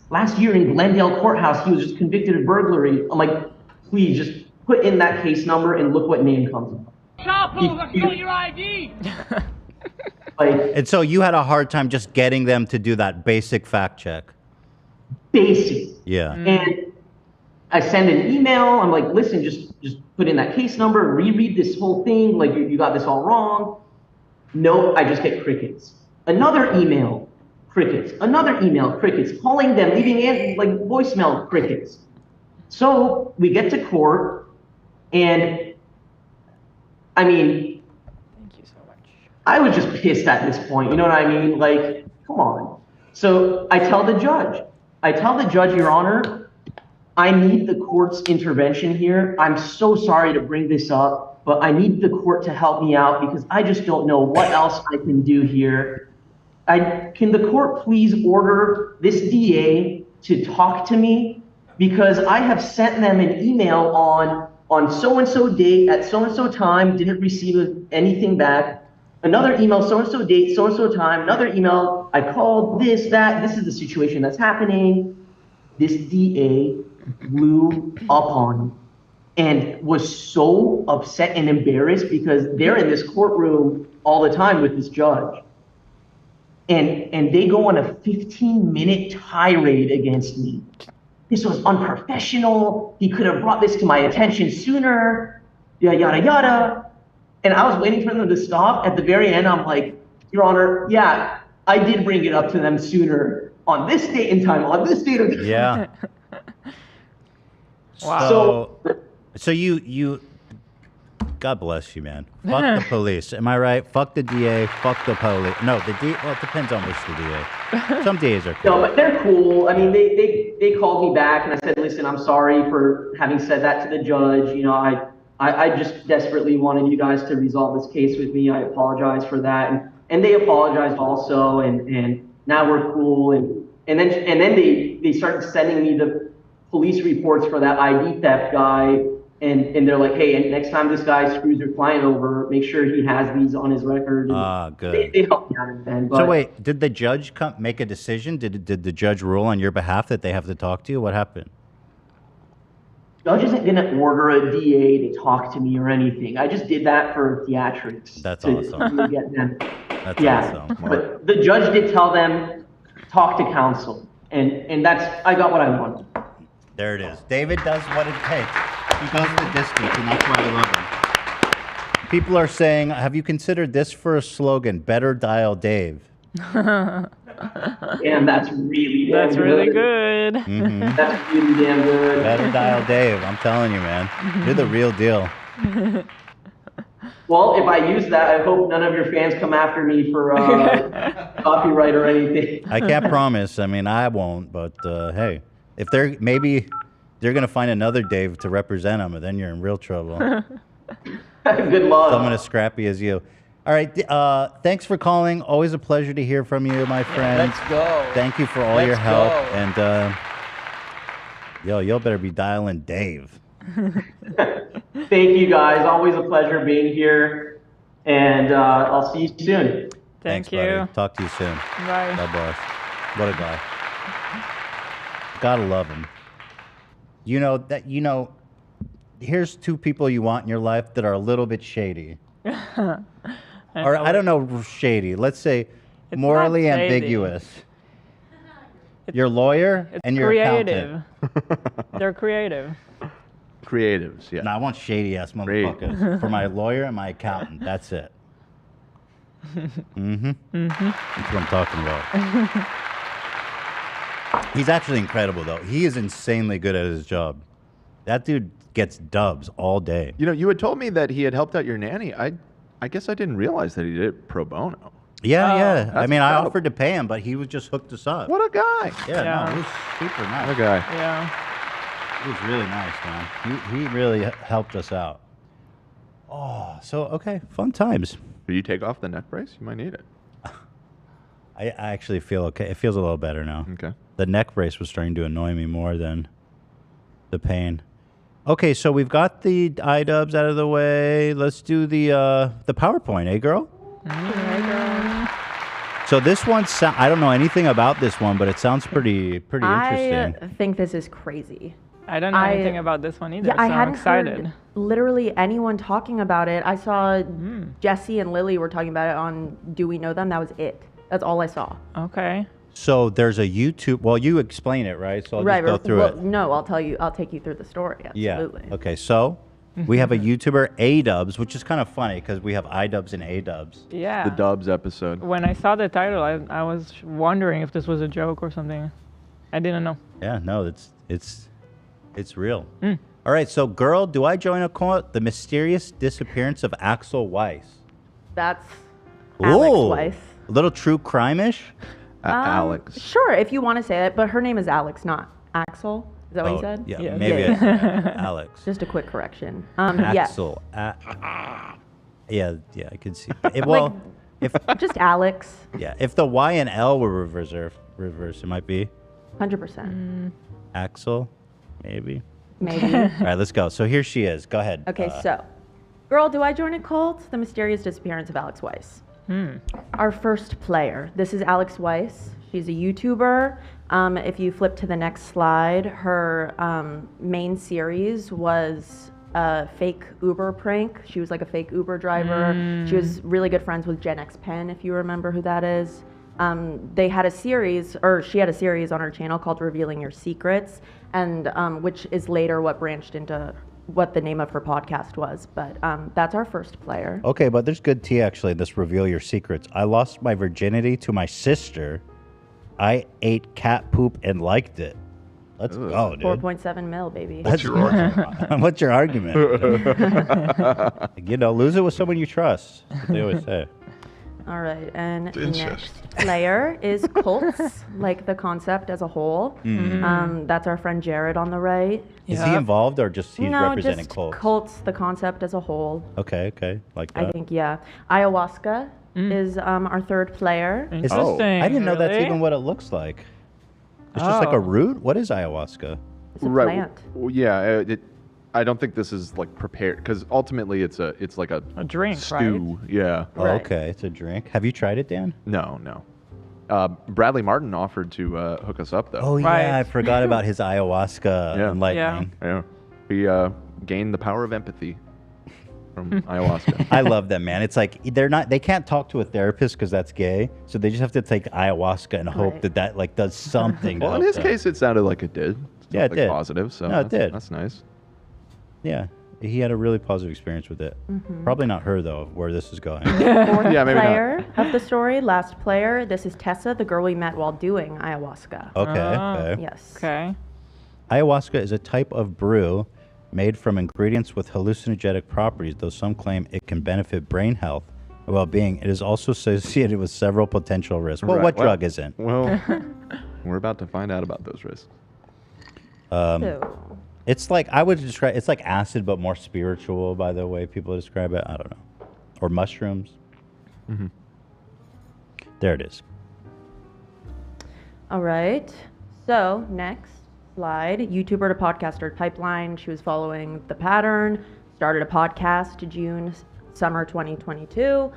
last year in Glendale Courthouse, he was just convicted of burglary. I'm like, please just put in that case number and look what name comes up. Chapo, I stole your ID. And so you had a hard time just getting them to do that basic fact check. Basic. Yeah. And I send an email. I'm like, listen, just put in that case number, reread this whole thing. Like, you got this all wrong. No, I just get crickets. Another email, crickets. Another email, crickets. Calling them, leaving in like voicemail, crickets. So we get to court, and I mean, I was just pissed at this point. You know what I mean? Like, come on. So I tell the judge, Your Honor, I need the court's intervention here. I'm so sorry to bring this up, but I need the court to help me out because I just don't know what else I can do here. Can the court please order this DA to talk to me? Because I have sent them an email on so-and-so date at so-and-so time, didn't receive anything back. Another email, so-and-so date, so-and-so time, another email, I called this, that, this is the situation that's happening. This DA blew up on me and was so upset and embarrassed because they're in this courtroom all the time with this judge. And they go on a 15-minute tirade against me. This was unprofessional. He could have brought this to my attention sooner, yada, yada, yada. And I was waiting for them to stop. At the very end, I'm like, Your Honor, yeah, I did bring it up to them sooner on this date and time, on this date of time. Yeah. Wow. So you God bless you, man. Fuck the police. Am I right? Fuck the DA. Fuck the police. No, the DA. Well, it depends on which the DA. Some DAs are cool. No, but they're cool. I mean, they called me back and I said, listen, I'm sorry for having said that to the judge. You know, I just desperately wanted you guys to resolve this case with me. I apologize for that. And they apologized also. And now we're cool. And then they started sending me the police reports for that ID theft guy. And they're like, hey, and next time this guy screws your client over, make sure he has these on his record. Good. They helped me out in the end. So wait, did the judge make a decision? Did the judge rule on your behalf that they have to talk to you? What happened? Judge isn't going to order a DA to talk to me or anything. I just did that for theatrics. That's to awesome. really get them. That's yeah. awesome. But the judge did tell them, talk to counsel. And I got what I wanted. There it is. David does what it takes. He goes the distance, and that's why I love him. People are saying, have you considered this for a slogan? Better dial Dave. Damn, that's really damn That's really good. Mhm. That's really damn good. Better dial Dave. I'm telling you, man. You're the real deal. Well, if I use that, I hope none of your fans come after me for copyright or anything. I can't promise. I mean, I won't. But hey, if they're gonna find another Dave to represent them, and then you're in real trouble. Good luck. Someone as scrappy as you. All right. Thanks for calling. Always a pleasure to hear from you, my friend. Let's go. Thank you for all your Let's help. go. And y'all better be dialing Dave. Thank you, guys. Always a pleasure being here. And I'll see you soon. Thanks, buddy. Talk to you soon. Bye. God bless. What a guy. Gotta love him. Here's two people you want in your life that are a little bit shady. Or I don't know, shady. Let's say morally not shady. ambiguous. Your lawyer and your creative. accountant. They're creative. Creatives, yeah. No, I want shady ass motherfuckers for my lawyer and my accountant. That's it. Mm-hmm. That's what I'm talking about. He's actually incredible, though. He is insanely good at his job. That dude gets dubs all day. You know, you had told me that he had helped out your nanny. I guess I didn't realize that he did it pro bono. Yeah, yeah. I That's mean, I incredible. offered to pay him, but he was just hooked us up. What a guy. Yeah, no, he was super nice. What a guy. Yeah. He was really nice, man. He really helped us out. Oh, so, okay, fun times. Will you take off the neck brace? You might need it. I actually feel okay. It feels a little better now. Okay. The neck brace was starting to annoy me more than the pain. Okay, so we've got the iDubbbz out of the way. Let's do the PowerPoint, eh, girl? So this one, I don't know anything about this one, but it sounds pretty interesting. I think this is crazy. I don't know anything about this one either, Yeah, so I I'm hadn't excited. heard literally anyone talking about it. I saw Jesse and Lily were talking about it on Do We Know Them? That was it. That's all I saw. Okay. So there's a YouTube. Well, you explain it, right? So I'll just go through it. No, I'll tell you. I'll take you through the story. Absolutely. Yeah. Okay. So we have a YouTuber, iDubbbz, which is kind of funny because we have iDubbbz and iDubbbz. Yeah. The Dubs episode. When I saw the title, I was wondering if this was a joke or something. I didn't know. Yeah. No, it's real. All right. So, girl, do I join a cult? The mysterious disappearance of Axel Weiss. That's Alyx Ooh, Weiss. a little true crime-ish. Alyx. Sure, if you want to say it, but her name is Alyx, not Axel. Is that what you said? Yeah, maybe it's Alyx. Just a quick correction. Axel. Yeah, I could see. Well, if just Alyx. Yeah, if the Y and L were reversed, it might be 100%. Axel, maybe. Maybe. All right, let's go. So here she is. Go ahead. Okay, so, girl, do I join a cult? The mysterious disappearance of Alyx Weiss. Our first player. This is Alyx Weiss. She's a YouTuber. If you flip to the next slide, her main series was a fake Uber prank. She was like a fake Uber driver. She was really good friends with Gen X Pen, if you remember who that is. They had a series, or she had a series on her channel called Revealing Your Secrets, and which is later what branched into what the name of her podcast was. But that's our first player. Okay, but there's good tea actually. This Reveal Your Secrets. I lost my virginity to my sister. I ate cat poop and liked it. Let's go, dude. 4.7 mil, baby. What's your argument? What's your argument? Lose it with someone you trust. That's what they always say. All right, and Incest. next player is cults, like the concept as a whole. That's our friend Jared on the right. Is he involved or just he's no, representing just cults? cults, the concept as a whole. Okay, like that. I think, yeah. Ayahuasca is our third player. Is this, I didn't know that's even what it looks like. It's just like a root? What is ayahuasca? It's a right. plant. Well, yeah. I don't think this is like prepared because ultimately it's like a drink, stew. right? Yeah. Oh, okay, it's a drink. Have you tried it, Dan? No. Bradley Martin offered to hook us up though. Oh yeah, I forgot about his ayahuasca enlightening. Yeah. He gained the power of empathy from ayahuasca. I love them, man. It's like they can't talk to a therapist because that's gay, so they just have to take ayahuasca and hope that like does something. Well, to in help his them. case, it sounded like it did. Yeah, it did. Positive. So no, it did. That's nice. Yeah, he had a really positive experience with it. Probably not her though, where this is going. Fourth Yeah, maybe not. player of the story, last player. This is Tessa, the girl we met while doing ayahuasca. Okay. Yes. Okay. Ayahuasca is a type of brew made from ingredients with hallucinogenic properties, though some claim it can benefit brain health and well-being. It is also associated with several potential risks. Well, Right. what drug isn't? Well, we're about to find out about those risks. It's like, I would describe, it's like acid, but more spiritual by the way people describe it. I don't know. Or mushrooms. There it is. All right. So next slide, YouTuber to podcaster pipeline. She was following the pattern, started a podcast summer 2022.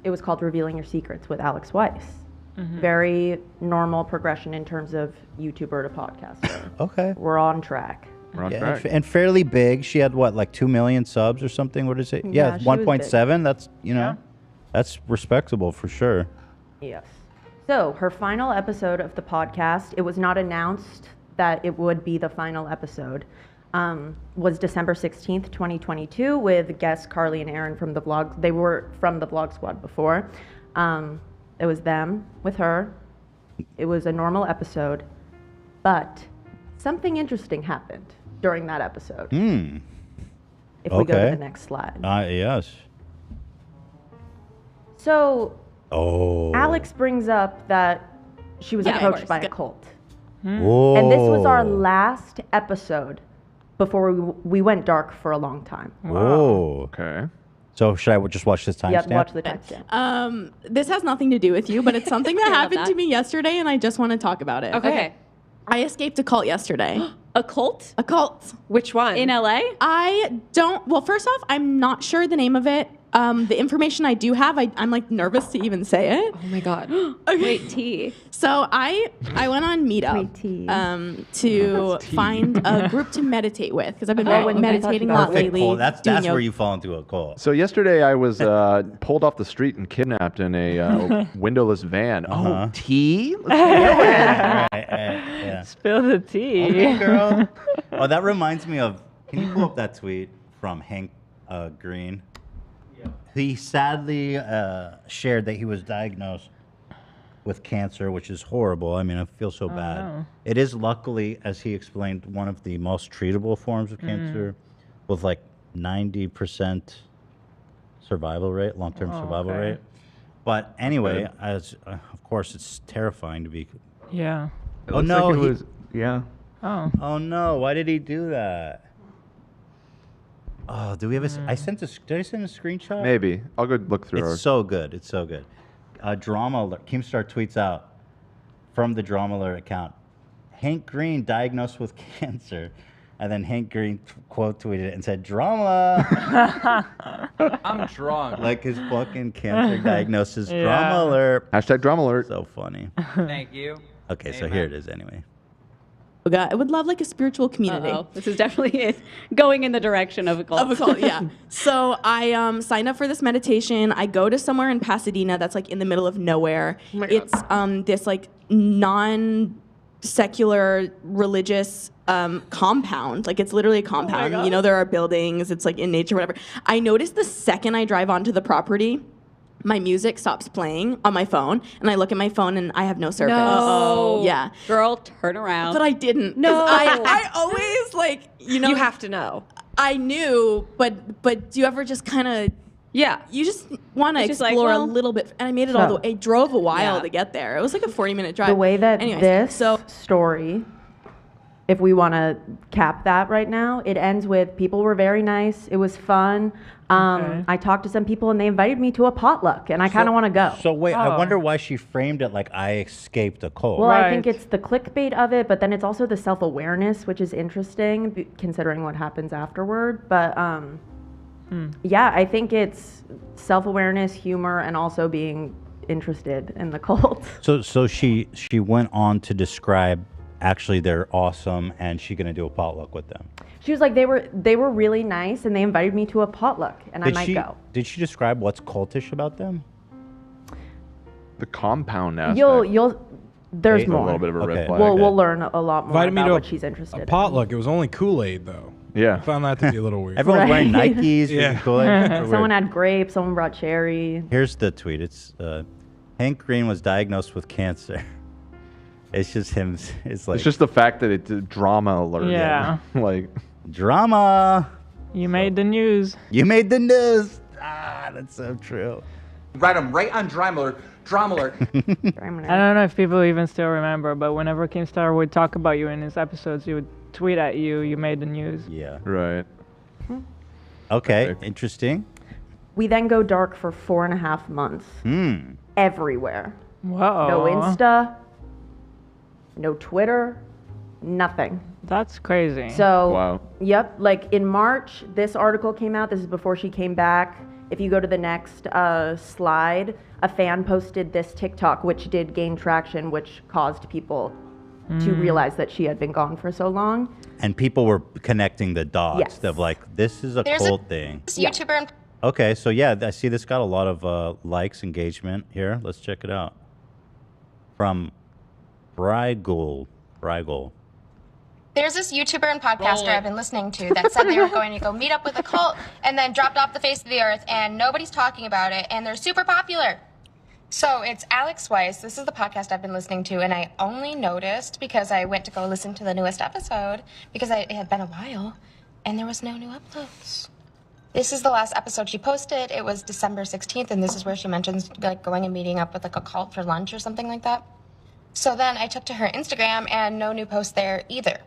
It was called Revealing Your Secrets with Alyx Weiss. Very normal progression in terms of YouTuber to podcaster. Okay. We're on track. And fairly big. She had what, like 2 million subs or something? What is it? Yeah, she was 1.7. That's, that's respectable for sure. Yes. So her final episode of the podcast, it was not announced that it would be the final episode, was December 16th, 2022 with guests Carly and Aaron from the vlog. They were from the Vlog Squad before. It was them with her. It was a normal episode, but something interesting happened during that episode. If we go to the next slide. Yes. So Oh. Alyx brings up that she was Yeah, of approached course. by a Good. cult. Whoa. And this was our last episode before we went dark for a long time. Whoa. Okay. So should I just watch this timestamp? Yep, watch the timestamp. This has nothing to do with you, but it's something that I love happened to that. me yesterday, and I just want to talk about it. Okay. I escaped a cult yesterday. A cult? A cult. Which one? In LA? I don't. Well, first off, I'm not sure the name of it. The information I do have, I'm like nervous to even say it. Oh my god. Okay. Wait, tea. So I went on Meetup to find a group to meditate with because I've been meditating a lot Perfect lately. cult. That's doing where yoga. you fall into a cult. So yesterday I was pulled off the street and kidnapped in a windowless van. Oh, tea? Let's Spill the tea. Okay, girl. Oh, that reminds me of. Can you pull up that tweet from Hank Green? He sadly shared that he was diagnosed with cancer, which is horrible. I mean, I feel so bad. no. It is luckily, as he explained, one of the most treatable forms of cancer, with like 90% survival rate, long-term survival okay. rate. But anyway, as of course, it's terrifying to be. Yeah. Oh looks no! like it he- was- yeah. Oh. Oh no! Why did he do that? Oh, do we have a? I sent a. Did I send a screenshot? Maybe. I'll go look through our. It's so good. It's so good. Drama alert. Keemstar tweets out from the Drama Alert account. Hank Green diagnosed with cancer, and then Hank Green quote tweeted it and said, "Drama." I'm drunk. Like his fucking cancer diagnosis. Yeah. Drama alert. Hashtag drama alert. So funny. Thank you. Okay, so here it is anyway. I would love like a spiritual community. Uh-oh. This is definitely going in the direction of a cult. Of a cult, yeah. So I signed up for this meditation. I go to somewhere in Pasadena that's like in the middle of nowhere. Oh my God. It's this like non-secular religious compound. Like it's literally a compound. God. You know, there are buildings. It's like in nature, whatever. I noticed the second I drive onto the property, my music stops playing on my phone, and I look at my phone and I have no service. No. Yeah. Girl, turn around. But I didn't. 'Cause No. I always like, You have to know. I knew, but do you ever just kind of Yeah. You just want to It's just like, explore well- a little bit, and I made it all the So- way. It drove a while Yeah. to get there. It was like a 40-minute drive. The way that Anyways, this story, if we want to cap that right now, it ends with people were very nice. It was fun. I talked to some people and they invited me to a potluck, and I kind of want to go. So wait, I wonder why she framed it like I escaped a cold. Well, I think it's the clickbait of it, but then it's also the self-awareness, which is interesting considering what happens afterward. But yeah, I think it's self-awareness, humor, and also being interested in the cult. So she went on to describe actually they're awesome and she's gonna do a potluck with them. She was like, they were really nice, and they invited me to a potluck, and I might go. Did she describe what's cultish about them? The compound aspect. There's A more. little bit of a red flag. We'll learn a lot more Invited me about to what she's interested a in. potluck. It was only Kool-Aid though. Yeah. I found that to be a little weird. Everyone's wearing Nikes, Yeah. Kool-Aid. Someone had grape, someone brought cherry. Here's the tweet. It's Hank Green was diagnosed with cancer. It's just him. It's like It's just the fact that it's a drama alert. Yeah. Like drama. You made the news. You made the news. Ah, that's so true. Write them right on Drama Alert. I don't know if people even still remember, but whenever Keemstar would talk about you in his episodes, he would tweet at you, you made the news. Yeah. Right. Okay, interesting. We then go dark for 4.5 months. Everywhere. Whoa. No Insta, no Twitter, nothing. That's crazy. So, Wow. Yep, like in March, this article came out. This is before she came back. If you go to the next slide, a fan posted this TikTok, which did gain traction, which caused people to realize that she had been gone for so long. And people were connecting the dots Yes. of like, this is a There's a- cult thing. YouTuber and Okay, so yeah, I see this got a lot of likes, engagement here. Let's check it out. From Brigel. There's this YouTuber and podcaster I've been listening to that said they were going to go meet up with a cult and then dropped off the face of the earth, and nobody's talking about it, and they're super popular. So it's Alyx Weiss. This is the podcast I've been listening to, and I only noticed because I went to go listen to the newest episode because it had been a while, and there was no new uploads. This is the last episode she posted. It was December 16th, and this is where she mentions like going and meeting up with like a cult for lunch or something like that. So then I took to her Instagram, and no new post there either.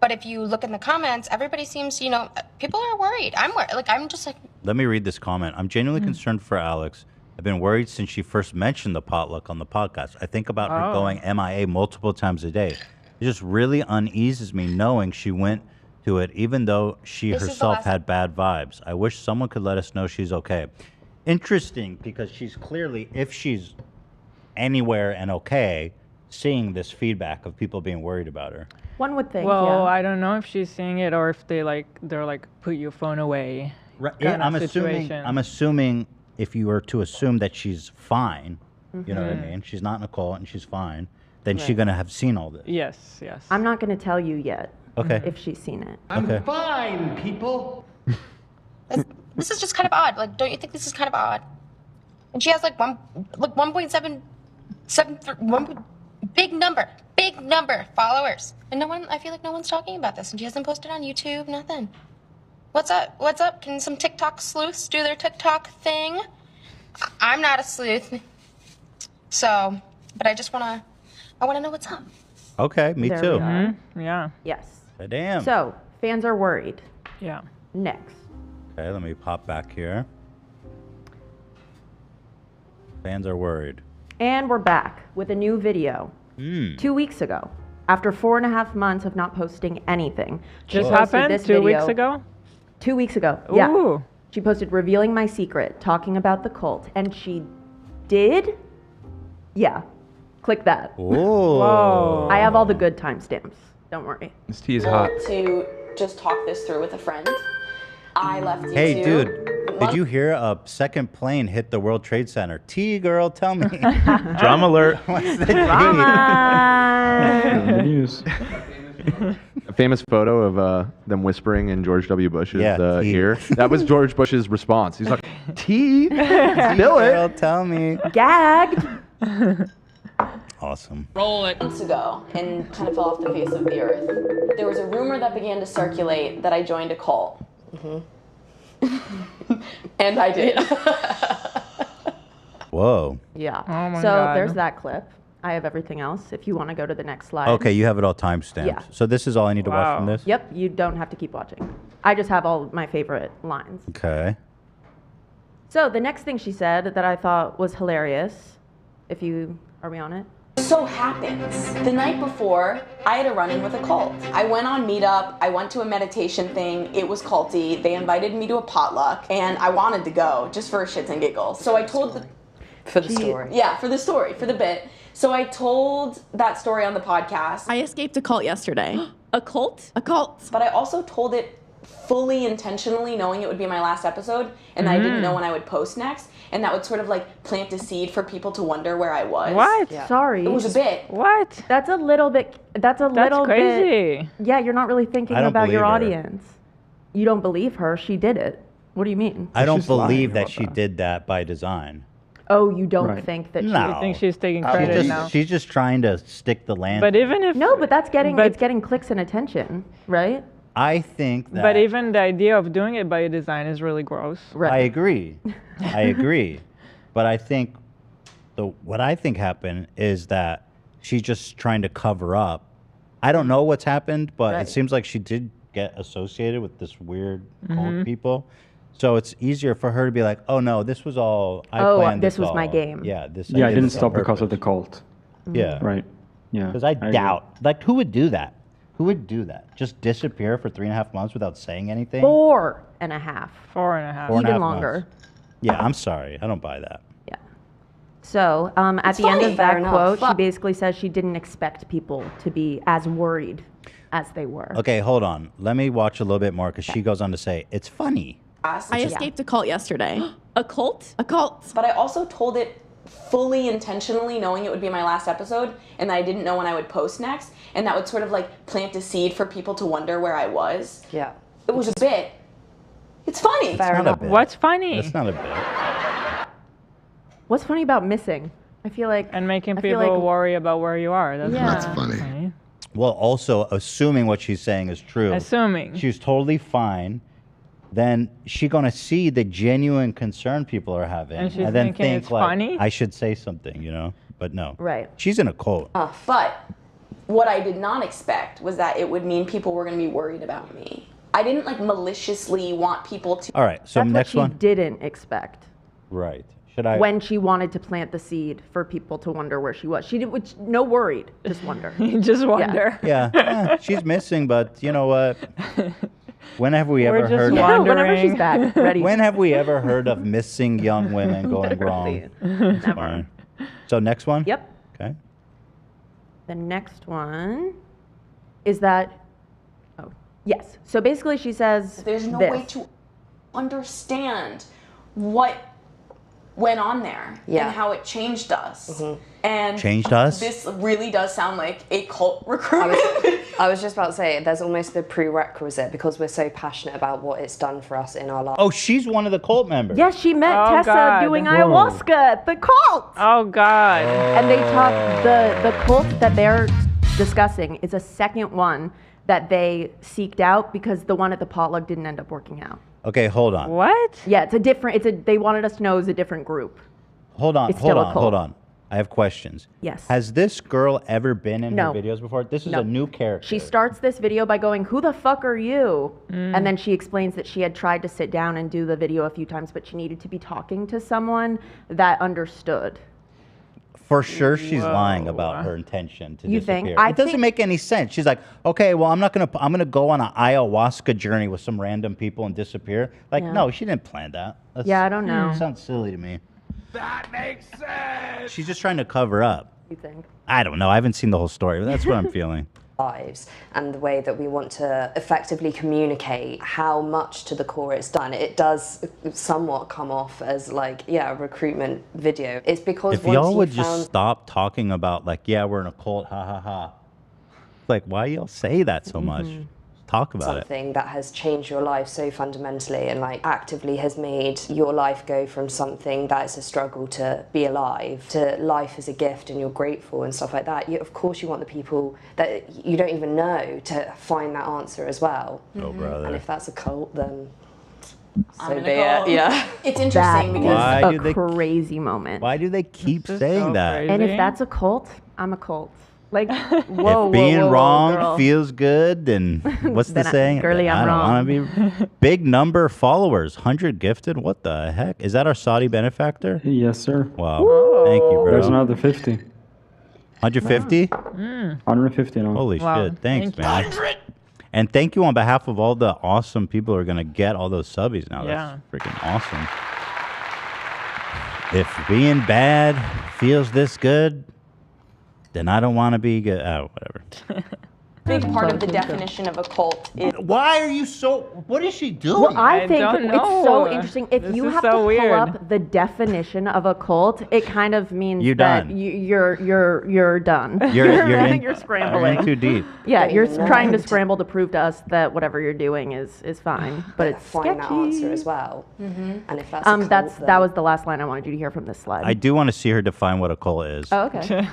But if you look in the comments, everybody seems, people are worried. I'm worried. Like, I'm just like, Let me read this comment. I'm genuinely concerned for Alyx. I've been worried since she first mentioned the potluck on the podcast. I think about her going MIA multiple times a day. It just really uneases me knowing she went to it, even though she This is the herself last- had bad vibes. I wish someone could let us know she's okay. Interesting, because she's clearly, if she's anywhere and okay, seeing this feedback of people being worried about her. One would think, Well, yeah. I don't know if she's seeing it or if they're like, put your phone away. Right. kind I'm of assuming. situation. I'm assuming if you were to assume that she's fine, you know what I Mhm. mean. She's not in a cult and she's fine. Then she's Right. gonna have seen all this. Yes, yes. I'm not going to tell you yet. Okay. If she's seen it. Okay. Fine, people. this is just kind of odd. Like, don't you think this is kind of odd? And she has like 1.7 big number followers, and I feel like no one's talking about this, and she hasn't posted on YouTube, nothing. What's up? Can some TikTok sleuths do their TikTok thing? I'm not a sleuth, so, but I want to know what's up. Okay. Me There too. we are. Yeah. Yes. Damn. So, fans are worried. Yeah. Next. Okay. Let me pop back here. Fans are worried. And we're back with a new video. 2 weeks ago, after 4.5 months of not posting anything. she Just posted happened this 2 weeks video- ago? 2 weeks ago, yeah. Ooh. She posted revealing my secret, talking about the cult, and she did? Yeah. Click that. Whoa. I have all the good timestamps. Don't worry. This tea is hot. To just talk this through with a friend. I left you Hey, to dude. Did you hear a second plane hit the World Trade Center? T girl, tell me. Drama alert. What's the Drama. The news. A famous photo of them whispering in George W. Bush's tea. ear. That was George Bush's response. He's like, tea? Spill it. Girl, tell me. Gagged. Awesome. Roll it. Months ago and kind of fell off the face of the earth. There was a rumor that began to circulate that I joined a cult. And I did. Whoa. Yeah. Oh my so God. there's that clip. I have everything else. If you want to go to the next slide. Okay, you have it all timestamped. Yeah. So this is all I need to watch from this? Yep. You don't have to keep watching. I just have all my favorite lines. Okay. So the next thing she said that I thought was hilarious. Are we on it? So happens. The night before, I had a run-in with a cult. I went on Meetup, I went to a meditation thing, it was culty, they invited me to a potluck, and I wanted to go, just for shits and giggles. So I told For the story. Yeah, for the story, for the bit. So I told that story on the podcast. I escaped a cult yesterday. A cult? A cult. But I also told it fully intentionally, knowing it would be my last episode, and I didn't know when I would post next, and that would sort of like plant a seed for people to wonder where I was. What? Sorry. It was a bit. What? That's a little bit. That's crazy. bit. Yeah, you're not really thinking I don't about your believe her. audience. You don't believe her. She did it. What do you mean? I don't believe that she did that by design. Oh, you don't think that No. You think she's taking She's credit just, now? she's just trying to stick the land. But even if No, but that's getting it's getting clicks and attention, right? I think that. But even the idea of doing it by design is really gross. I agree. I agree. But I think what I think happened is that she's just trying to cover up. I don't know what's happened, but it seems like she did get associated with this weird cult people. So it's easier for her to be like, "Oh no, this was all I planned. This was all. my game." Yeah, this. Yeah, I did didn't this on stop because of purpose." the cult. Yeah. Right. Yeah. Because I agree. doubt, like, who would do that? Who would do that? Just disappear for 3.5 months without saying anything? 4.5. 4.5. 4.5 Even longer. months. Yeah, I'm sorry. I don't buy that. Yeah. So at It's the end funny. of that Fair enough. quote, she But- basically says she didn't expect people to be as worried as they were. Okay, hold on. Let me watch a little bit more because she goes on to say, it's funny. I escaped a cult yesterday. A cult? A cult. But I also told it fully intentionally, knowing it would be my last episode, and I didn't know when I would post next, and that would sort of like plant a seed for people to wonder where I was. Yeah. It was a bit. It's funny. Fair enough. What's funny? That's not a bit. What's funny about missing? I feel like And making I feel people like- worry about where you are. That's Yeah. not That's funny. Well, also, assuming what she's saying is true. Assuming. She's totally fine. Then she gonna see the genuine concern people are having, And she's then thinking think it's like, funny? I should say something, you know? But no. Right. She's in a cult. But what I did not expect was that it would mean people were going to be worried about me. I didn't like maliciously want people to. All right, so That's next what she one. didn't expect Right. Should I? when she wanted to plant the seed for people to wonder where she was. She did, which no worried, just wonder. Just wonder. Yeah, she's missing, but you know what? When have we We're ever just heard? Yeah, wondering. whenever she's back, ready. When have we ever heard of missing young women going wrong? It's fine. So next one. Yep. Okay. The next one is that. Oh, yes. So basically, she says There's no this. way to understand what went on there Yeah. and how it changed us. And Changed us? This really does sound like a cult recruitment. I was just about to say, there's almost the prerequisite because we're so passionate about what it's done for us in our lives. Oh, she's one of the cult members. Yes, she met Oh, Tessa God. doing Whoa. ayahuasca at the cult. Oh God. And they talk the cult that they're discussing is a second one that they seeked out because the one at the potluck didn't end up working out. Okay, hold on. What? Yeah, it's a different. They wanted us to know it was a different group. Hold on. It's still a cult. Hold on. I have questions. Yes. Has this girl ever been in No. her videos before? This is No. a new character. She starts this video by going, "Who the fuck are you?" And then she explains that she had tried to sit down and do the video a few times, but she needed to be talking to someone that understood. For sure, she's lying about her intention to You disappear. think? I It doesn't think- make any sense. She's like, okay, well, I'm gonna go on an ayahuasca journey with some random people and disappear. Like, Yeah. no, she didn't plan that. Yeah, I don't know. Sounds silly to me. That makes sense. She's just trying to cover up. You think? I don't know. I haven't seen the whole story, but that's what I'm feeling. Lives and the way that we want to effectively communicate how much to the core it's done. It does somewhat come off as like, yeah, a recruitment video. It's because If once y'all you would found just stop talking about like, yeah, we're in a cult, ha ha ha. Like, why y'all say that so much? Talk about it. Something that has changed your life so fundamentally and like actively has made your life go from something that is a struggle to be alive to life as a gift and you're grateful and stuff like that. Of course you want the people that you don't even know to find that answer as well. Oh, brother. And if that's a cult, then I'm so gonna be go. it. Yeah. It's interesting because a crazy moment. Why do they keep saying that? And if that's a cult, I'm a cult. Like, whoa, If being whoa, wrong girl. feels good, then what's the Then saying? girly, I I'm don't want wrong. to be big number followers, 100 gifted. What the heck? Is that our Saudi benefactor? Yes, sir. Wow. Thank you, bro. There's another 50. 150? 150 now. Holy Wow. shit. Thanks, Thank you. man. And thank you on behalf of all the awesome people who are going to get all those subbies now. Yeah. That's freaking awesome. If being bad feels this good, then I don't want to be good. Oh, whatever. big part of the definition of a cult is. Why are you so? What is she doing? Well, I think don't it's know. so interesting. If This you is have so to pull weird. up the definition of a cult, it kind of means You're that done. you're done. You're scrambling. You're in too deep. Yeah, you're Don't even trying to know. scramble to prove to us that whatever you're doing is fine, but it's Find that sketchy. answer as well. And if that's a cult, That then- was the last line I wanted you to hear from this slide. I do want to see her define what a cult is. Oh, okay.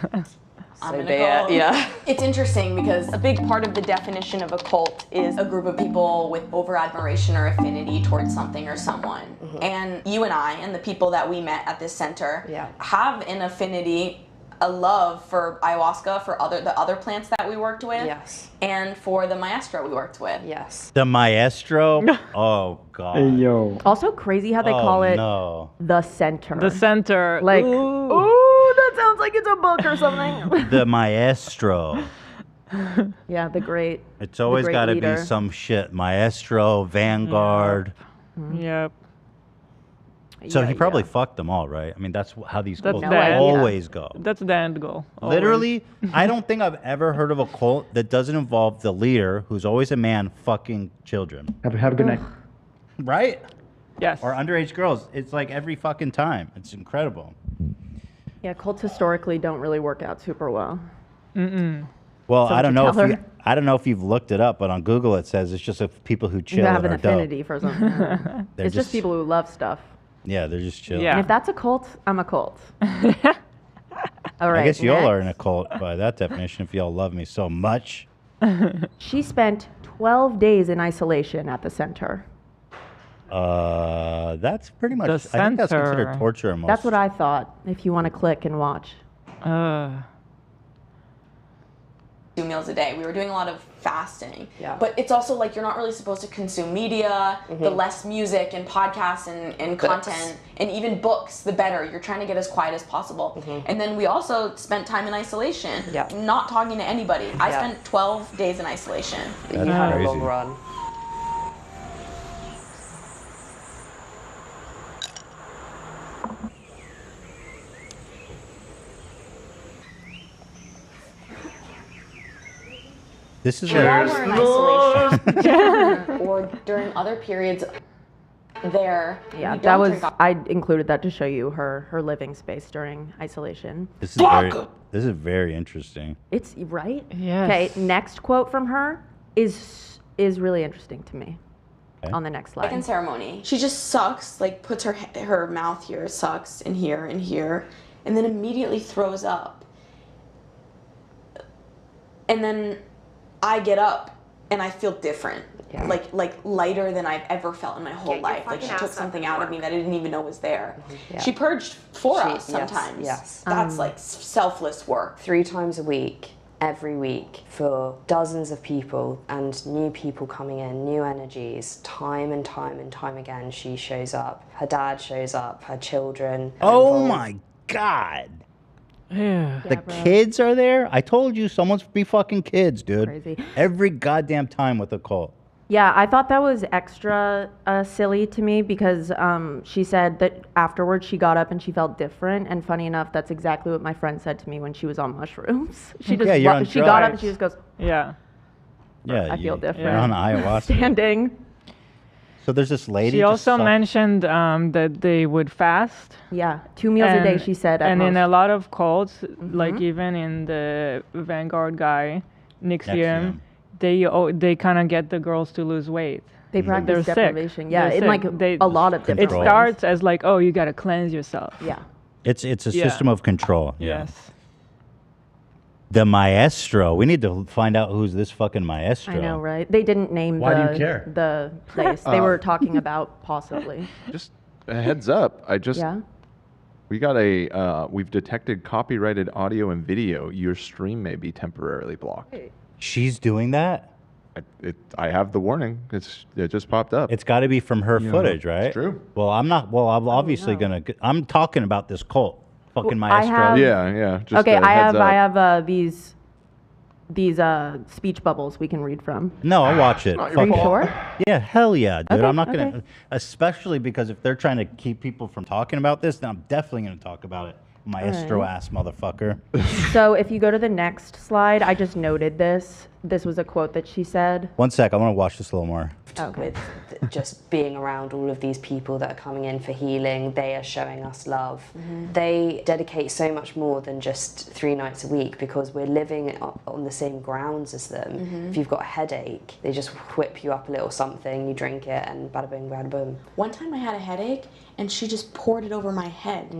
I'm So gonna be go. it, yeah. It's interesting because a big part of the definition of a cult is a group of people with over admiration or affinity towards something or someone. And you and I and the people that we met at this center have an affinity, a love for ayahuasca, for the other plants that we worked with, Yes. and for the maestro we worked with. Yes. The maestro. Oh God. Hey, yo. Also crazy how they call it No. the center. The center. Like, Ooh. ooh, that sounds like it's a book or something. The maestro. Yeah, the great. It's always great got to be leader. some shit. Maestro, Vanguard. Yep. So Yeah, he probably fucked them all, right? I mean, that's how these That's cults the end. always go. That's the end goal. always. Literally, I don't think I've ever heard of a cult that doesn't involve the leader, who's always a man, fucking children. Have a good night. Right? Yes. Or underage girls. It's like every fucking time. It's incredible. Yeah, cults historically don't really work out super well. Mm-mm. Well, So I don't to know if tell you, her- I don't know if you've looked it up, but on Google it says it's just of people who chill You have and an are dope. affinity for something. They're It's just people who love stuff. Yeah, they're just chill. And if that's a cult, I'm a cult. All right. I guess y'all are in a next. cult by that definition if y'all love me so much. She spent 12 days in isolation at the center. That's pretty much. The I think that's considered center. torture. Almost. That's what I thought, if you want to click and watch. 2 meals a day. We were doing a lot of fasting. Yeah. But it's also like you're not really supposed to consume media, the less music and podcasts and Books. content and even books, the better. You're trying to get as quiet as possible. And then we also spent time in isolation, Yeah. not talking to anybody. I Yeah. spent 12 days in isolation. You had a crazy. long run. This is While a, we're in isolation, or during other periods there, Yeah, we that don't was, drink I included that to show you her living space during isolation. this is very interesting. It's, right? Yes. Okay, next quote from her is really interesting to me. Okay. On the next second slide. ceremony. She just sucks, like puts her mouth here, sucks, and here, and then immediately throws up. And then I get up and I feel different. Yeah. Like lighter than I've ever felt in my whole Get your life. Like she fucking took ass up something and out of work. me that I didn't even know was there. Yeah. She purged for She- us yes, sometimes. yes. That's like selfless work. 3 times a week, every week, for dozens of people and new people coming in, new energies, time and time and time again, she shows up. Her dad shows up, her children. are Oh involved. my God. Yeah. The kids are there? I told you someone's be fucking kids, dude. Crazy. Every goddamn time with a cult. Yeah, I thought that was extra silly to me because she said that afterwards she got up and she felt different. And funny enough, that's exactly what my friend said to me when she was on mushrooms. She just Yeah, you're on she got up and drugs. she just goes, Yeah. Yeah, I feel different. You're on ayahuasca. standing. So there's this lady. She just also saw- mentioned that they would fast. Yeah, 2 meals a day, she said. At And in most. a lot of cults, like even in the Vanguard guy, Nexium, they kind of get the girls to lose weight. They practice They're deprivation. sick. Yeah, They're in sick. like a lot of different It ways. starts as like, oh, you got to cleanse yourself. Yeah. It's a Yeah. system of control. Yeah. Yes. The maestro. We need to find out who's this fucking maestro. I know, right? They didn't name Why do the you care? the place. They were talking about possibly. Just a heads up. Yeah. We got we've detected copyrighted audio and video. Your stream may be temporarily blocked. She's doing that? I have the warning. It just popped up. It's got to be from her Yeah, footage, right? it's true. Well, I'm not. Well, I'm obviously I'm talking about this cult. Fucking Well, I maestro. have- Yeah. Just Okay, a heads up. I have these speech bubbles we can read from. No, I'll watch it. Are Fuck you it. sure? Yeah, hell yeah, dude. Okay, I'm not gonna, okay. especially because if they're trying to keep people from talking about this, then I'm definitely gonna talk about it. Maestro Alright. ass motherfucker. So if you go to the next slide, I just noted this. This was a quote that she said. One sec, I want to watch this a little more. With just being around all of these people that are coming in for healing, they are showing us love. They dedicate so much more than just 3 nights a week because we're living on the same grounds as them. If you've got a headache, they just whip you up a little something, you drink it, and bada bing, bada boom. One time I had a headache and she just poured it over my head.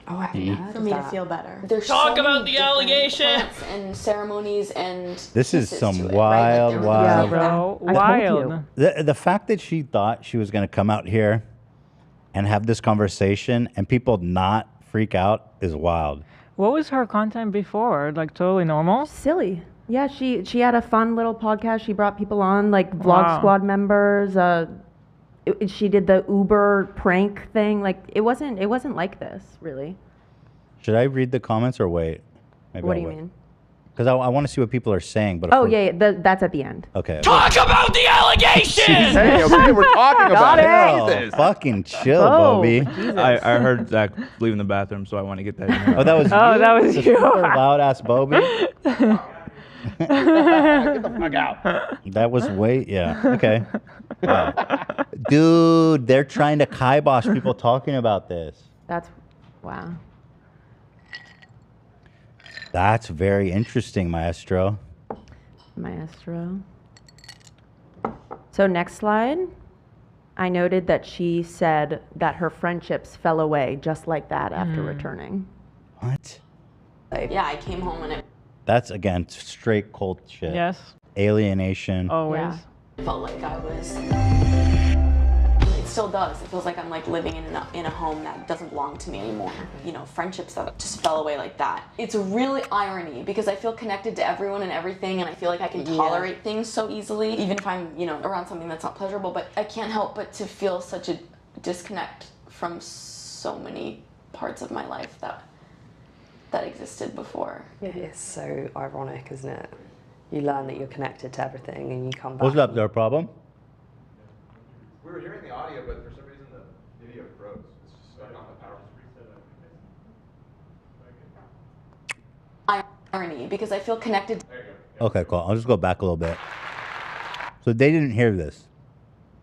Oh, I haven't heard For of me to that. feel better. There's Talk so about many the different allegation. plants and ceremonies and This is pieces some to it, wild, right? Like, wild. Bro, wild. The fact that she thought she was going to come out here and have this conversation and people not freak out is wild. What was her content before? Like totally normal? Silly. Yeah, she had a fun little podcast. She brought people on, like Vlog Wow. Squad members. She did the Uber prank thing. Like it wasn't like this really. Should I read the comments or wait? Maybe What I'll do you wait. mean? Because I want to see what people are saying. But if Oh we're- yeah, that's at the end. Okay. Talk about the allegation. Hey, okay, we're talking about it. Chill. Jesus. Fucking chill, Oh, Bobby. I heard Zach leaving the bathroom, so I want to get that in there. Oh, that was you? Oh, that was The you. super loud ass Bobby. Get the fuck out. That was way, yeah. Okay. Wow. Dude, they're trying to kibosh people talking about this. That's wow. That's very interesting, Maestro. Maestro. So next slide. I noted that she said that her friendships fell away just like that after returning. What? Yeah, I came home and it That's, again, straight cult shit. Yes. Alienation. Always. felt like I was. It still does. It feels like I'm like living in a home that doesn't belong to me anymore. You know, friendships that just fell away like that. It's a really irony because I feel connected to everyone and everything, and I feel like I can tolerate things so easily, even if I'm, you know, around something that's not pleasurable. But I can't help but to feel such a disconnect from so many parts of my life that existed before. It's so ironic, isn't it? You learn that you're connected to everything and you come back. What's up, there a problem? We were hearing the audio, but for some reason the video froze. It's just stuck on the power. Irony, because I feel connected. Okay, cool. I'll just go back a little bit. So they didn't hear this.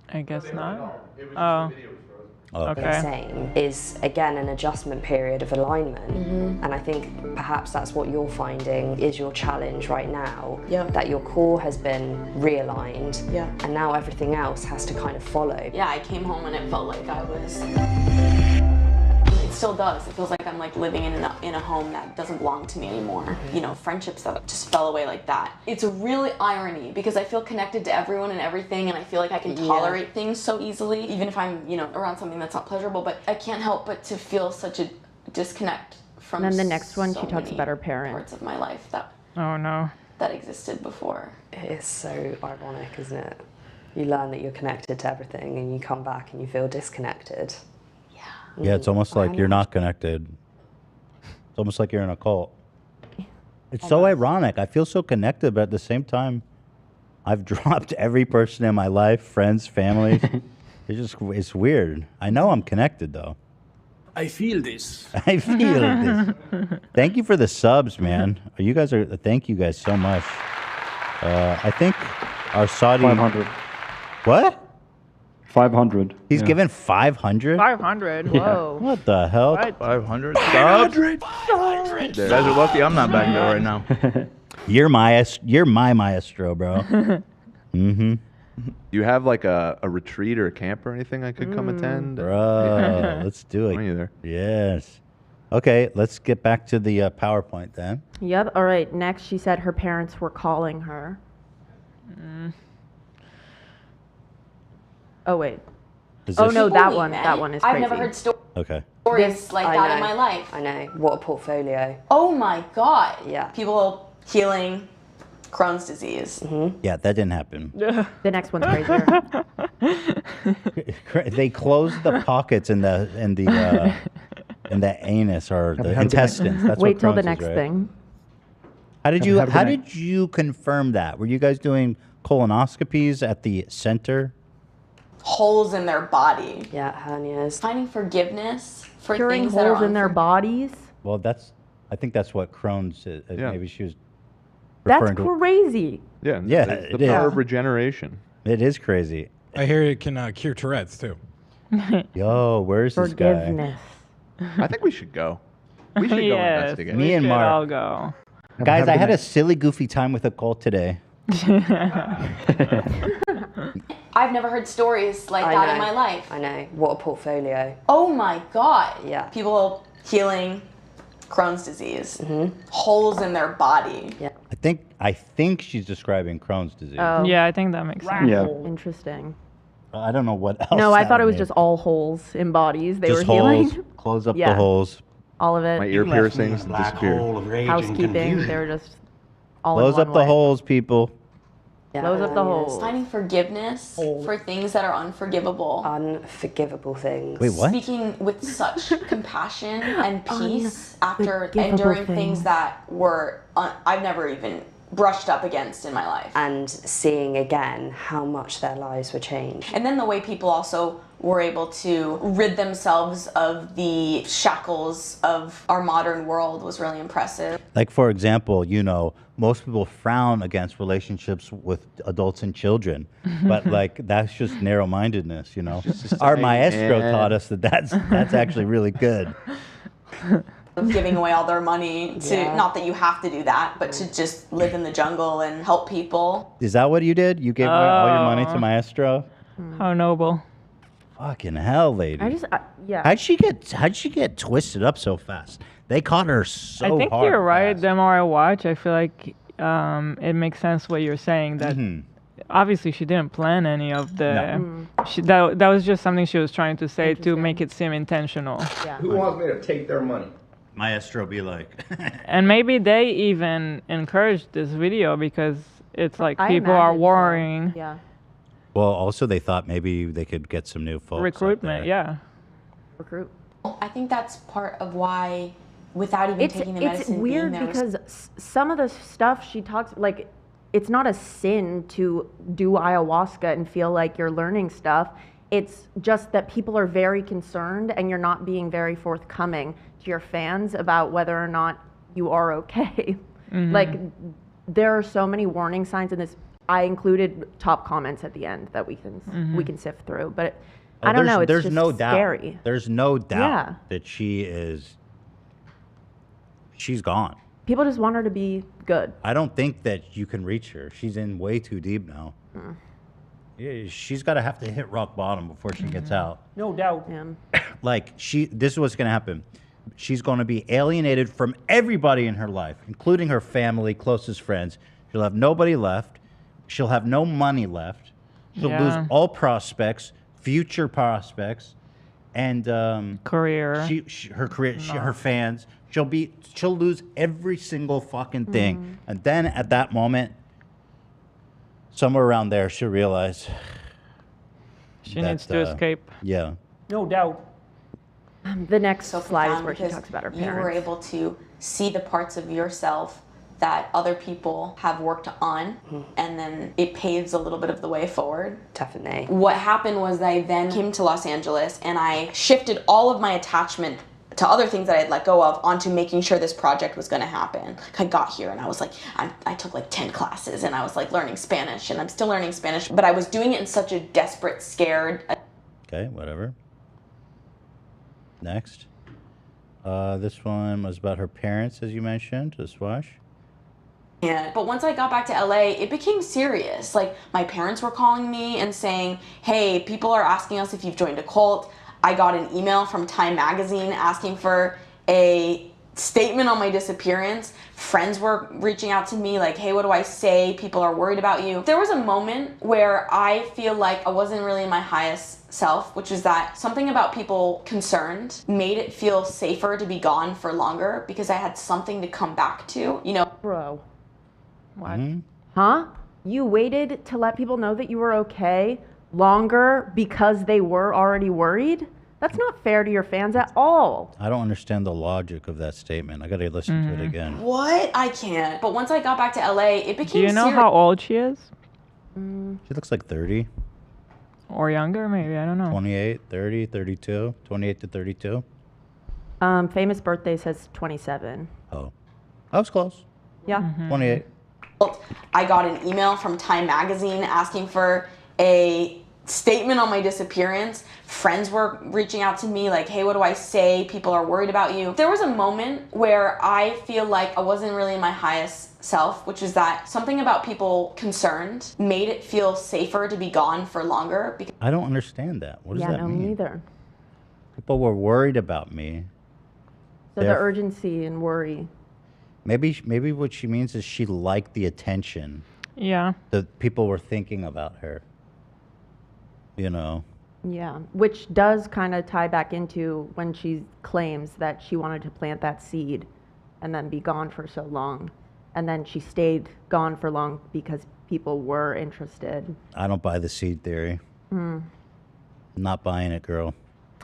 I guess not. Oh. Okay. They're saying is again an adjustment period of alignment, and I think perhaps that's what you're finding is your challenge right now. That your core has been realigned, and now everything else has to kind of follow. Yeah, I came home and it felt like I was. It still does. It feels like I'm like living in a home that doesn't belong to me anymore. You know, friendships that just fell away like that. It's a really irony because I feel connected to everyone and everything, and I feel like I can tolerate things so easily, even if I'm, you know, around something that's not pleasurable. But I can't help but to feel such a disconnect from. And then the next one, so she talks many about her parent. parts of my life that Oh no. that existed before. It is so ironic, isn't it? You learn that you're connected to everything, and you come back and you feel disconnected. Yeah, it's almost like you're not connected. It's almost like you're in a cult. It's so ironic. I feel so connected, but at the same time, I've dropped every person in my life, friends, family. It's weird. I know I'm connected, though. I feel this. I feel this. Thank you for the subs, man. You guys are. Thank you guys so much. I think our Saudi. 500. What? 500. He's given 500. 500. Whoa. What the hell? What? 500 subs. You guys are lucky I'm not back there right now. You're my maestro, bro. Mm-hmm. Do you have like a retreat or a camp or anything I could come attend? Bro, let's do it. Join you there. Yes. Okay, let's get back to the PowerPoint then. Yep. All right. Next, she said her parents were calling her. Oh wait. Is Oh this- no, that Holy one. man. That one is I've crazy. never heard Okay. stories like I that in know. my life. I know. What a portfolio. Oh my god. Yeah. People healing Crohn's disease. Yeah, that didn't happen. The next one's crazier. They closed the pockets in the anus or the intestines. That's Wait what till the Crohn's is, next right? thing. How did you confirm that? Were you guys doing colonoscopies at the center? Holes in their body. Yeah, hernias. Finding forgiveness for Curing things that are holes in their bodies. Well, I think that's what Crohn's is. Yeah. Maybe she was That's referring to. crazy. Yeah, Yeah, it's it the power is. of regeneration. It is crazy. I hear it can cure Tourette's too. Yo, where's this guy? Forgiveness. I think we should go. We should go Yes, investigate. Me and should Mark. all go. Guys, I had a silly, goofy time with a cult today. I've never heard stories like I that know. in my life. I know. What a portfolio. Oh my god. Yeah. People healing Crohn's disease. Holes in their body. Yeah. I think she's describing Crohn's disease. Oh. Yeah, I think that makes sense. Yeah. Interesting. I don't know what else. No, I that thought it would was mean. just all holes in bodies. They Just were holes. healing. Close up Yeah. the holes. All of it. My ear piercings disappeared. Housekeeping. They were just all Close in up one the way. holes, people. Yeah, Close up the hernias. holes. Finding forgiveness for things that are unforgivable. Unforgivable things. Wait, what? Speaking with such compassion and peace after Unforgivable enduring things. things that were I've never even brushed up against in my life. And seeing again how much their lives were changed. And then the way people also were able to rid themselves of the shackles of our modern world was really impressive. Like, for example, most people frown against relationships with adults and children, but like that's just narrow-mindedness, Our maestro taught us that's actually really good. Of giving away all their money to, Yeah. not that you have to do that, but to just live in the jungle and help people. Is that what you did? You gave away all your money to maestro? How noble. Fucking hell, lady. Yeah. How'd she get twisted up so fast? They caught her so I think hard. you're right. The more I watch, I feel like it makes sense what you're saying. That obviously she didn't plan any of the. That was just something she was trying to say to make it seem intentional. Yeah. Who wants me to take their money? Maestro be like. And maybe they even encouraged this video because it's like I people are imagine so. worrying. Yeah. Well, also they thought maybe they could get some new folks. Recruitment, yeah. Recruit. I think that's part of why, without even taking the It's medicine, weird being there was- because some of the stuff she talks like it's not a sin to do ayahuasca and feel like you're learning stuff. It's just that people are very concerned and you're not being very forthcoming to your fans about whether or not you are okay. Like there are so many warning signs in this. I included top comments at the end that we can sift through, but I don't know. It's There's just no doubt. scary. There's no doubt Yeah. that she's gone. People just want her to be good. I don't think that you can reach her. She's in way too deep now. Yeah, she's got to have to hit rock bottom before she gets out. No doubt. Like this is what's going to happen. She's going to be alienated from everybody in her life, including her family, closest friends. She'll have nobody left. She'll have no money left. She'll lose all prospects, future prospects, and career. Her career, her fans. She'll lose every single fucking thing. And then at that moment, somewhere around there, she'll realize she needs to escape. Yeah. No doubt. The next so slide is profound where she because talks about her you were parents. able to see the parts of yourself that other people have worked on, and then it paves a little bit of the way forward. Definitely. What happened was I then came to Los Angeles and I shifted all of my attachment to other things that I had let go of onto making sure this project was going to happen. I got here and I was like, I took like 10 classes and I was like learning Spanish, and I'm still learning Spanish, but I was doing it in such a desperate, scared. Okay, whatever. Next. This one was about her parents, as you mentioned, the swash. And but once I got back to LA, it became serious. Like my parents were calling me and saying, "Hey, people are asking us if you've joined a cult." I got an email from Time magazine asking for a statement on my disappearance. Friends were reaching out to me like, "Hey, what do I say? People are worried about you." There was a moment where I feel like I wasn't really in my highest self, which is that something about people concerned made it feel safer to be gone for longer because I had something to come back to, you know. Bro. What? Huh? You waited to let people know that you were okay longer because they were already worried? That's not fair to your fans at all. I don't understand the logic of that statement. I gotta listen to it again. What? I can't. But once I got back to LA, it became Do you know serious. how old she is? She looks like 30, Or younger, maybe. I don't know. 28, 30, 32, 28 to 32. Famous birthday says 27. Oh. I was close. Yeah. 28. I got an email from Time magazine asking for a statement on my disappearance. Friends were reaching out to me like, "Hey, what do I say? People are worried about you." There was a moment where I feel like I wasn't really in my highest self, which is that something about people concerned made it feel safer to be gone for longer. Because I don't understand that. What does that me mean? neither. People were worried about me. So the Theref- urgency and worry. Maybe what she means is she liked the attention Yeah. that people were thinking about her. You know. Yeah, which does kind of tie back into when she claims that she wanted to plant that seed and then be gone for so long. And then she stayed gone for long because people were interested. I don't buy the seed theory. Not buying it, girl.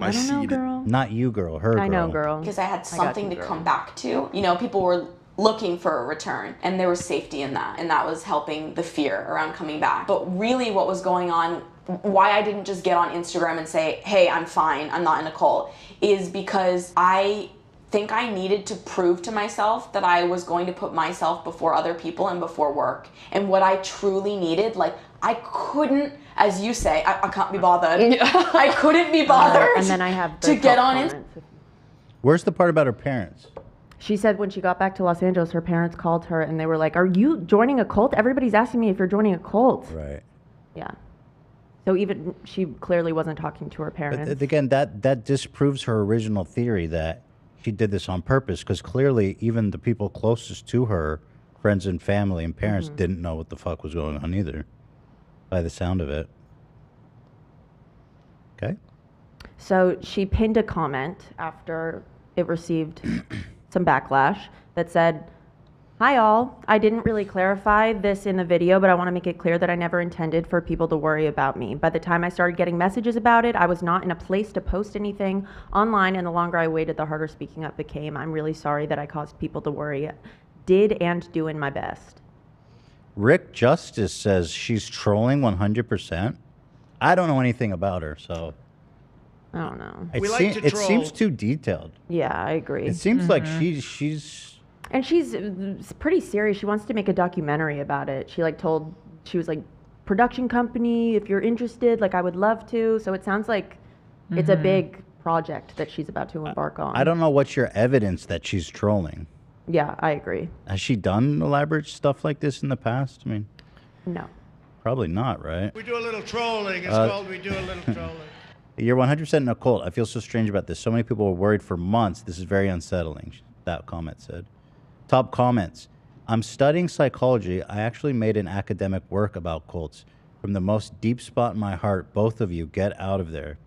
I don't know, girl. Not you, girl. Her, girl. I know, girl. because I had got something you, to girl. come back to. You know, people were looking for a return and there was safety in that, and that was helping the fear around coming back. But really what was going on, why I didn't just get on Instagram and say, "Hey, I'm fine, I'm not in a cult," is because I think I needed to prove to myself that I was going to put myself before other people and before work. And what I truly needed, like I couldn't, as you say, I can't be bothered. I couldn't be bothered And then I have the to get top on Instagram. comments. Where's the part about her parents? She said when she got back to Los Angeles, her parents called her and they were like, "Are you joining a cult? Everybody's asking me if you're joining a cult." Right. Yeah. So even she clearly wasn't talking to her parents. But again, that disproves her original theory that she did this on purpose, because clearly even the people closest to her, friends and family and parents, didn't know what the fuck was going on either, by the sound of it. Okay. So she pinned a comment after it received some backlash that said, "Hi all, I didn't really clarify this in the video, but I want to make it clear that I never intended for people to worry about me. By the time I started getting messages about it, I was not in a place to post anything online, and the longer I waited, the harder speaking up became. I'm really sorry that I caused people to worry. Did and doing my best." Rick Justice says she's trolling 100%. I don't know anything about her, so I don't know. it seems too detailed. Yeah, I agree. It seems like she's And she's pretty serious. She wants to make a documentary about it. She was like, "Production company, if you're interested, like I would love to." So it sounds like it's a big project that she's about to embark on. I don't know what's your evidence that she's trolling. Yeah, I agree. Has she done elaborate stuff like this in the past? I mean, No. probably not, right? We do a little trolling. It's called we do a little trolling. You're 100% in a cult. I feel so strange about this. So many people were worried for months. This is very unsettling, that comment said. Top comments. I'm studying psychology. I actually made an academic work about cults. From the most deep spot in my heart, both of you, get out of there.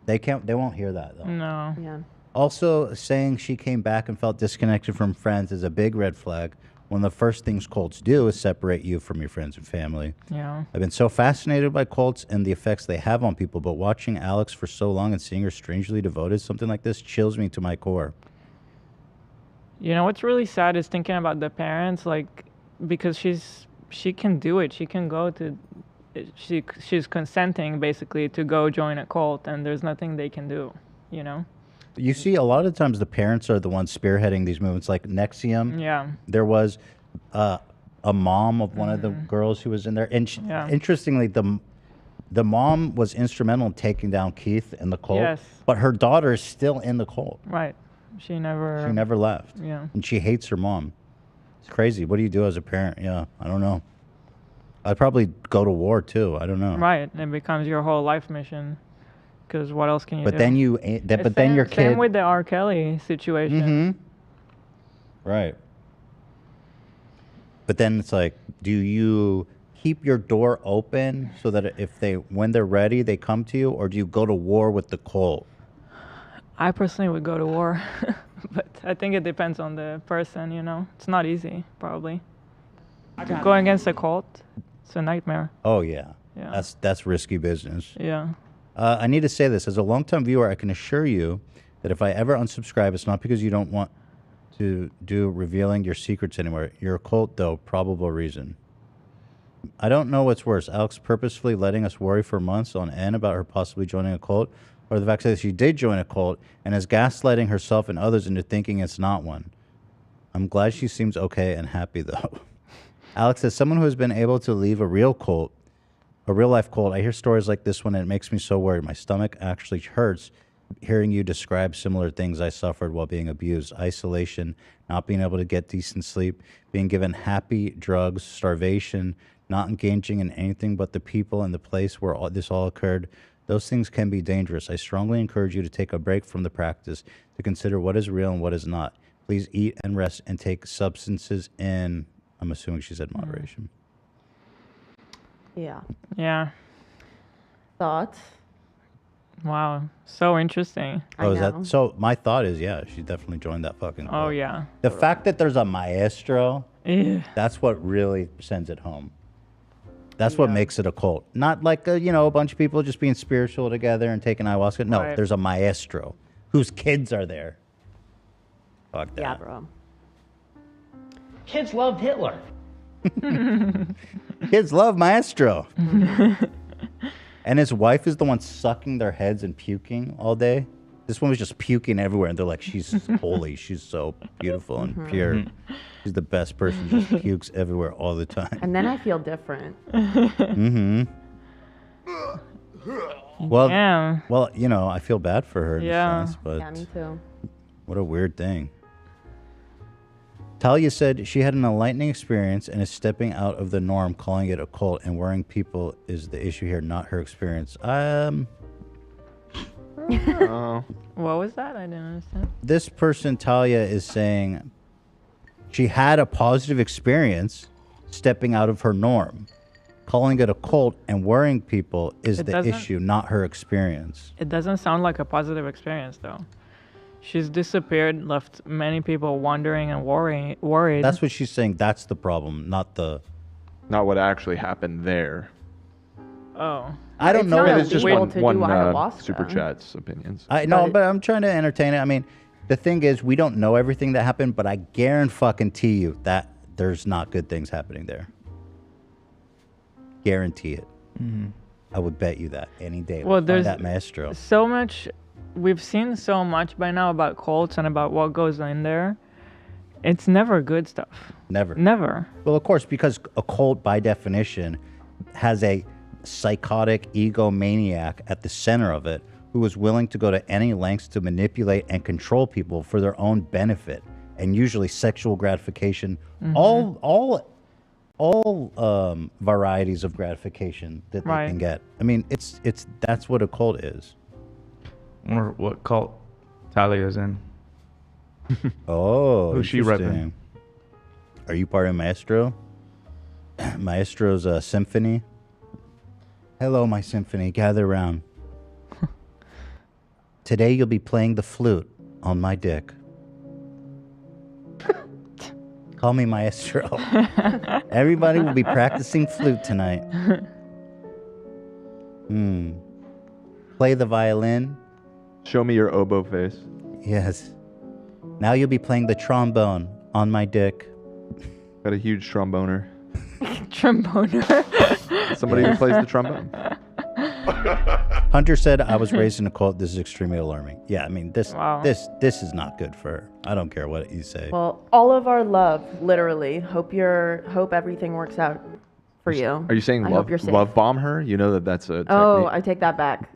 They won't hear that, though. No. Yeah. Also, saying she came back and felt disconnected from friends is a big red flag. One of the first things cults do is separate you from your friends and family. Yeah. I've been so fascinated by cults and the effects they have on people, but watching Alyx for so long and seeing her strangely devoted to something like this chills me to my core. You know what's really sad is thinking about the parents, like, because she can do it. She can go to, she's consenting basically to go join a cult, and there's nothing they can do, you know? You see, a lot of times the parents are the ones spearheading these movements, like Nexium. Yeah. There was a mom of one of the girls who was in there. And interestingly, the mom was instrumental in taking down Keith and the cult. Yes. But her daughter is still in the cult. Right. She never She never left. Yeah. And she hates her mom. It's crazy. What do you do as a parent? Yeah, I don't know. I'd probably go to war too. I don't know. Right, it becomes your whole life mission. Because what else can you do? But then you, but then your kid. Same with the R. Kelly situation. Right. But then it's like, do you keep your door open so that when they're ready, they come to you, or do you go to war with the cult? I personally would go to war, but I think it depends on the person. It's not easy, probably. To go against a cult, it's a nightmare. Oh yeah. Yeah. That's risky business. Yeah. I need to say this as a longtime viewer. I can assure you that if I ever unsubscribe, it's not because you don't want to do revealing your secrets anymore. You're a cult, though. Probable reason. I don't know what's worse: Alyx purposefully letting us worry for months on end about her possibly joining a cult, or the fact that she did join a cult and is gaslighting herself and others into thinking it's not one. I'm glad she seems okay and happy, though. Alyx, as someone who has been able to leave a real life cult, I hear stories like this one and it makes me so worried. My stomach actually hurts hearing you describe similar things I suffered while being abused. Isolation, not being able to get decent sleep, being given happy drugs, starvation, not engaging in anything but the people and the place where this all occurred. Those things can be dangerous. I strongly encourage you to take a break from the practice, to consider what is real and what is not. Please eat and rest and take substances in, I'm assuming she said moderation. Yeah. Yeah. Thoughts? Wow. So interesting. Oh, is that so? My thought is, yeah, she definitely joined that fucking cult. Oh, yeah. The fact that there's a maestro, Yeah. that's what really sends it home. That's what makes it a cult. Not like a bunch of people just being spiritual together and taking ayahuasca. No, Right. there's a maestro whose kids are there. Fuck that. Yeah, bro. Kids loved Hitler. Kids love maestro. And his wife is the one sucking their heads and puking all day. This one was just puking everywhere, and they're like, she's holy. She's so beautiful and pure. She's the best person. Just pukes everywhere all the time. And then I feel different. Well, Damn. well, I feel bad for her in Yeah. a sense, but Yeah, me too. what a weird thing. Talia said she had an enlightening experience and is stepping out of the norm, calling it a cult, and worrying people is the issue here, not her experience. What was that? I didn't understand. This person, Talia, is saying she had a positive experience stepping out of her norm. Calling it a cult and worrying people is It the doesn't- issue, not her experience. It doesn't sound like a positive experience, though. She's disappeared, left many people wondering and worried. That's what she's saying. That's the problem, not what actually happened there. Oh. I don't know. It's just one super chat's opinions. I know, but I'm trying to entertain it. I mean, the thing is, we don't know everything that happened, but I guarantee you that there's not good things happening there. Guarantee it. I would bet you that any day. Well, Find there's that maestro. so much. We've seen so much by now about cults and about what goes in there. It's never good stuff. Never. Never. Well, of course, because a cult, by definition, has a psychotic egomaniac at the center of it who is willing to go to any lengths to manipulate and control people for their own benefit, and usually sexual gratification. All varieties of gratification that they Right. can get. I mean, that's what a cult is. I wonder what cult Talia's in. Oh, Who's she interesting. Are you part of Maestro? Maestro's symphony? Hello, my symphony. Gather round. Today you'll be playing the flute on my dick. Call me Maestro. Everybody will be practicing flute tonight. Play the violin. Show me your oboe face. Yes. Now you'll be playing the trombone on my dick. Got a huge tromboner. Tromboner. Somebody who plays the trombone. Hunter said, I was raised in a cult. This is extremely alarming. Yeah, I mean, this Wow. this is not good for her. I don't care what you say. Well, all of our love, literally. Hope everything works out for you. Are you saying I love hope you're safe. love bomb her? You know that's a technique. Oh, I take that back.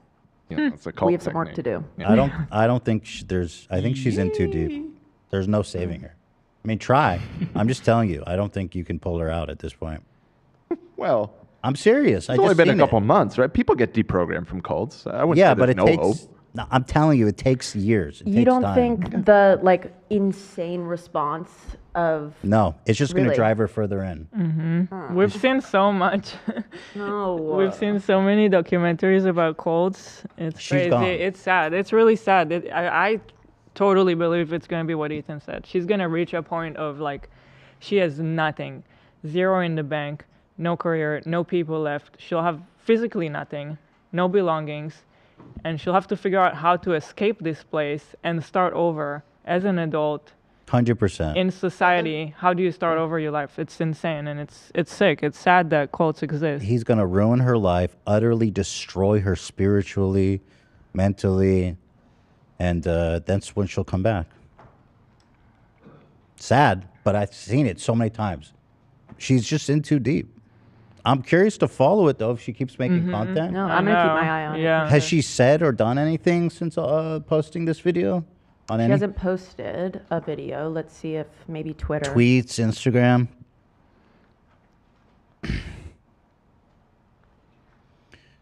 It's a cult We have some work to technique. do. I don't think there's. I think she's in too deep. There's no saving her. I mean, try. I'm just telling you. I don't think you can pull her out at this point. Well, I'm serious. It's only been a couple months, right? People get deprogrammed from cults. I wouldn't say but there's it no takes. hope. No, I'm telling you, it takes years. It You takes don't time. think the like insane response of No, it's just going to Really? drive her further in. Mm-hmm. We've seen so much. No. We've seen so many documentaries about cults. It's She's crazy. gone. It's sad. It's really sad. I totally believe it's going to be what Ethan said. She's going to reach a point of like, she has nothing, zero in the bank, no career, no people left. She'll have physically nothing, no belongings, and she'll have to figure out how to escape this place and start over as an adult 100%. in society. How do you start over your life? It's insane, and it's sick. It's sad that cults exist. He's going to ruin her life, utterly destroy her spiritually, mentally, and that's when she'll come back. Sad, but I've seen it so many times. She's just in too deep. I'm curious to follow it, though, if she keeps making content. No, I'm gonna keep my eye on it. Yeah. Has she said or done anything since posting this video? On She any hasn't posted a video. Let's see if maybe Twitter. tweets, Instagram?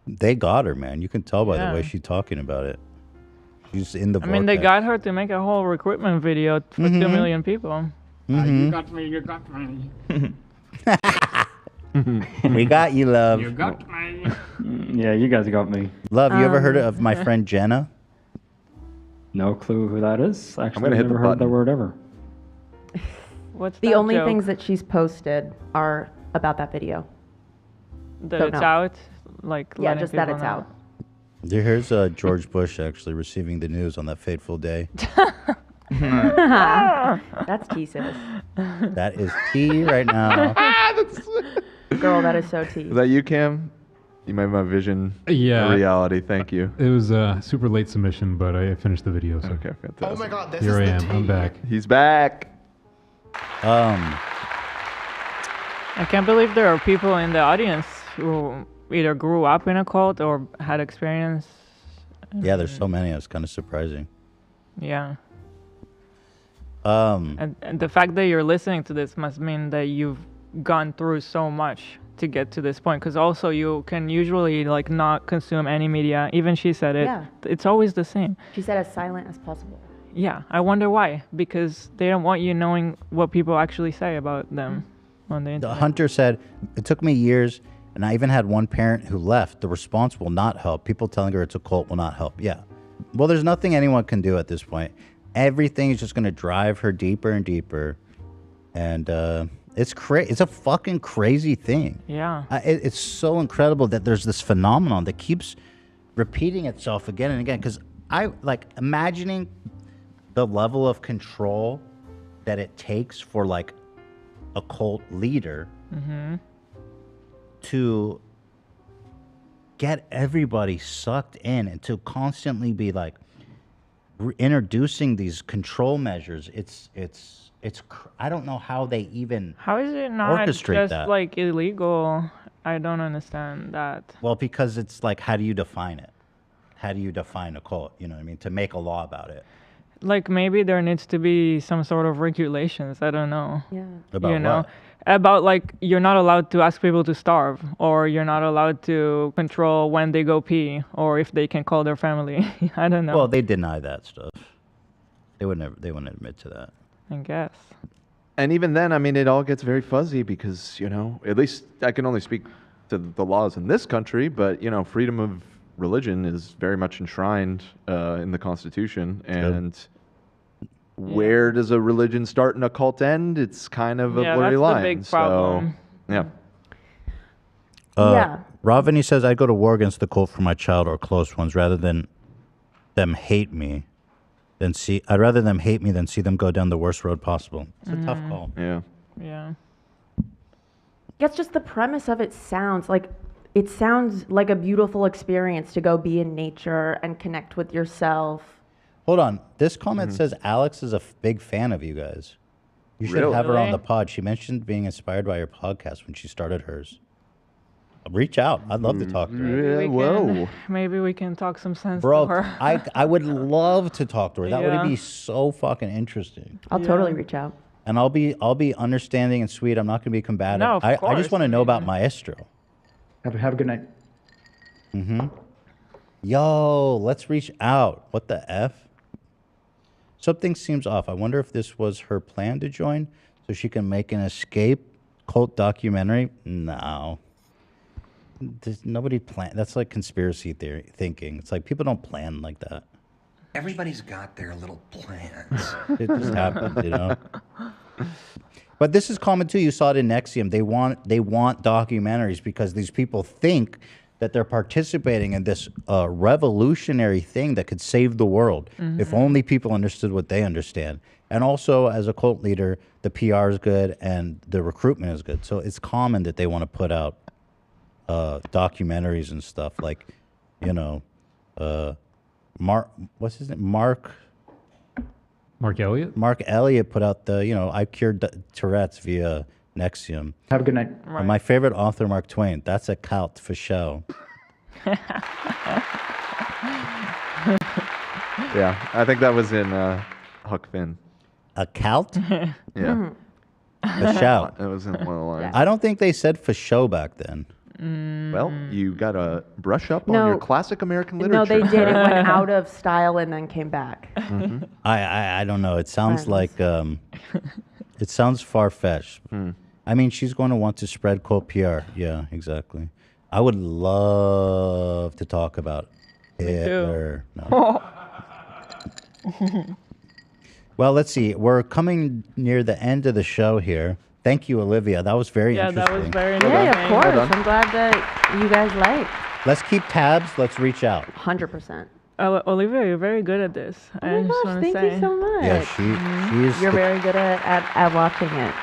They got her, man. You can tell by Yeah. the way she's talking about it. She's in the I mean, they vortex. got her to make a whole recruitment video for 2 Mhm. million people. Mhm. got me, you got me. We got you, love. You got me. Yeah, you guys got me. Love, you ever heard of my friend Jenna? No clue who that is. Actually, gonna I've hit never the heard that button. word ever. What's The that only joke? things that she's posted are about that video. that Don't it's know. out? Like Yeah, letting just that people it's know. out. Here's George Bush actually receiving the news on that fateful day. That's tea, sis. That is tea right now. Girl, that is so tea. Is that you, Cam? You made my vision Yeah. a reality. Thank you. It was a super late submission, but I finished the video. So. Okay, fantastic. Oh my God, this Here I is am. the tea. I'm back. He's back. I can't believe there are people in the audience who either grew up in a cult or had experience. Yeah, there's so many. It's kind of surprising. Yeah. And the fact that you're listening to this must mean that you've gone through so much to get to this point. Because also you can usually like not consume any media. Even she said it. Yeah. It's always the same. She said as silent as possible. Yeah. I wonder why. Because they don't want you knowing what people actually say about them on the The internet. hunter said, it took me years, and I even had one parent who left. The response will not help. People telling her it's a cult will not help. Yeah. Well, there's nothing anyone can do at this point. Everything is just going to drive her deeper and deeper. And it's it's a fucking crazy thing. Yeah. It's so incredible that there's this phenomenon that keeps repeating itself again and again. Because I like imagining the level of control that it takes for like a cult leader to get everybody sucked in and to constantly be like introducing these control measures. I don't know how they even How is it not orchestrate just that. like illegal? I don't understand that. Well, because it's like, how do you define it? How do you define a cult? You know what I mean? To make a law about it. Like maybe there needs to be some sort of regulations. I don't know. Yeah. About you know, what? about like you're not allowed to ask people to starve, or you're not allowed to control when they go pee, or if they can call their family. I don't know. Well, they deny that stuff. They wouldn't admit to that. I guess. And even then, I mean, it all gets very fuzzy because, you know, at least I can only speak to the laws in this country, but, you know, freedom of religion is very much enshrined in the Constitution. And where does a religion start and a cult end? It's kind of a Yeah, blurry that's the line. big problem. So, yeah. Yeah. Ravani says, I go to war against the cult for my child or close ones rather than them hate me. I'd rather them hate me than see them go down the worst road possible. It's a tough call. Yeah. Yeah. That's just the premise of it sounds like a beautiful experience to go be in nature and connect with yourself. Hold on. This comment says Alyx is a big fan of you guys. You should Really? have her on Really? the pod. She mentioned being inspired by your podcast when she started hers. Reach out. I'd love to talk to her. Maybe we can talk some sense Bro, to her. I would love to talk to her. That Yeah. would be so fucking interesting. I'll totally reach out. and I'll be understanding and sweet. I'm not going to be combative. No, of I course, just want to know about Maestro. Have a good night. Yo, let's reach out. What the F? Something seems off. I wonder if this was her plan to join so she can make an escape cult documentary. No. There's nobody plan. That's like conspiracy theory thinking. It's like people don't plan like that. Everybody's got their little plans. It just happens, you know. But this is common too. You saw it in Nexium. They want documentaries because these people think that they're participating in this revolutionary thing that could save the world if only people understood what they understand. And also, as a cult leader, the PR is good and the recruitment is good. So it's common that they want to put out documentaries and stuff like, you know, what's his name? Mark Elliott? Mark Elliott put out the, you know, I cured Tourette's via Nexium. Have a good night. Right. My favorite author, Mark Twain. That's a cult for show. Yeah, I think that was in Huck Finn. A cult? Yeah. For show. It was in one of the lines. I don't think they said for show back then. Well, you got to brush up on your classic American literature. No, they did. It went out of style and then came back. I don't know. It sounds like it sounds far-fetched. I mean, she's going to want to spread cult PR. Yeah, exactly. I would love to talk about Hitler. No. Well, let's see. We're coming near the end of the show here. Thank you, Olivia. That was very interesting. Yeah, that was very Yeah, interesting. of course. I'm glad that you guys like. Let's keep tabs. Let's reach out. 100%. Olivia, you're very good at this. Oh my gosh, thank you so much. Yeah, she is. You're very good at watching it.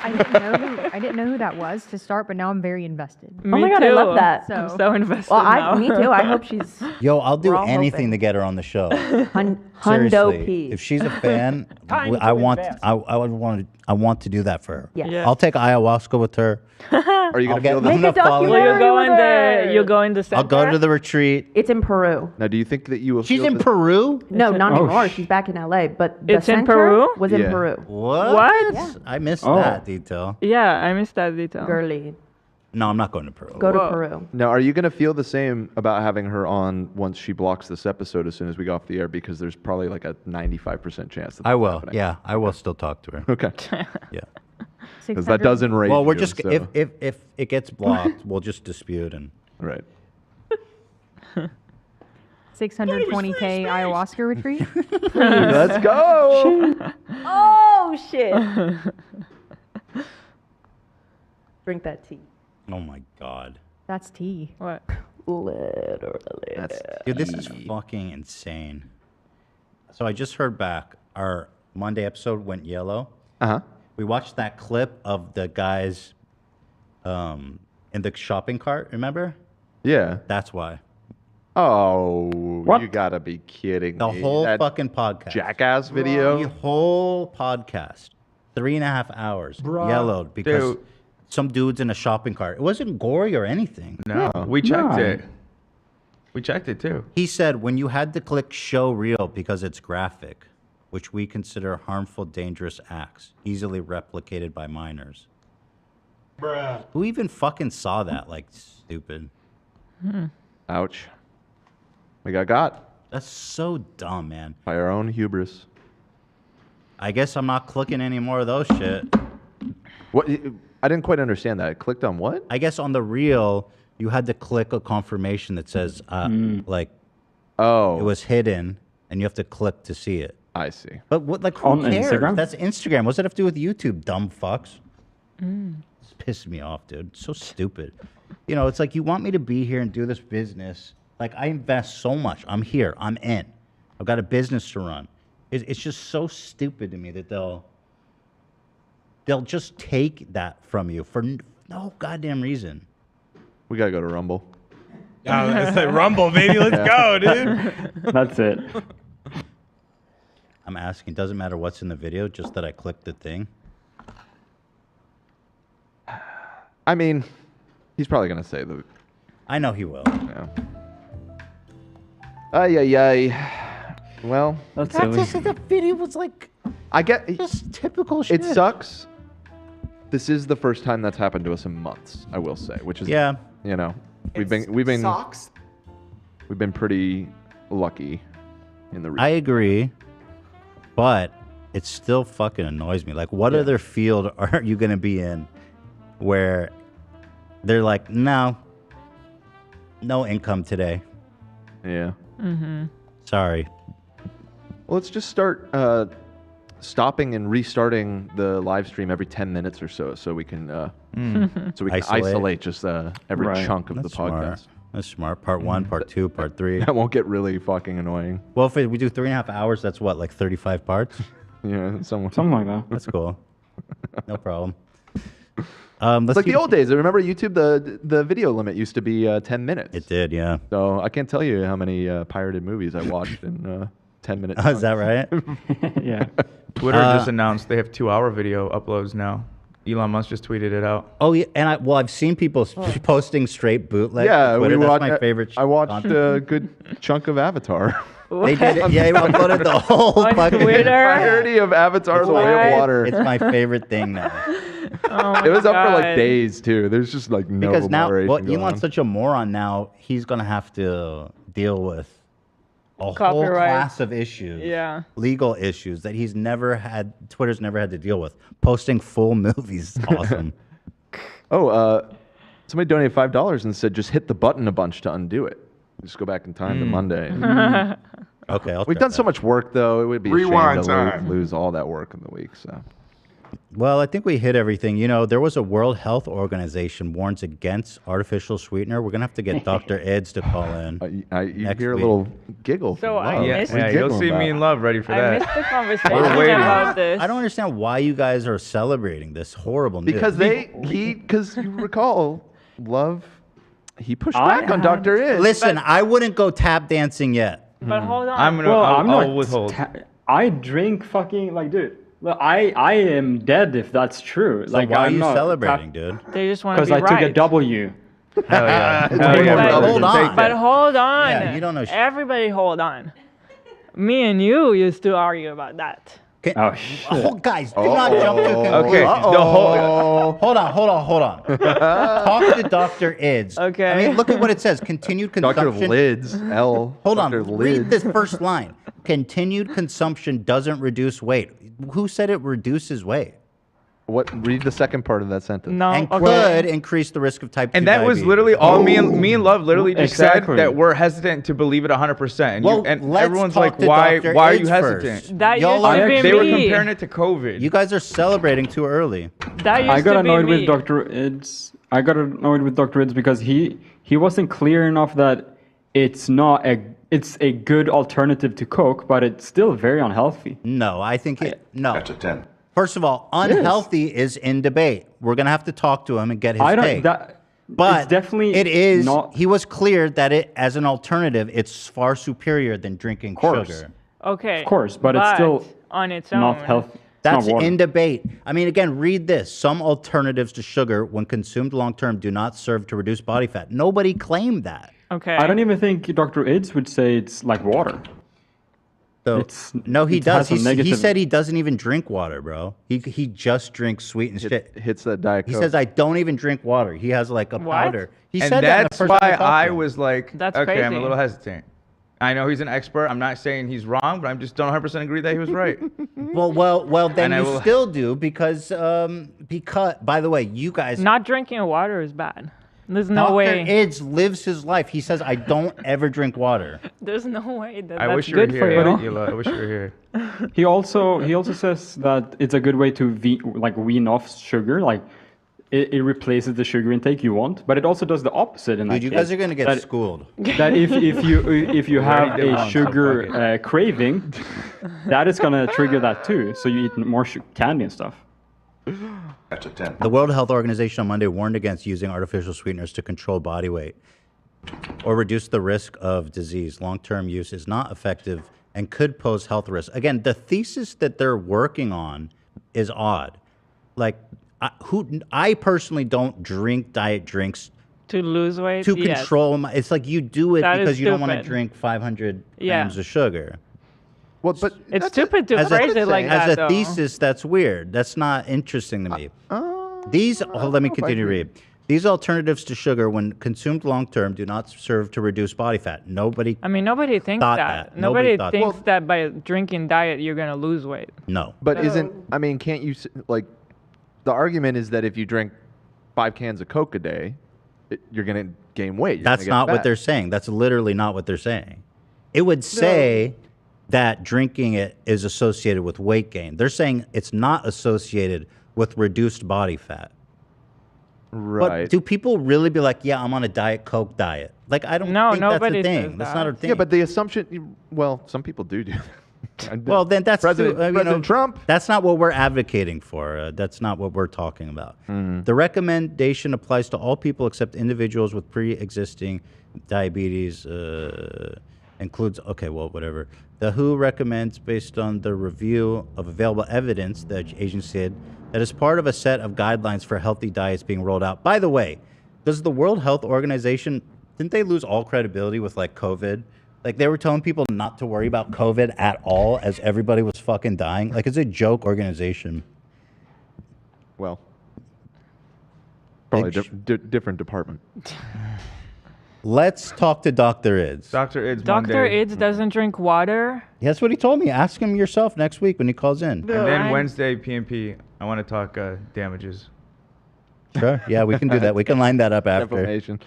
I didn't know who that was to start, but now I'm very invested. Oh my god, I love that. I'm so invested Well, now. me too. I hope she's. Yo, I'll do We're all anything hoping. to get her on the show. Hundo Seriously, P. if she's a fan, Time I to want invest. I want to do that for her. Yes. Yeah. I'll take ayahuasca with her. Are you I'll gonna get- feel I'm the gonna Make a follow her. documentary You go in the center. I'll go to the retreat. It's in Peru. Now, do you think that you will? She's feel in the- Peru? No, not Oh, anymore. She's back in LA. But the It's in center Peru? was in Yeah. Peru. What? Yeah. I missed Oh. that detail. Yeah, I missed that detail. Girly. No, I'm not going to Peru. Go to Whoa. Peru. Now, are you going to feel the same about having her on once she blocks this episode as soon as we go off the air? Because there's probably like a 95% chance that I that's will. happening. Yeah, I will still talk to her. Okay. Yeah. Because that does enrage Well, we're you, just so- if it gets blocked, we'll just dispute and Right. 620K ayahuasca retreat. Let's go. Oh shit! Drink that tea. oh my god. That's tea. What? Literally. Dude, this is fucking insane. So I just heard back. Our Monday episode went yellow. Uh-huh. We watched that clip of the guys in the shopping cart, remember? Yeah. That's why. Oh, What? you gotta be kidding The me. whole That fucking podcast. jackass video. The whole podcast. 3.5 hours. Bruh. Yellowed because Dude. some dude's in a shopping cart. It wasn't gory or anything. No, we checked No. it. We checked it too. He said when you had to click show reel because it's graphic, which we consider harmful, dangerous acts, easily replicated by minors. Bruh. Who even fucking saw that? Like, stupid. Ouch. We got That's so dumb, man. by our own hubris. I guess I'm not clicking any more of those shit. What? I didn't quite understand that. I clicked on what? I guess on the reel, you had to click a confirmation that says, like, Oh, it was hidden, and you have to click to see it. I see. But what? Like, who On cares? Instagram? That's Instagram. What's that have to do with YouTube? Dumb fucks. It's pissing me off, dude. So stupid. You know, it's like you want me to be here and do this business. Like I invest so much. I'm here. I'm in. I've got a business to run. It's just so stupid to me that they'll just take that from you for no goddamn reason. We gotta go to Rumble. It's like Rumble, baby. Let's go, dude. That's it. I'm asking. Doesn't matter what's in the video, just that I click the thing. I mean, he's probably gonna say the. I know he will. Yeah. Ay. Well, That's That's silly. just the video was like I get just typical shit. It sucks. This is the first time that's happened to us in months, I will say, which is you know, we've been Socks. we've been pretty lucky in the I agree, but it still fucking annoys me. Like, what other field are you going to be in where they're like, no income today? Yeah. Mm-hmm. Sorry. Well, let's just start stopping and restarting the live stream every 10 minutes or so, so we can isolate just every chunk of That's the podcast. Smart. That's smart. Part 1, part 2, part 3. That won't get really fucking annoying. Well, if we do 3.5 hours, that's what, like 35 parts? Yeah, something like that. That's cool. No problem. It's like the old days. I remember YouTube, the video limit used to be 10 minutes. It did, yeah. So I can't tell you how many pirated movies I watched in 10 minutes. Oh, is that right? Yeah. Twitter just announced they have 2-hour video uploads now. Elon Musk just tweeted it out. Oh yeah, and I've seen people posting straight bootleg. Yeah, Twitter. we That's watched. my favorite. I watched a good chunk of Avatar. They did it. Yeah, he uploaded the whole On fucking Twitter? of Avatar: The Way of Water. It's my favorite thing now. Oh It was up for like God. days too. There's just like no Because now, moderation well, going Elon's on. such a moron now. He's gonna have to deal with a whole Copyright. class of issues, Yeah. legal issues that he's never had. Twitter's never had to deal with. Posting full movies, is awesome. Somebody donated $5 and said just hit the button a bunch to undo it. Just go back in time to Monday. Okay, We've done so much work though. It would be a shame Rewind to time. lose all that work in the week. So. Well, I think we hit everything. You know, there was a World Health Organization warns against artificial sweetener. We're gonna have to get Dr. Eds to call in. You next hear a week. little giggle. So from I Love. missed- Yeah, you'll see me in love ready for I that. missed the conversation We're waiting. about this. I don't understand why you guys are celebrating this horrible news. Because because you recall, Love, he pushed back on Dr. Ed. Listen, I wouldn't go tap dancing yet. But hold on. I'm gonna. Well, I'll, I'm I'll not. withhold. I drink fucking like, dude. Well, I am dead if that's true. So like, why are I'm you not celebrating, dude? They just want to Because be I right. took a W. Hell yeah. It's Hell way yeah. more But relevant. hold on. But hold on. Yeah, you don't know. Everybody hold on. Me and you used to argue about that. Oh shit. Oh, guys, do not jump to conclusions. Okay, the whole. Hold on. Talk to Dr. Eds. Okay. I mean, look at what it says. Continued Dr. consumption. Lids, L. Hold on. Dr. Read Lids. this first line. Continued consumption doesn't reduce weight. Who said it reduces weight? Read the second part of that sentence. No. And okay. could increase the risk of type 2 And that was diabetes. literally all me and Love literally just Exactly. said that we're hesitant to believe it 100%. And, Well, and let's everyone's talk like, to why Dr. are you Eds hesitant? first. That Y'all used are- to be They were me. comparing it to COVID. You guys are celebrating too early. That used I got to be annoyed me. with Dr. Eds. I got annoyed with Dr. Eds because he wasn't clear enough that it's a good alternative to Coke, but it's still very unhealthy. No, I think no. That's a 10. First of all, unhealthy is in debate. We're gonna have to talk to him and get his I don't. take. But it's definitely it is. not. He was clear that it, as an alternative, it's far superior than drinking course. sugar. Okay. Of course, but it's still on its own. not healthy. It's That's not water. in debate. I mean, again, read this. Some alternatives to sugar, when consumed long term, do not serve to reduce body fat. Nobody claimed that. Okay. I don't even think Dr. Eds would say it's like water. So no, he it does. has a He negative- said he doesn't even drink water, bro. He just drinks sweetened shit. Hits that Diet He Coke. says, I don't even drink water. He has like a What? powder. He And said that that's the first time why talked to I him. was like, That's okay, I'm crazy. a little hesitant. I know he's an expert. I'm not saying he's wrong, but I just don't 100% agree that he was right. Well, then And I you will- still do because by the way, you guys. Not drinking water is bad. There's no Dr. way. Eds lives his life. He says, I don't ever drink water. There's no way that I that's wish you were good for here, you. Hila. I wish you were here. He also says that it's a good way to wean off sugar. Like it replaces the sugar intake you want, but it also does the opposite. In that Dude, you case, guys are gonna get that- schooled. That if you have did a once, so sugar fuck it. craving, that is gonna trigger that too. So you eat more candy and stuff. That's a 10. The World Health Organization on Monday warned against using artificial sweeteners to control body weight or reduce the risk of disease. Long-term use is not effective and could pose health risks. Again, the thesis that they're working on is odd. Like, I personally don't drink diet drinks To lose weight. to yes. control my. It's like you do it That is because you don't want to stupid. drink 500 Yeah. grams of sugar. Well, but It's stupid to As a- phrase it like that, As a though. thesis, that's weird. That's not interesting to me. These, let me continue to read. These alternatives to sugar, when consumed long term, do not serve to reduce body fat. Nobody. I mean, nobody thinks thought that. that. Nobody Nobody thought thinks that. that by drinking diet you're gonna lose weight. No. But I mean, can't you, like, the argument is that if you drink 5 cans of Coke a day, you're going to gain weight. You're That's gonna get not what fat. they're saying. That's literally not what they're saying. It would say that drinking it is associated with weight gain. They're saying it's not associated with reduced body fat. Right. But do people really be like, yeah, I'm on a Diet Coke diet? Like, I don't think that's a nobody thing. says That's that. not a thing. Yeah, but the assumption, well, some people do that. Well, then that's President Trump. That's not what we're advocating for. That's not what we're talking about. The recommendation applies to all people except individuals with pre-existing diabetes. Includes whatever. The WHO recommends, based on the review of available evidence, the agency said, that as part of a set of guidelines for healthy diets being rolled out. By the way, does the World Health Organization, didn't they lose all credibility with like COVID? Like they were telling people not to worry about COVID at all as everybody was fucking dying. Like it's a joke organization. Well, probably different department. Let's talk to Dr. Ids. Dr. Ids Dr. Ids doesn't drink water. That's what he told me. Ask him yourself next week when he calls in. And then Wednesday, PMP, I want to talk damages. Sure. Yeah, we can do that. We can line that up after. Defamation.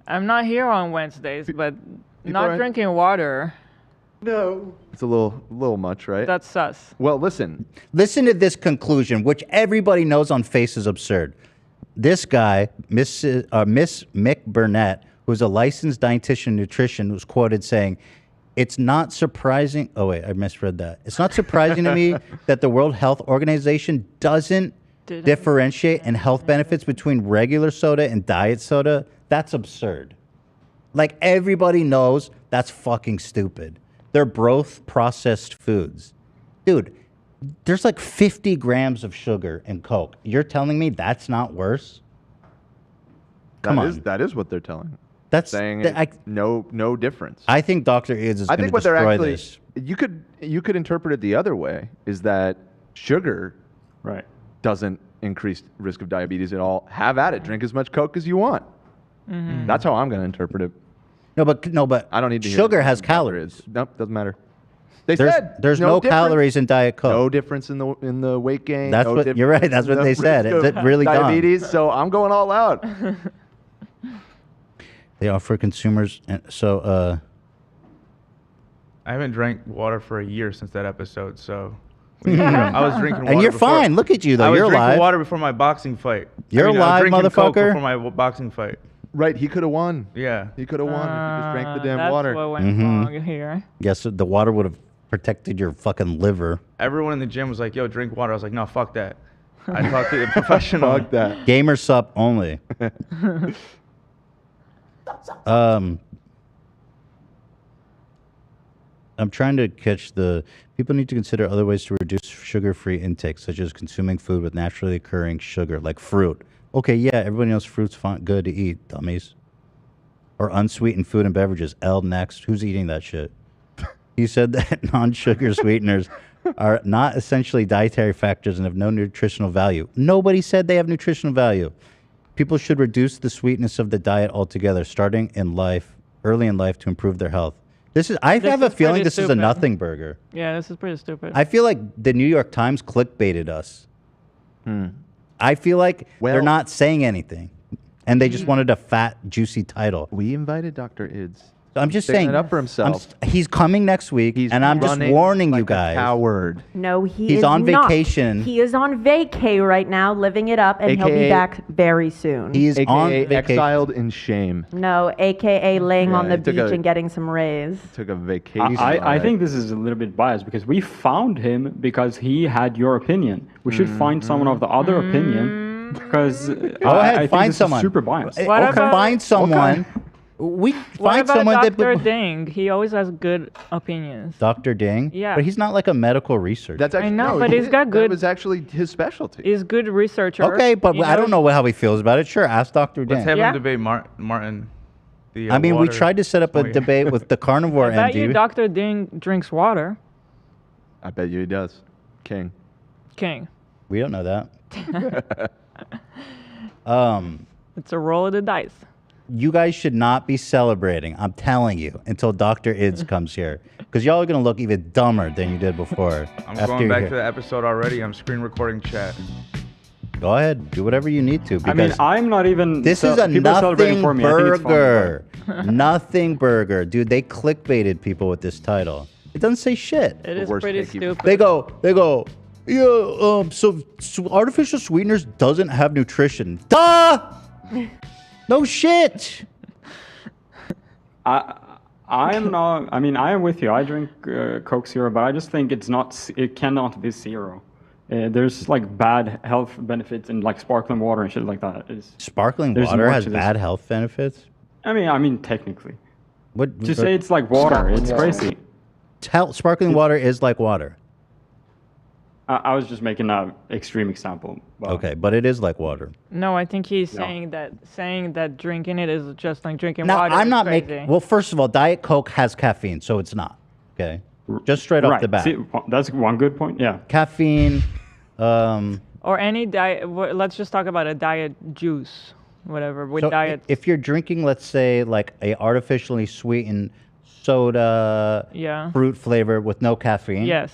I'm not here on Wednesdays, but not are- drinking water. No. It's a little much, right? That's sus. Well, listen. Listen to this conclusion, which everybody knows on face is absurd. This guy, Miss Mick Burnett, who's a licensed dietitian and nutrition, was quoted saying, "It's not surprising." Oh wait, I misread that. It's not surprising to me that the World Health Organization doesn't differentiate in health benefits between regular soda and diet soda. That's absurd. Like everybody knows that's fucking stupid. They're both processed foods. Dude, there's like 50 grams of sugar in Coke. You're telling me that's not worse? Come on. That is what they're telling. That's saying I- no difference. I think Dr. Ids is I going to think what they're destroy actually this. you could interpret it the other way, is that sugar doesn't increase risk of diabetes at all. Have at it. Drink as much Coke as you want. Mm-hmm. That's how I'm going to interpret it. No, but I don't need to hear sugar it. has calories. Nope, doesn't matter. They There's- said there's no difference- calories in Diet Coke. No difference in the weight gain. That's no what- you're right, that's what difference they in said. the risk It's of really dumb. diabetes. So I'm going all out. They offer consumers, and so I haven't drank water for a year since that episode, so I was drinking water. And you're before- fine. Look at you, though. I was You're drinking alive. water before my boxing fight. You're I was alive, drinking Coke motherfucker. before my boxing fight. Right, he could have won. Yeah. He could have won if he just drank the damn that's water. what went Mhm. wrong here. yes, the water would have protected your fucking liver. Everyone in the gym was like, "Yo, drink water." I was like, "No, fuck that." I talked to the professional. Fuck that. Gamer sup only. I'm trying to catch the people need to consider other ways to reduce sugar-free intake, such as consuming food with naturally occurring sugar, like fruit. Okay, yeah, everybody knows fruit's good to eat, dummies. Or unsweetened food and beverages. L next. Who's eating that shit? He said that non-sugar sweeteners are not essentially dietary factors and have no nutritional value. Nobody said they have nutritional value. People should reduce the sweetness of the diet altogether, starting in life, early in life, to improve their health. I have a feeling this is a nothing burger. Yeah, this is pretty stupid. I feel like the New York Times clickbaited us. I feel like they're not saying anything, and they just wanted a fat, juicy title. We invited Dr. Ids. I'm just Sticking saying. it up for himself. He's coming next week, and I'm just running warning like you a guys. coward. No, he He's is on not. vacation. He is on vacay right now, living it up, and he'll be AKA back very soon. He's on AKA vacation. exiled in shame. No, AKA laying on the he took beach a- and getting some rays. Took a vacation. I think this is a little bit biased because we found him because he had your opinion. We should find someone of the other opinion because Go ahead, I think find this is someone. super biased. What about- Find someone. Okay. We What find about someone Dr. that. Ding? He always has good opinions. Dr. Ding? Yeah. But he's not like a medical researcher. That's actually, I know, no, but he he's did- got good. That was actually his specialty. He's good researcher. Okay, but He I don't knows- know how he feels about it. Sure, ask Dr. Ding. Let's have Yeah. him debate Martin. The, I mean, we water tried to set up a point. debate with the carnivore I bet you MD. Dr. Ding drinks water. I bet you he does. King. King. We don't know that. It's a roll of the dice. You guys should not be celebrating, I'm telling you, until Dr. Ids comes here. Because y'all are going to look even dumber than you did before. I'm after going you're back here. to the episode already. I'm screen recording chat. Go ahead. Do whatever you need to. I mean, I'm not even. This is a people celebrating nothing for me. I think it's fun, burger. Nothing burger. Dude, they clickbaited people with this title. It doesn't say shit. It is pretty stupid. They go, yeah, so artificial sweeteners doesn't have nutrition. Duh! No shit. I'm not. I mean, I am with you. I drink Coke Zero, but I just think it's not. It cannot be zero. There's like bad health benefits in like sparkling water and shit like that. Sparkling there's water more has to this. bad health benefits? I mean, technically. What? To say it's like water, it's crazy. Sparkling water is like water. I was just making an extreme example. Okay, but it is like water. No, I think he's No. saying that drinking it is just like drinking Now, water. I'm is not crazy. making. Well, first of all, Diet Coke has caffeine, so it's not. Okay, just straight off Right. the bat. See, that's one good point. Yeah. Caffeine. Or any diet. Let's just talk about a diet juice, whatever. With So diet. if you're drinking, let's say, like a artificially sweetened soda, Yeah. fruit flavor with no caffeine. Yes.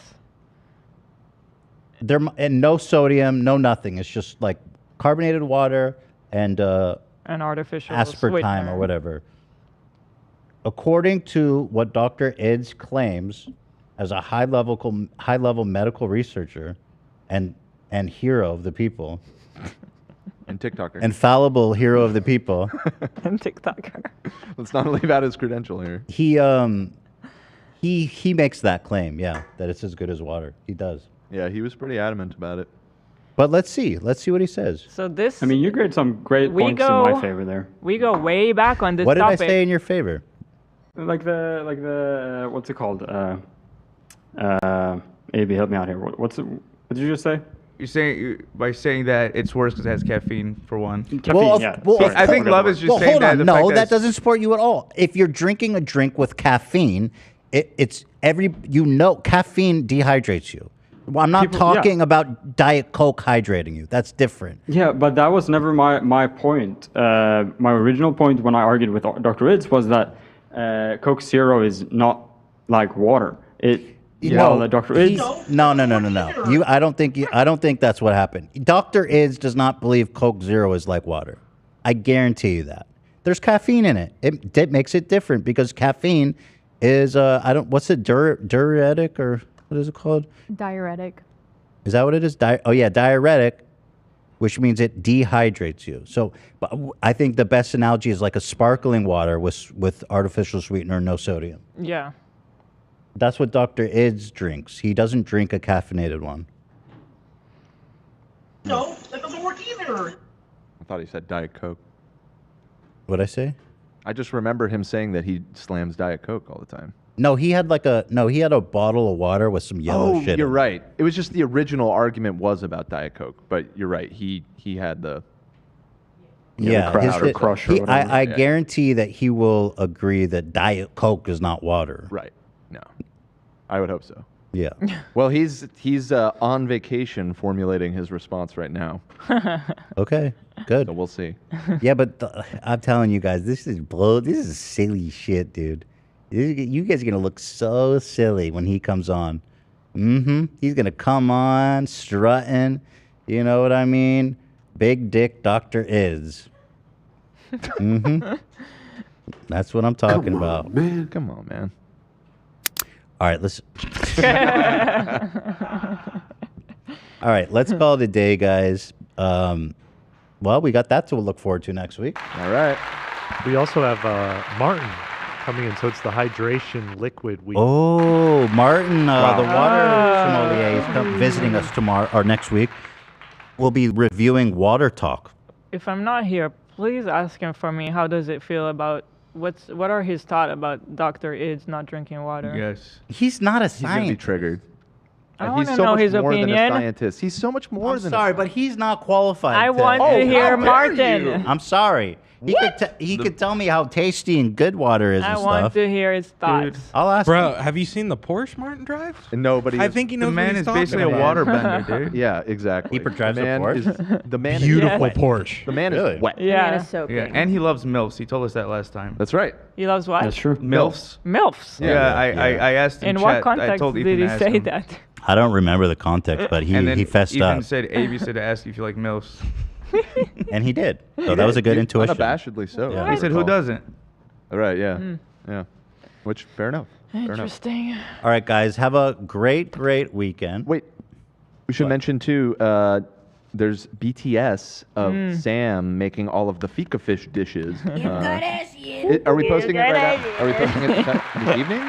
And no sodium, no nothing. It's just like carbonated water and An artificial aspartame sweetener. or whatever. According to what Dr. Ids claims, as a high level medical researcher, and hero of the people, And TikToker. infallible hero of the people, And TikToker. Let's not leave out his credential here. he makes that claim, yeah, that it's as good as water. He does. Yeah, he was pretty adamant about it. But let's see what he says. So this. I mean, you grade some great We points in go- my favor there. We go way back on this What did I topic. say in your favor? Like the what's it called? AB, help me out here. What did you just say? You're saying by saying that it's worse because it has caffeine for one. Well, I think Love is just saying hold that. on. the No, fact that it's- doesn't support you at all. If you're drinking a drink with caffeine, it's caffeine dehydrates you. Well, I'm not People- yeah. talking about Diet Coke hydrating you. That's different. Yeah, but that was never my point. My original point when I argued with Dr. Ids was that Coke Zero is not like water. Dr. Ids. No. I don't think that's what happened. Dr. Ids does not believe Coke Zero is like water. I guarantee you that. There's caffeine in it. It makes it different because caffeine is what's it, diuretic, or what is it called? Diuretic. Is that what it is? Diuretic, which means it dehydrates you. So, but I think the best analogy is like a sparkling water with artificial sweetener, no sodium. Yeah. That's what Dr. Ids drinks. He doesn't drink a caffeinated one. No, that doesn't work either. I thought he said Diet Coke. What'd I say? I just remember him saying that he slams Diet Coke all the time. No, he had a bottle of water with some yellow shit. You're in it. right. It was just the original argument was about Diet Coke, but you're right. He had the Yeah, the his- powder crush or he- whatever. I Yeah. guarantee that he will agree that Diet Coke is not water. Right. No, I would hope so. Yeah. Well, he's on vacation formulating his response right now. Okay. Good. So we'll see. Yeah, but I'm telling you guys, this is silly shit, dude. You guys are gonna look so silly when he comes on. He's gonna come on strutting. You know what I mean? Big dick Dr. Ids. That's what I'm talking about. Man, come on, man. All right, let's. All right, let's call it a day, guys. Well, we got that to look forward to next week. All right. We also have Martin coming in, so it's the hydration liquid week. Oh, Martin, the water Ah. sommelier, is visiting us tomorrow or next week. We'll be reviewing Water Talk. If I'm not here, please ask him for me. How does it feel about what are his thoughts about Dr. Ids not drinking water? Yes. He's not a He's gonna be scientist. triggered. I And want he's to so know much his more than a opinion. scientist. He's so much more I'm than. sorry, but he's not qualified. I want to Oh, hear how dare Martin. you. I'm sorry. He could tell me how tasty and good water is I and want stuff. to hear his thoughts. I'll ask Bro, have you seen the Porsche Martin drives? No, but I think he knows The man what he's is talking basically a about. waterbender, dude. Yeah, exactly. He drives a the man Porsche? is the man Beautiful is wet. Porsche. The man Really? is wet. The man Yeah. is soaking. Yeah, and he loves MILFs. He told us that last time. That's right. He loves what? That's true. MILFs. MILFs. Yeah, I asked in In chat. what I context told did Ethan he to ask say him. that? I don't remember the context, but And then he fessed Ethan up. said, Abe said to ask you if you like MILFs. And he did. So that was a good intuition. Unabashedly so. Yeah. I He said, who recall. doesn't? All right, yeah. Yeah. Which, fair enough. Fair enough. Interesting. All right, guys. Have a great weekend. Wait, we should mention too, there's BTS of Sam making all of the fika fish dishes. Are we posting it right now? Are we posting it this evening?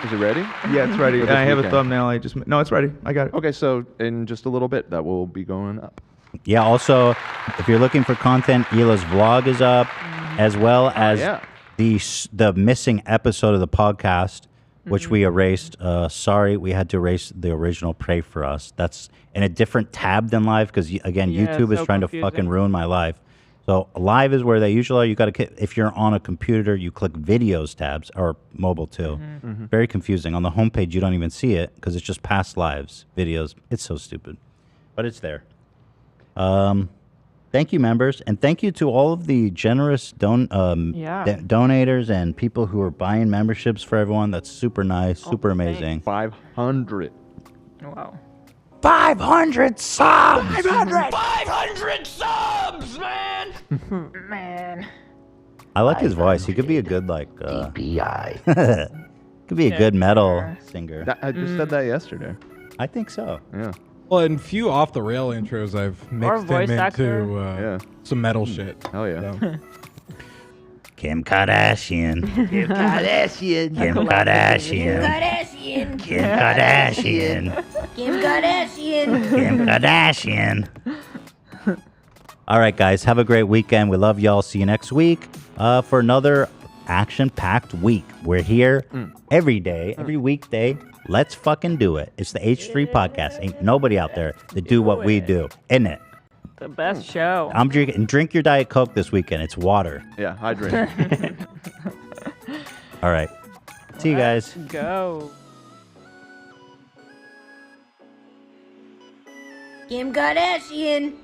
Is it ready? Yeah, it's ready. Or this I have a weekend? thumbnail. No, it's ready. I got it. Okay, so in just a little bit, that will be going up. Yeah. Also, if you're looking for content, Hila's vlog is up, as well as the missing episode of the podcast, which we erased. Sorry, we had to erase the original. Pray for us. That's in a different tab than live because again, Yeah, YouTube is so trying to confusing. fucking ruin my life. So live is where they usually are. You got to, if you're on a computer, you click videos tabs or mobile too. Very confusing. On the homepage, you don't even see it because it's just past lives, videos. It's so stupid, but it's there. Thank you, members, and thank you to all of the generous donators and people who are buying memberships for everyone. That's super nice, super amazing. 500. Wow. 500 subs! 500 subs, man! Man. I like his voice. He could be a good DPI. Could be a good metal singer. I just said that yesterday. I think so. Yeah. Well, in few off the rail intros, I've mixed him voice actor. into some metal shit. Oh yeah. So. Kim Kardashian. Kim Kardashian. Kim Kardashian. Kardashian. Kim Kardashian. Kim Kardashian. Kim Kardashian. All right, guys. Have a great weekend. We love y'all. See you next week for another action-packed week. We're here every day, every weekday. Let's fucking do it. It's the H3 podcast. Ain't nobody out there that do what we do. Isn't it? The best show. I'm drinking. Drink your Diet Coke this weekend. It's water. Yeah, hydrate. All right. See you guys. Go. Kim Kardashian.